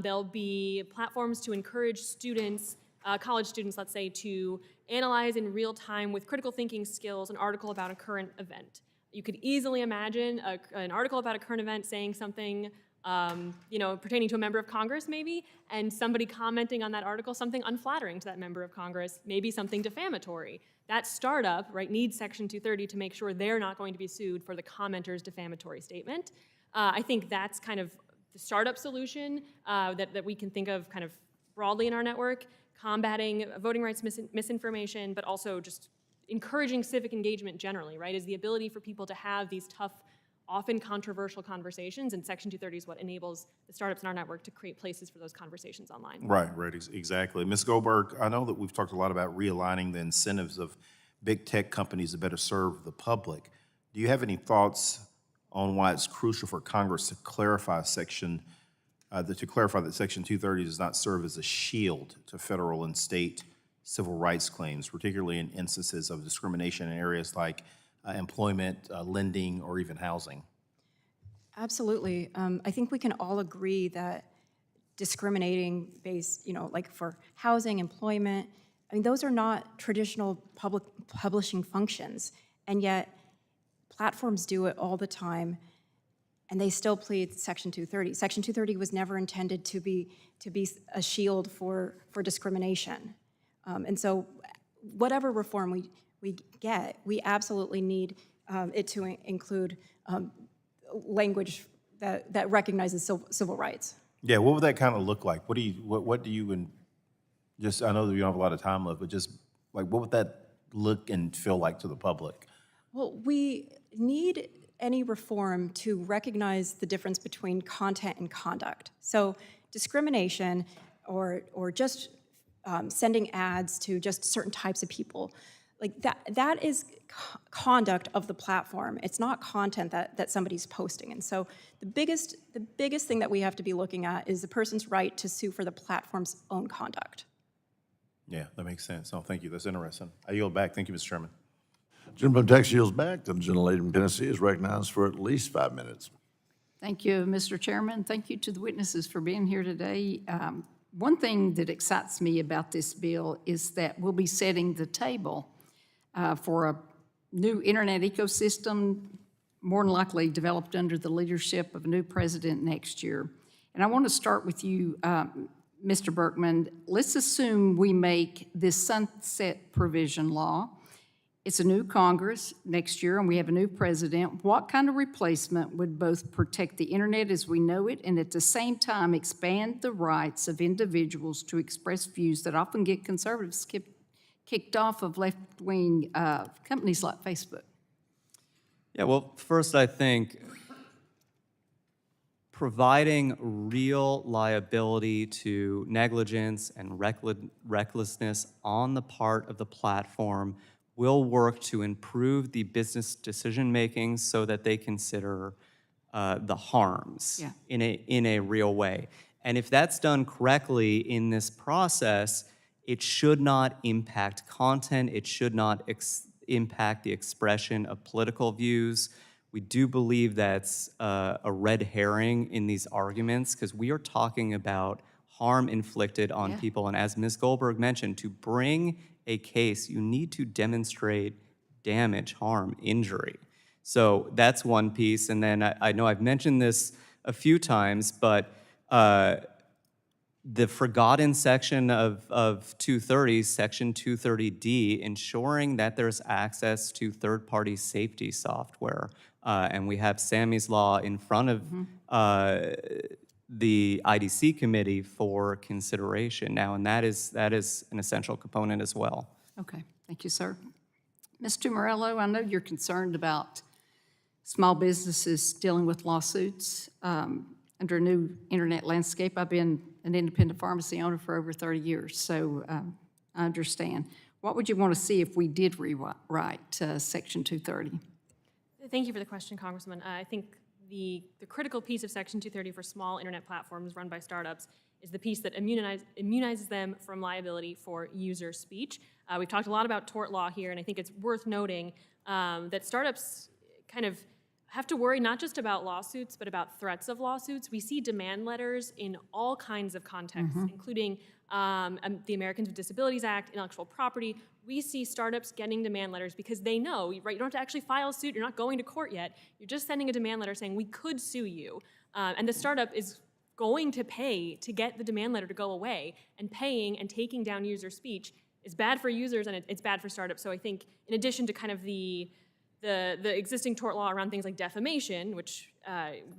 There'll be platforms to encourage students, college students, let's say, to analyze in real time with critical thinking skills an article about a current event. You could easily imagine an article about a current event saying something pertaining to a member of Congress, maybe, and somebody commenting on that article, something unflattering to that member of Congress, maybe something defamatory. That startup, right, needs Section 230 to make sure they're not going to be sued for the commenter's defamatory statement. I think that's kind of the startup solution that we can think of kind of broadly in our network, combating voting rights misinformation, but also just encouraging civic engagement generally, right, is the ability for people to have these tough, often controversial conversations, and Section 230 is what enables the startups in our network to create places for those conversations online. Right, exactly. Ms. Goldberg, I know that we've talked a lot about realigning the incentives of big tech companies to better serve the public. Do you have any thoughts on why it's crucial for Congress to clarify that Section 230 does not serve as a shield to federal and state civil rights claims, particularly in instances of discrimination in areas like employment, lending, or even housing? Absolutely. I think we can all agree that discriminating based, like for housing, employment, I mean, those are not traditional public publishing functions, and yet platforms do it all the time, and they still plead Section 230. Section 230 was never intended to be a shield for discrimination. And so whatever reform we get, we absolutely need it to include language that recognizes civil rights. Yeah, what would that kind of look like? I know that you don't have a lot of time left, but just like, what would that look and feel like to the public? Well, we need any reform to recognize the difference between content and conduct. So discrimination or just sending ads to just certain types of people, like that is conduct of the platform. It's not content that somebody's posting. And so the biggest thing that we have to be looking at is the person's right to sue for the platform's own conduct. Yeah, that makes sense. Oh, thank you. That's interesting. I yield back. Thank you, Mr. Chairman. Gentleman from Texas yields back. The gentlelady from Tennessee is recognized for at least 5 minutes. Thank you, Mr. Chairman. Thank you to the witnesses for being here today. One thing that excites me about this bill is that we'll be setting the table for a new internet ecosystem, more than likely developed under the leadership of a new president next year. And I want to start with you, Mr. Berkman. Let's assume we make this sunset provision law. It's a new Congress next year, and we have a new president. What kind of replacement would both protect the internet as we know it and at the same time expand the rights of individuals to express views that often get conservatives kicked off of left-wing companies like Facebook? Yeah, well, first I think providing real liability to negligence and recklessness on the part of the platform will work to improve the business decision-making so that they consider the harms in a real way. And if that's done correctly in this process, it should not impact content. It should not impact the expression of political views. We do believe that's a red herring in these arguments because we are talking about harm inflicted on people. And as Ms. Goldberg mentioned, to bring a case, you need to demonstrate damage, harm, injury. So that's one piece. And then I know I've mentioned this a few times, but the forgotten section of 230, Section 230D, ensuring that there's access to third-party safety software. And we have Sammy's Law in front of the IDC committee for consideration now, and that is an essential component as well. Okay, thank you, sir. Ms. Tummarello, I know you're concerned about small businesses dealing with lawsuits under a new internet landscape. I've been an independent pharmacy owner for over 30 years, so I understand. What would you want to see if we did rewrite Section 230? Thank you for the question, Congressman. I think the critical piece of Section 230 for small internet platforms run by startups is the piece that immunizes them from liability for user speech. We've talked a lot about tort law here, and I think it's worth noting that startups kind of have to worry not just about lawsuits, but about threats of lawsuits. We see demand letters in all kinds of contexts, including the Americans with Disabilities Act, intellectual property. We see startups getting demand letters because they know, right, you don't have to actually file a suit, you're not going to court yet, you're just sending a demand letter saying we could sue you. And the startup is going to pay to get the demand letter to go away, and paying and taking down user speech is bad for users and it's bad for startups. So I think in addition to kind of the existing tort law around things like defamation, which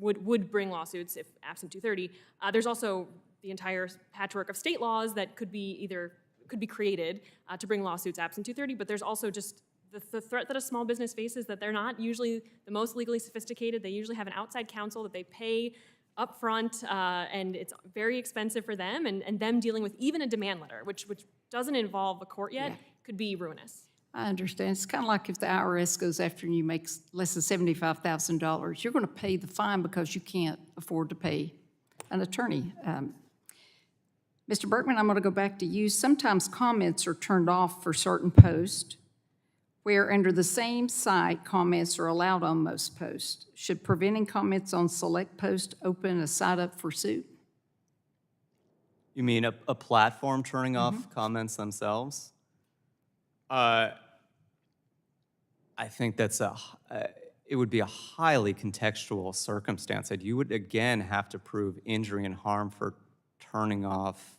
would bring lawsuits if absent 230, there's also the entire patchwork of state laws that could be created to bring lawsuits absent 230, but there's also just the threat that a small business faces that they're not usually the most legally sophisticated. They usually have an outside counsel that they pay up front, and it's very expensive for them, and them dealing with even a demand letter, which doesn't involve a court yet, could be ruinous. I understand. It's kind of like if the IRS goes after you, makes less than $75,000, you're going to pay the fine because you can't afford to pay an attorney. Mr. Berkman, I'm going to go back to you. Sometimes comments are turned off for certain posts, where under the same site, comments are allowed on most posts. Should preventing comments on select posts open a site up for suit? You mean a platform turning off comments themselves? I think that's it would be a highly contextual circumstance that you would again have to prove injury and harm for turning off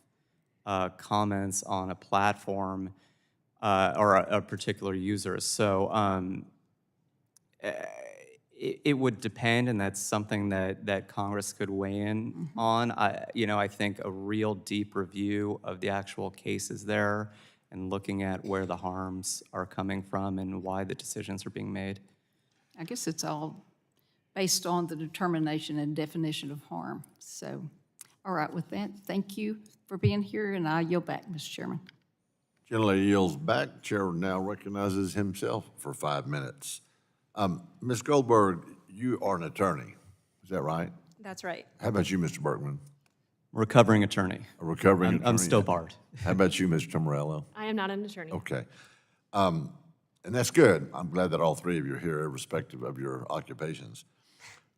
comments on a platform or a particular user. So it would depend, and that's something that Congress could weigh in on. I think a real deep review of the actual cases there and looking at where the harms are coming from and why the decisions are being made. I guess it's all based on the determination and definition of harm. So, all right, with that, thank you for being here, and I yield back, Mr. Chairman. Gentlelady yields back. Chair now recognizes himself for 5 minutes. Ms. Goldberg, you are an attorney. Is that right? That's right. How about you, Mr. Berkman? Recovering attorney. A recovering attorney. I'm still barred. How about you, Ms. Tummarello? I am not an attorney. Okay. And that's good. I'm glad that all three of you are here, irrespective of your occupations.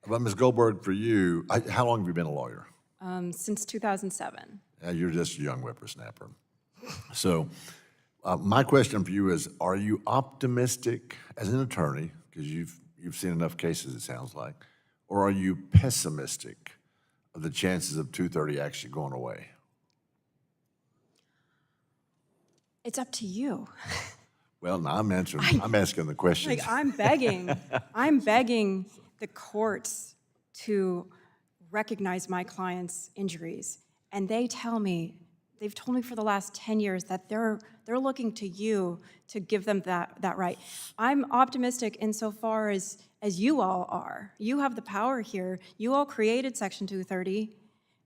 But Ms. Goldberg, for you, how long have you been a lawyer? Since 2007. You're just a young whippersnapper. So my question for you is, are you optimistic as an attorney, because you've seen enough cases, it sounds like, or are you pessimistic of the chances of 230 actually going away? It's up to you. Well, now I'm asking the questions. Like, I'm begging the courts to recognize my clients' injuries. And they've told me for the last 10 years that they're looking to you to give them that right. I'm optimistic insofar as you all are. You have the power here. You all created Section 230.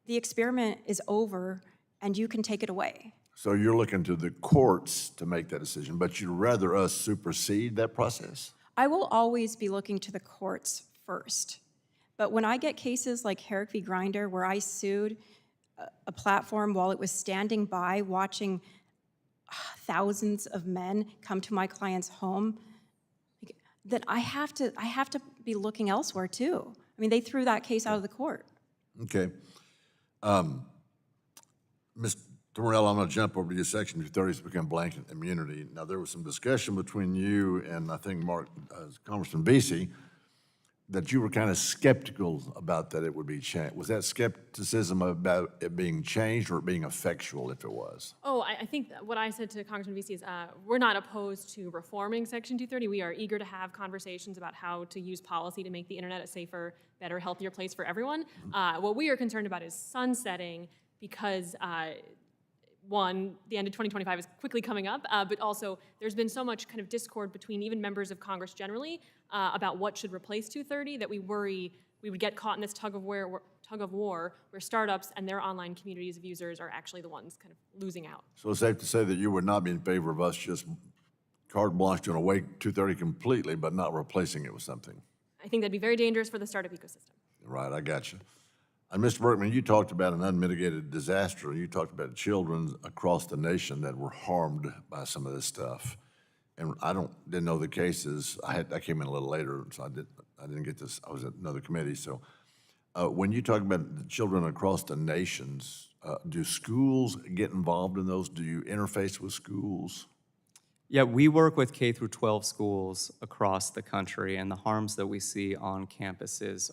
The experiment is over, and you can take it away. So you're looking to the courts to make that decision, but you'd rather us supersede that process? I will always be looking to the courts first. But when I get cases like Herrick v. Grinder, where I sued a platform while it was standing by watching thousands of men come to my client's home, then I have to be looking elsewhere too. I mean, they threw that case out of the court. Okay. Ms. Tummarello, I'm going to jump over to your Section 230's become blanket immunity. Now, there was some discussion between you and I think Congressman Vesey that you were kind of skeptical about that it would be changed. Was that skepticism about it being changed or it being effectual if it was? Oh, I think that what I said to Congressman Vesey is we're not opposed to reforming Section 230. We are eager to have conversations about how to use policy to make the internet a safer, better, healthier place for everyone. What we are concerned about is sunsetting because one, the end of 2025 is quickly coming up, but also there's been so much kind of discord between even members of Congress generally about what should replace 230 that we worry we would get caught in this tug of war where startups and their online communities of users are actually the ones kind of losing out. So it's safe to say that you would not be in favor of us just carte blanche doing away 230 completely, but not replacing it with something? I think that'd be very dangerous for the startup ecosystem. Right, I got you. And Mr. Berkman, you talked about an unmitigated disaster. You talked about children across the nation that were harmed by some of this stuff. And I didn't know the cases. I came in a little later, so I didn't get this. I was at another committee. So when you talk about the children across the nations, do schools get involved in those? Do you interface with schools? Yeah, we work with K through 12 schools across the country, and the harms that we see on campuses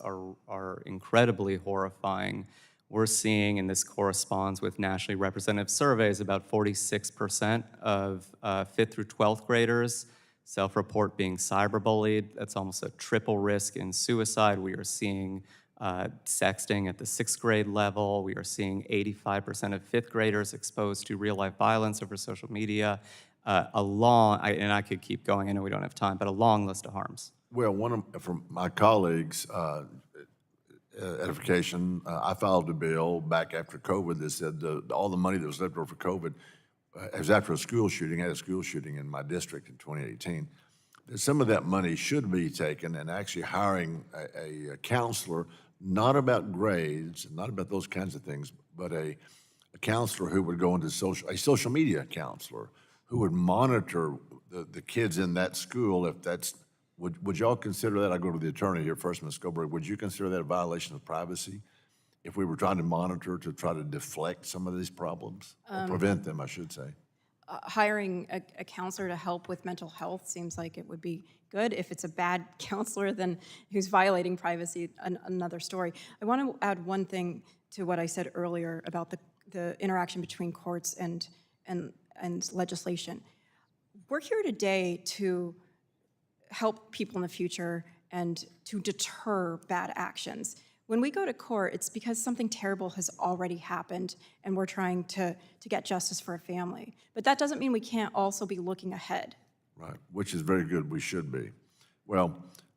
are incredibly horrifying. We're seeing, and this corresponds with nationally representative surveys, about 46% of 5th through 12th graders self-report being cyberbullied. That's almost a triple risk in suicide. We are seeing sexting at the 6th grade level. We are seeing 85% of 5th graders exposed to real-life violence over social media. And I could keep going, I know we don't have time, but a long list of harms. Well, from my colleagues, edification, I filed a bill back after COVID that said all the money that was left over for COVID, it was after a school shooting. I had a school shooting in my district in 2018. Some of that money should be taken and actually hiring a counselor, not about grades, not about those kinds of things, but a counselor who would go into a social media counselor who would monitor the kids in that school. If that's, would y'all consider that? I go to the attorney here first, Ms. Goldberg. Would you consider that a violation of privacy if we were trying to monitor to try to deflect some of these problems, or prevent them, I should say? Hiring a counselor to help with mental health seems like it would be good. If it's a bad counselor then who's violating privacy, another story. I want to add one thing to what I said earlier about the interaction between courts and legislation. We're here today to help people in the future and to deter bad actions. When we go to court, it's because something terrible has already happened and we're trying to get justice for a family. But that doesn't mean we can't also be looking ahead. Right, which is very good. We should be. Well,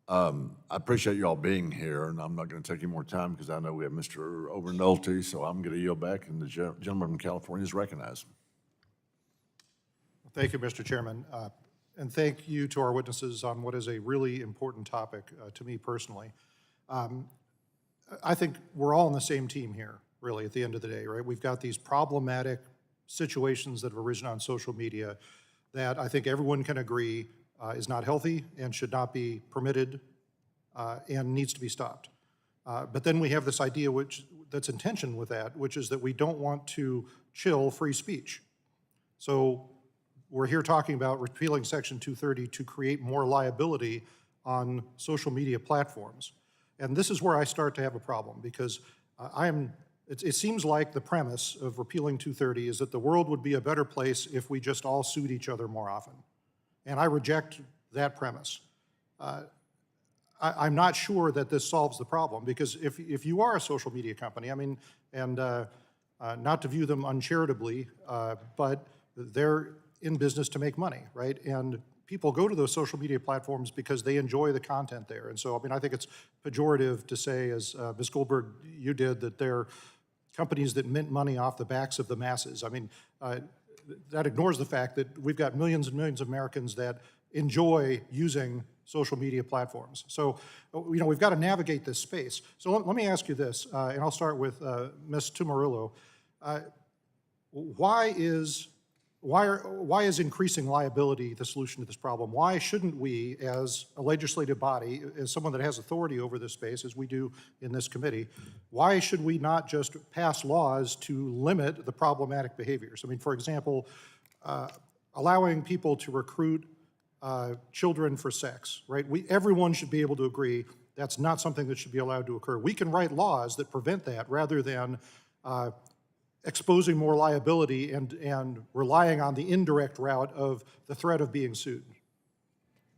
I appreciate you all being here, and I'm not going to take any more time because I know we have Mr. Overnolte, so I'm going to yield back, and the gentleman from California is recognized. Thank you, Mr. Chairman. And thank you to our witnesses on what is a really important topic to me personally. I think we're all on the same team here, really, at the end of the day, right? We've got these problematic situations that have arisen on social media that I think everyone can agree is not healthy and should not be permitted and needs to be stopped. But then we have this idea that's in tension with that, which is that we don't want to chill free speech. So we're here talking about repealing Section 230 to create more liability on social media platforms. And this is where I start to have a problem, because it seems like the premise of repealing 230 is that the world would be a better place if we just all sued each other more often. And I reject that premise. I'm not sure that this solves the problem, because if you are a social media company, I mean, and not to view them uncharitably, but they're in business to make money, right? And people go to those social media platforms because they enjoy the content there. And so, I mean, I think it's pejorative to say, as Ms. Goldberg, you did, that they're companies that mint money off the backs of the masses. I mean, that ignores the fact that we've got millions and millions of Americans that enjoy using social media platforms. So, you know, we've got to navigate this space. So let me ask you this, and I'll start with Ms. Tummarello. Why is increasing liability the solution to this problem? Why shouldn't we, as a legislative body, as someone that has authority over this space, as we do in this committee, why should we not just pass laws to limit the problematic behaviors? I mean, for example, allowing people to recruit children for sex, right? Everyone should be able to agree that's not something that should be allowed to occur. We can write laws that prevent that rather than exposing more liability and relying on the indirect route of the threat of being sued.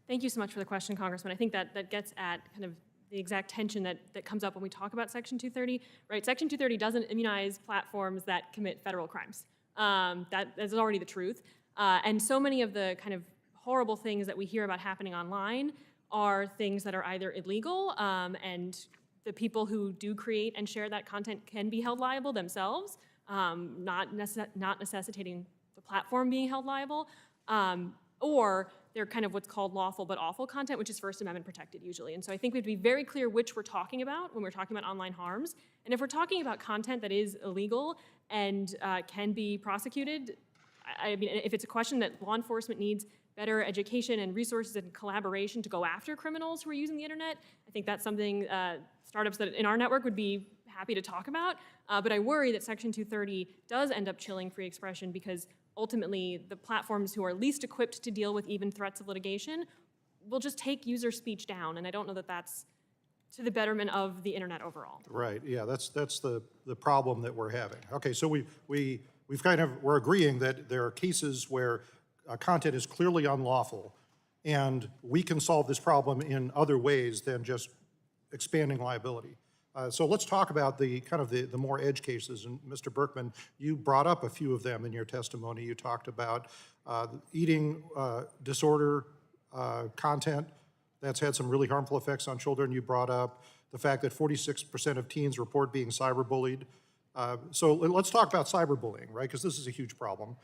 Thank you so much for the question, Congressman. I think that gets at kind of the exact tension that comes up when we talk about Section 230, right? Section 230 doesn't immunize platforms that commit federal crimes. That is already the truth. And so many of the kind of horrible things that we hear about happening online are things that are either illegal, and the people who do create and share that content can be held liable themselves, not necessitating the platform being held liable, or they're kind of what's called lawful but awful content, which is First Amendment protected usually. And so I think we have to be very clear which we're talking about when we're talking about online harms. And if we're talking about content that is illegal and can be prosecuted, I mean, if it's a question that law enforcement needs better education and resources and collaboration to go after criminals who are using the internet, I think that's something startups that in our network would be happy to talk about. But I worry that Section 230 does end up chilling free expression, because ultimately the platforms who are least equipped to deal with even threats of litigation will just take user speech down. And I don't know that that's to the betterment of the internet overall. Right, yeah, that's the problem that we're having. Okay, so we're agreeing that there are cases where content is clearly unlawful, and we can solve this problem in other ways than just expanding liability. So let's talk about the more edge cases. And Mr. Berkman, you brought up a few of them in your testimony. You talked about eating disorder content that's had some really harmful effects on children. You brought up the fact that 46% of teens report being cyberbullied. So let's talk about cyberbullying, right? Because this is a huge problem.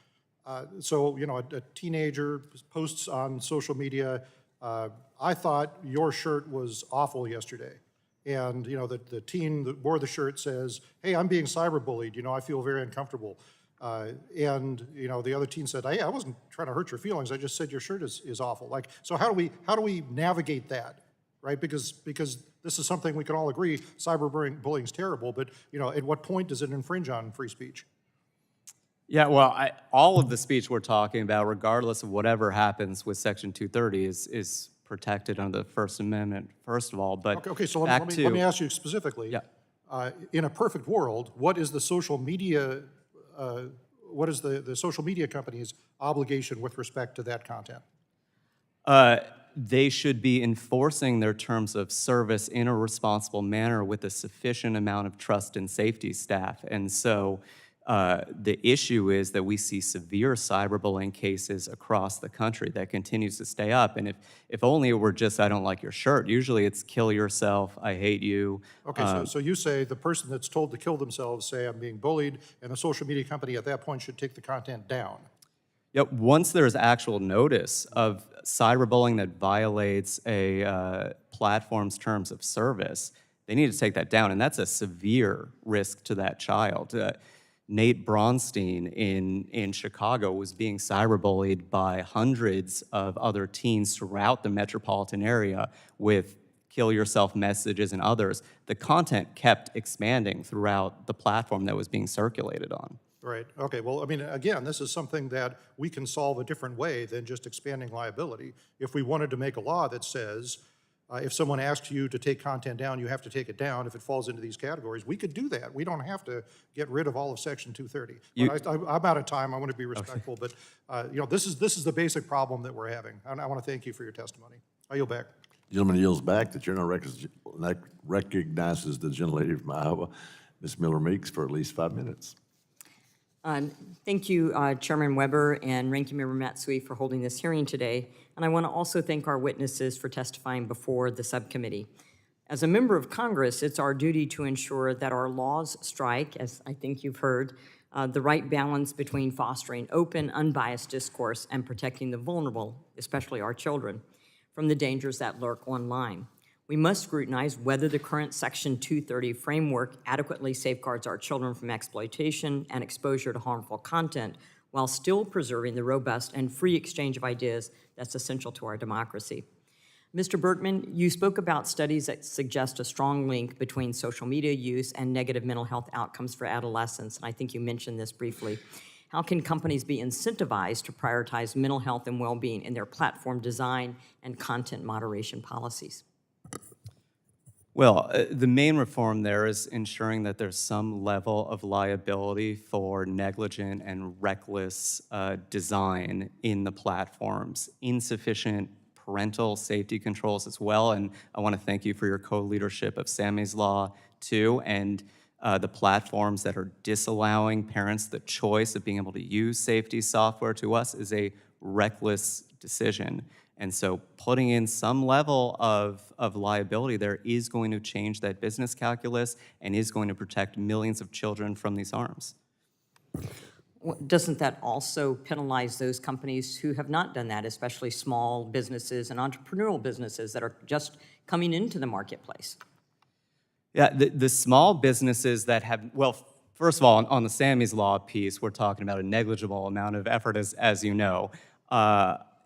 So, you know, a teenager posts on social media, I thought your shirt was awful yesterday. And, you know, the teen that wore the shirt says, hey, I'm being cyberbullied, you know, I feel very uncomfortable. And, you know, the other teen said, hey, I wasn't trying to hurt your feelings, I just said your shirt is awful. Like, so how do we navigate that, right? Because this is something we can all agree, cyberbullying is terrible, but, you know, at what point does it infringe on free speech? Yeah, well, all of the speech we're talking about, regardless of whatever happens with Section 230, is protected under the First Amendment, first of all. But okay, so let me ask you specifically. Yeah. In a perfect world, what is the social media? What is the social media company's obligation with respect to that content? They should be enforcing their terms of service in a responsible manner with a sufficient amount of trust and safety staff. And so the issue is that we see severe cyberbullying cases across the country that continues to stay up. And if only it were just, I don't like your shirt. Usually it's kill yourself, I hate you. Okay, so you say the person that's told to kill themselves say I'm being bullied, and the social media company at that point should take the content down. Yep, once there's actual notice of cyberbullying that violates a platform's terms of service, they need to take that down, and that's a severe risk to that child. Nate Bronstein in Chicago was being cyberbullied by hundreds of other teens throughout the metropolitan area with kill yourself messages and others, the content kept expanding throughout the platform that was being circulated on. Right, okay, well, I mean, again, this is something that we can solve a different way than just expanding liability. If we wanted to make a law that says, if someone asks you to take content down, you have to take it down if it falls into these categories, we could do that. We don't have to get rid of all of Section 230. But I'm out of time, I want to be respectful, but you know, this is the basic problem that we're having. And I want to thank you for your testimony. I yield back. Gentleman yields back. The chair now recognizes the gentlelady from Iowa, Ms. Miller Meeks, for at least 5 minutes. Thank you, Chairman Weber and Ranking Member Matsui, for holding this hearing today. And I want to also thank our witnesses for testifying before the subcommittee. As a member of Congress, it's our duty to ensure that our laws strike, as I think you've heard, the right balance between fostering open, unbiased discourse and protecting the vulnerable, especially our children, from the dangers that lurk online. We must scrutinize whether the current Section 230 framework adequately safeguards our children from exploitation and exposure to harmful content while still preserving the robust and free exchange of ideas that's essential to our democracy. Mr. Berkman, you spoke about studies that suggest a strong link between social media use and negative mental health outcomes for adolescents, and I think you mentioned this briefly. How can companies be incentivized to prioritize mental health and well-being in their platform design and content moderation policies? Well, the main reform there is ensuring that there's some level of liability for negligent and reckless design in the platforms, insufficient parental safety controls as well. And I want to thank you for your co-leadership of Sammy's Law, too, and the platforms that are disallowing parents the choice of being able to use safety software to us is a reckless decision. And so putting in some level of liability there is going to change that business calculus and is going to protect millions of children from these harms. Doesn't that also penalize those companies who have not done that, especially small businesses and entrepreneurial businesses that are just coming into the marketplace? Yeah, the small businesses that have, well, first of all, on the Sammy's Law piece, we're talking about a negligible amount of effort, as you know.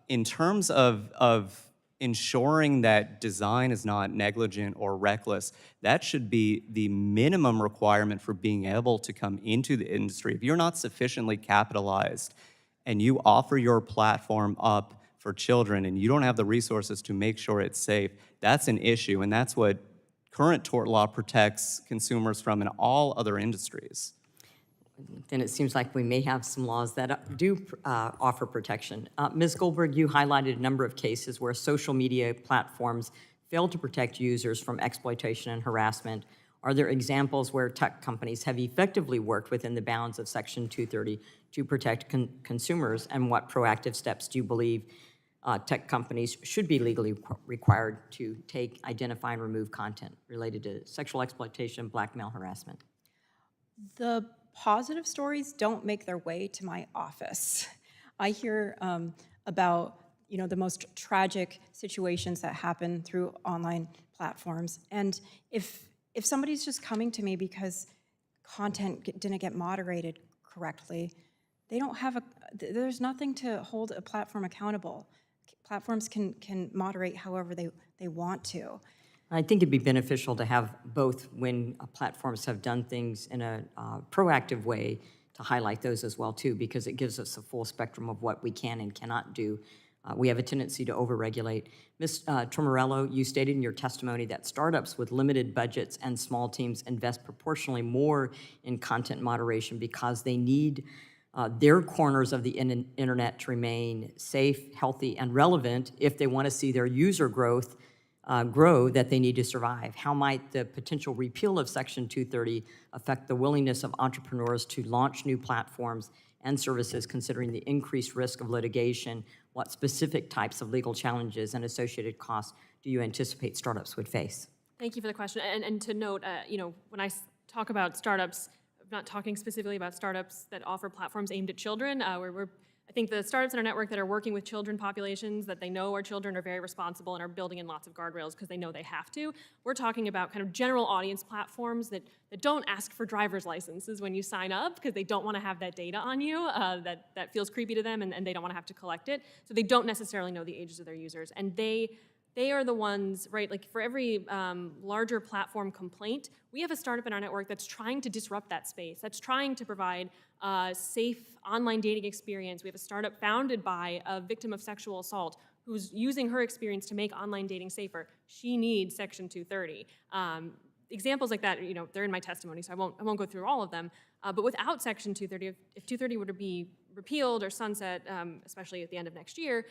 In terms of ensuring that design is not negligent or reckless, that should be the minimum requirement for being able to come into the industry. If you're not sufficiently capitalized and you offer your platform up for children and you don't have the resources to make sure it's safe, that's an issue, and that's what current tort law protects consumers from in all other industries. Then it seems like we may have some laws that do offer protection. Ms. Goldberg, you highlighted a number of cases where social media platforms fail to protect users from exploitation and harassment. Are there examples where tech companies have effectively worked within the bounds of Section 230 to protect consumers, and what proactive steps do you believe tech companies should be legally required to take, identify, and remove content related to sexual exploitation, blackmail, harassment? The positive stories don't make their way to my office. I hear about the most tragic situations that happen through online platforms, and if somebody's just coming to me because content didn't get moderated correctly, they don't have there's nothing to hold a platform accountable. Platforms can moderate however they want to. I think it'd be beneficial to have both when platforms have done things in a proactive way to highlight those as well too, because it gives us a full spectrum of what we can and cannot do. We have a tendency to overregulate. Ms. Tummarello, you stated in your testimony that startups with limited budgets and small teams invest proportionally more in content moderation because they need their corners of the internet to remain safe, healthy, and relevant if they want to see their user growth grow that they need to survive. How might the potential repeal of Section 230 affect the willingness of entrepreneurs to launch new platforms and services considering the increased risk of litigation? What specific types of legal challenges and associated costs do you anticipate startups would face? Thank you for the question. And to note, when I talk about startups, I'm not talking specifically about startups that offer platforms aimed at children. I think the startups in our network that are working with children populations that they know our children are very responsible and are building in lots of guardrails because they know they have to. We're talking about kind of general audience platforms that don't ask for driver's licenses when you sign up because they don't want to have that data on you. That feels creepy to them and they don't want to have to collect it. So they don't necessarily know the ages of their users. And they they are the ones, right, like for every larger platform complaint, we have a startup in our network that's trying to disrupt that space, that's trying to provide a safe online dating experience. We have a startup founded by a victim of sexual assault who's using her experience to make online dating safer. She needs Section 230. Examples like that, you know, they're in my testimony, so I won't go through all of them. But without Section 230, if 230 were to be repealed or sunset, especially at the end of next year,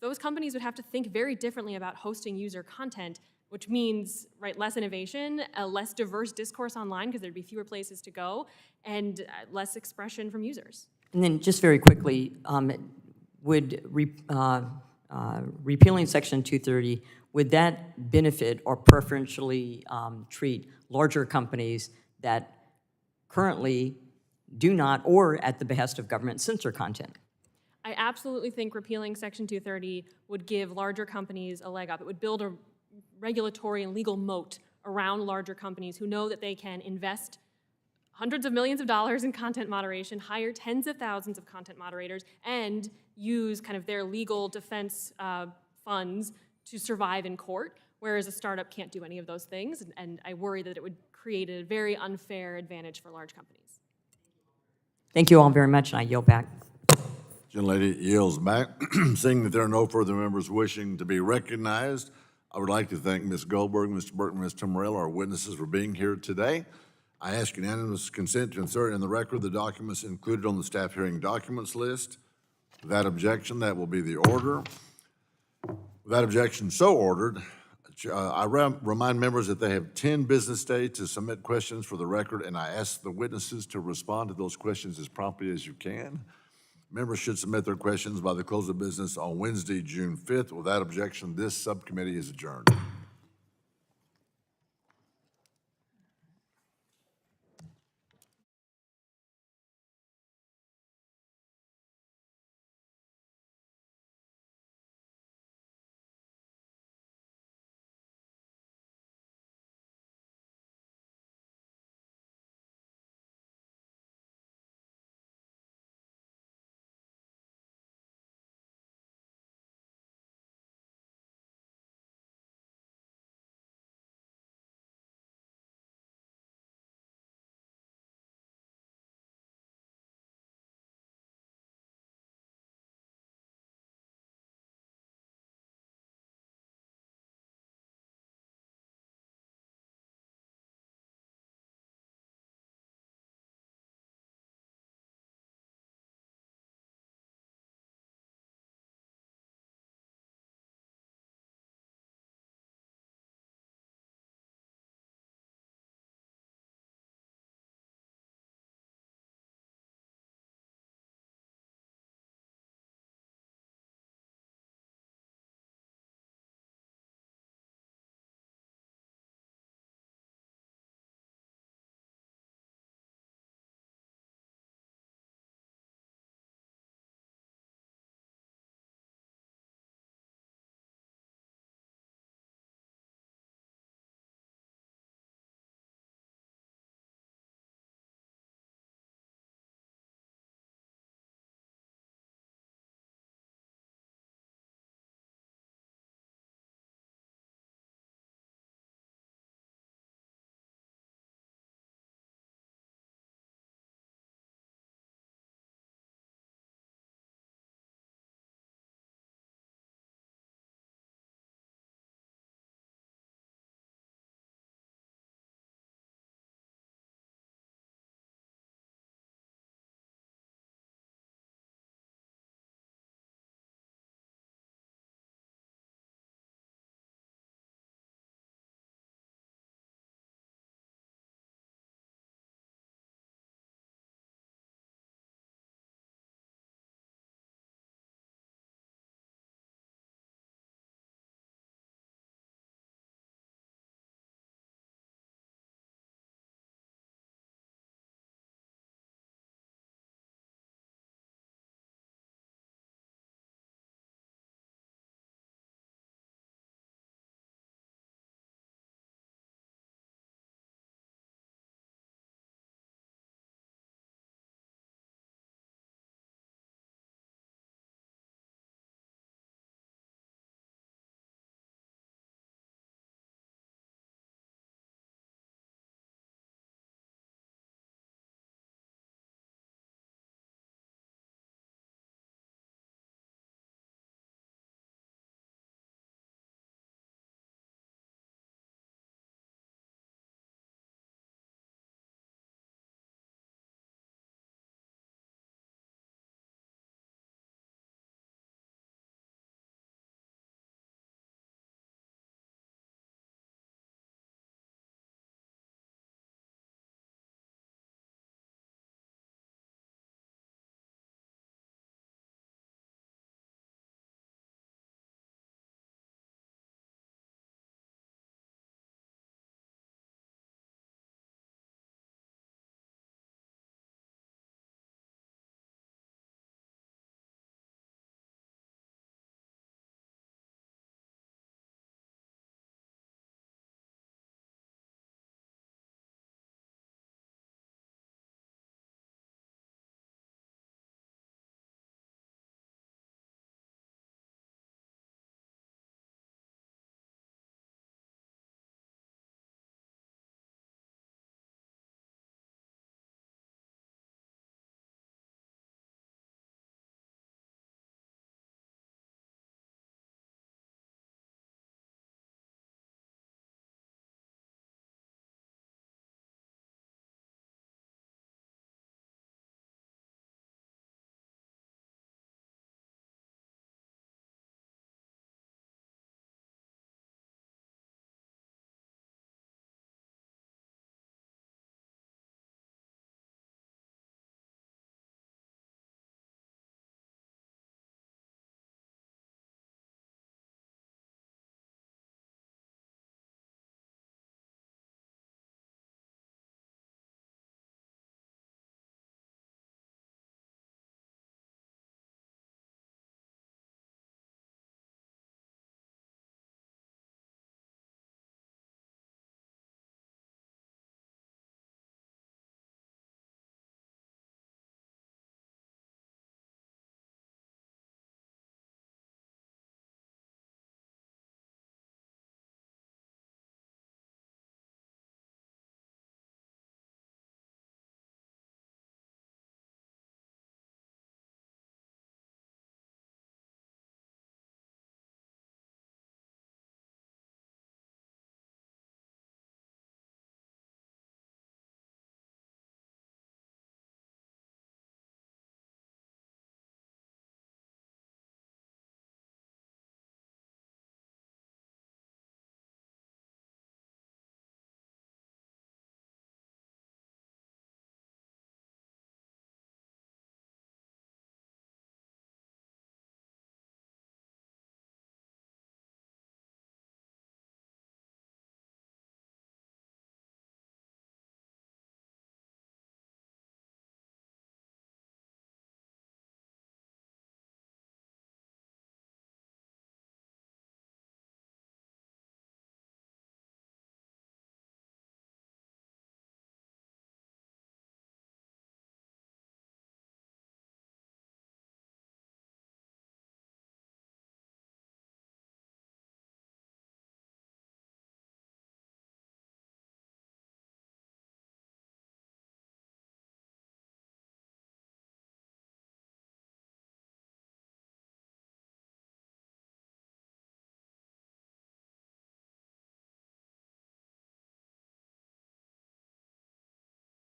those companies would have to think very differently about hosting user content, which means, right, less innovation, a less diverse discourse online because there'd be fewer places to go, and less expression from users. And then just very quickly, would repealing Section 230, would that benefit or preferentially treat larger companies that currently do not, or at the behest of government, censor content? I absolutely think repealing Section 230 would give larger companies a leg up. It would build a regulatory and legal moat around larger companies who know that they can invest hundreds of millions of dollars in content moderation, hire tens of thousands of content moderators, and use kind of their legal defense funds to survive in court, whereas a startup can't do any of those things. And I worry that it would create a very unfair advantage for large companies. Thank you all very much, and I yield back. Gentlelady yields back. Seeing that there are no further members wishing to be recognized, I would like to thank Ms. Goldberg, Mr. Berkman, Ms. Tummarello, our witnesses, for being here today. I ask unanimous consent to insert in the record the documents included on the staff hearing documents list. Without objection, that will be the order. Without objection, so ordered. I remind members that they have 10 business days to submit questions for the record, and I ask the witnesses to respond to those questions as promptly as you can. Members should submit their questions by the close of business on Wednesday, June 5th. Without objection, this subcommittee is adjourned.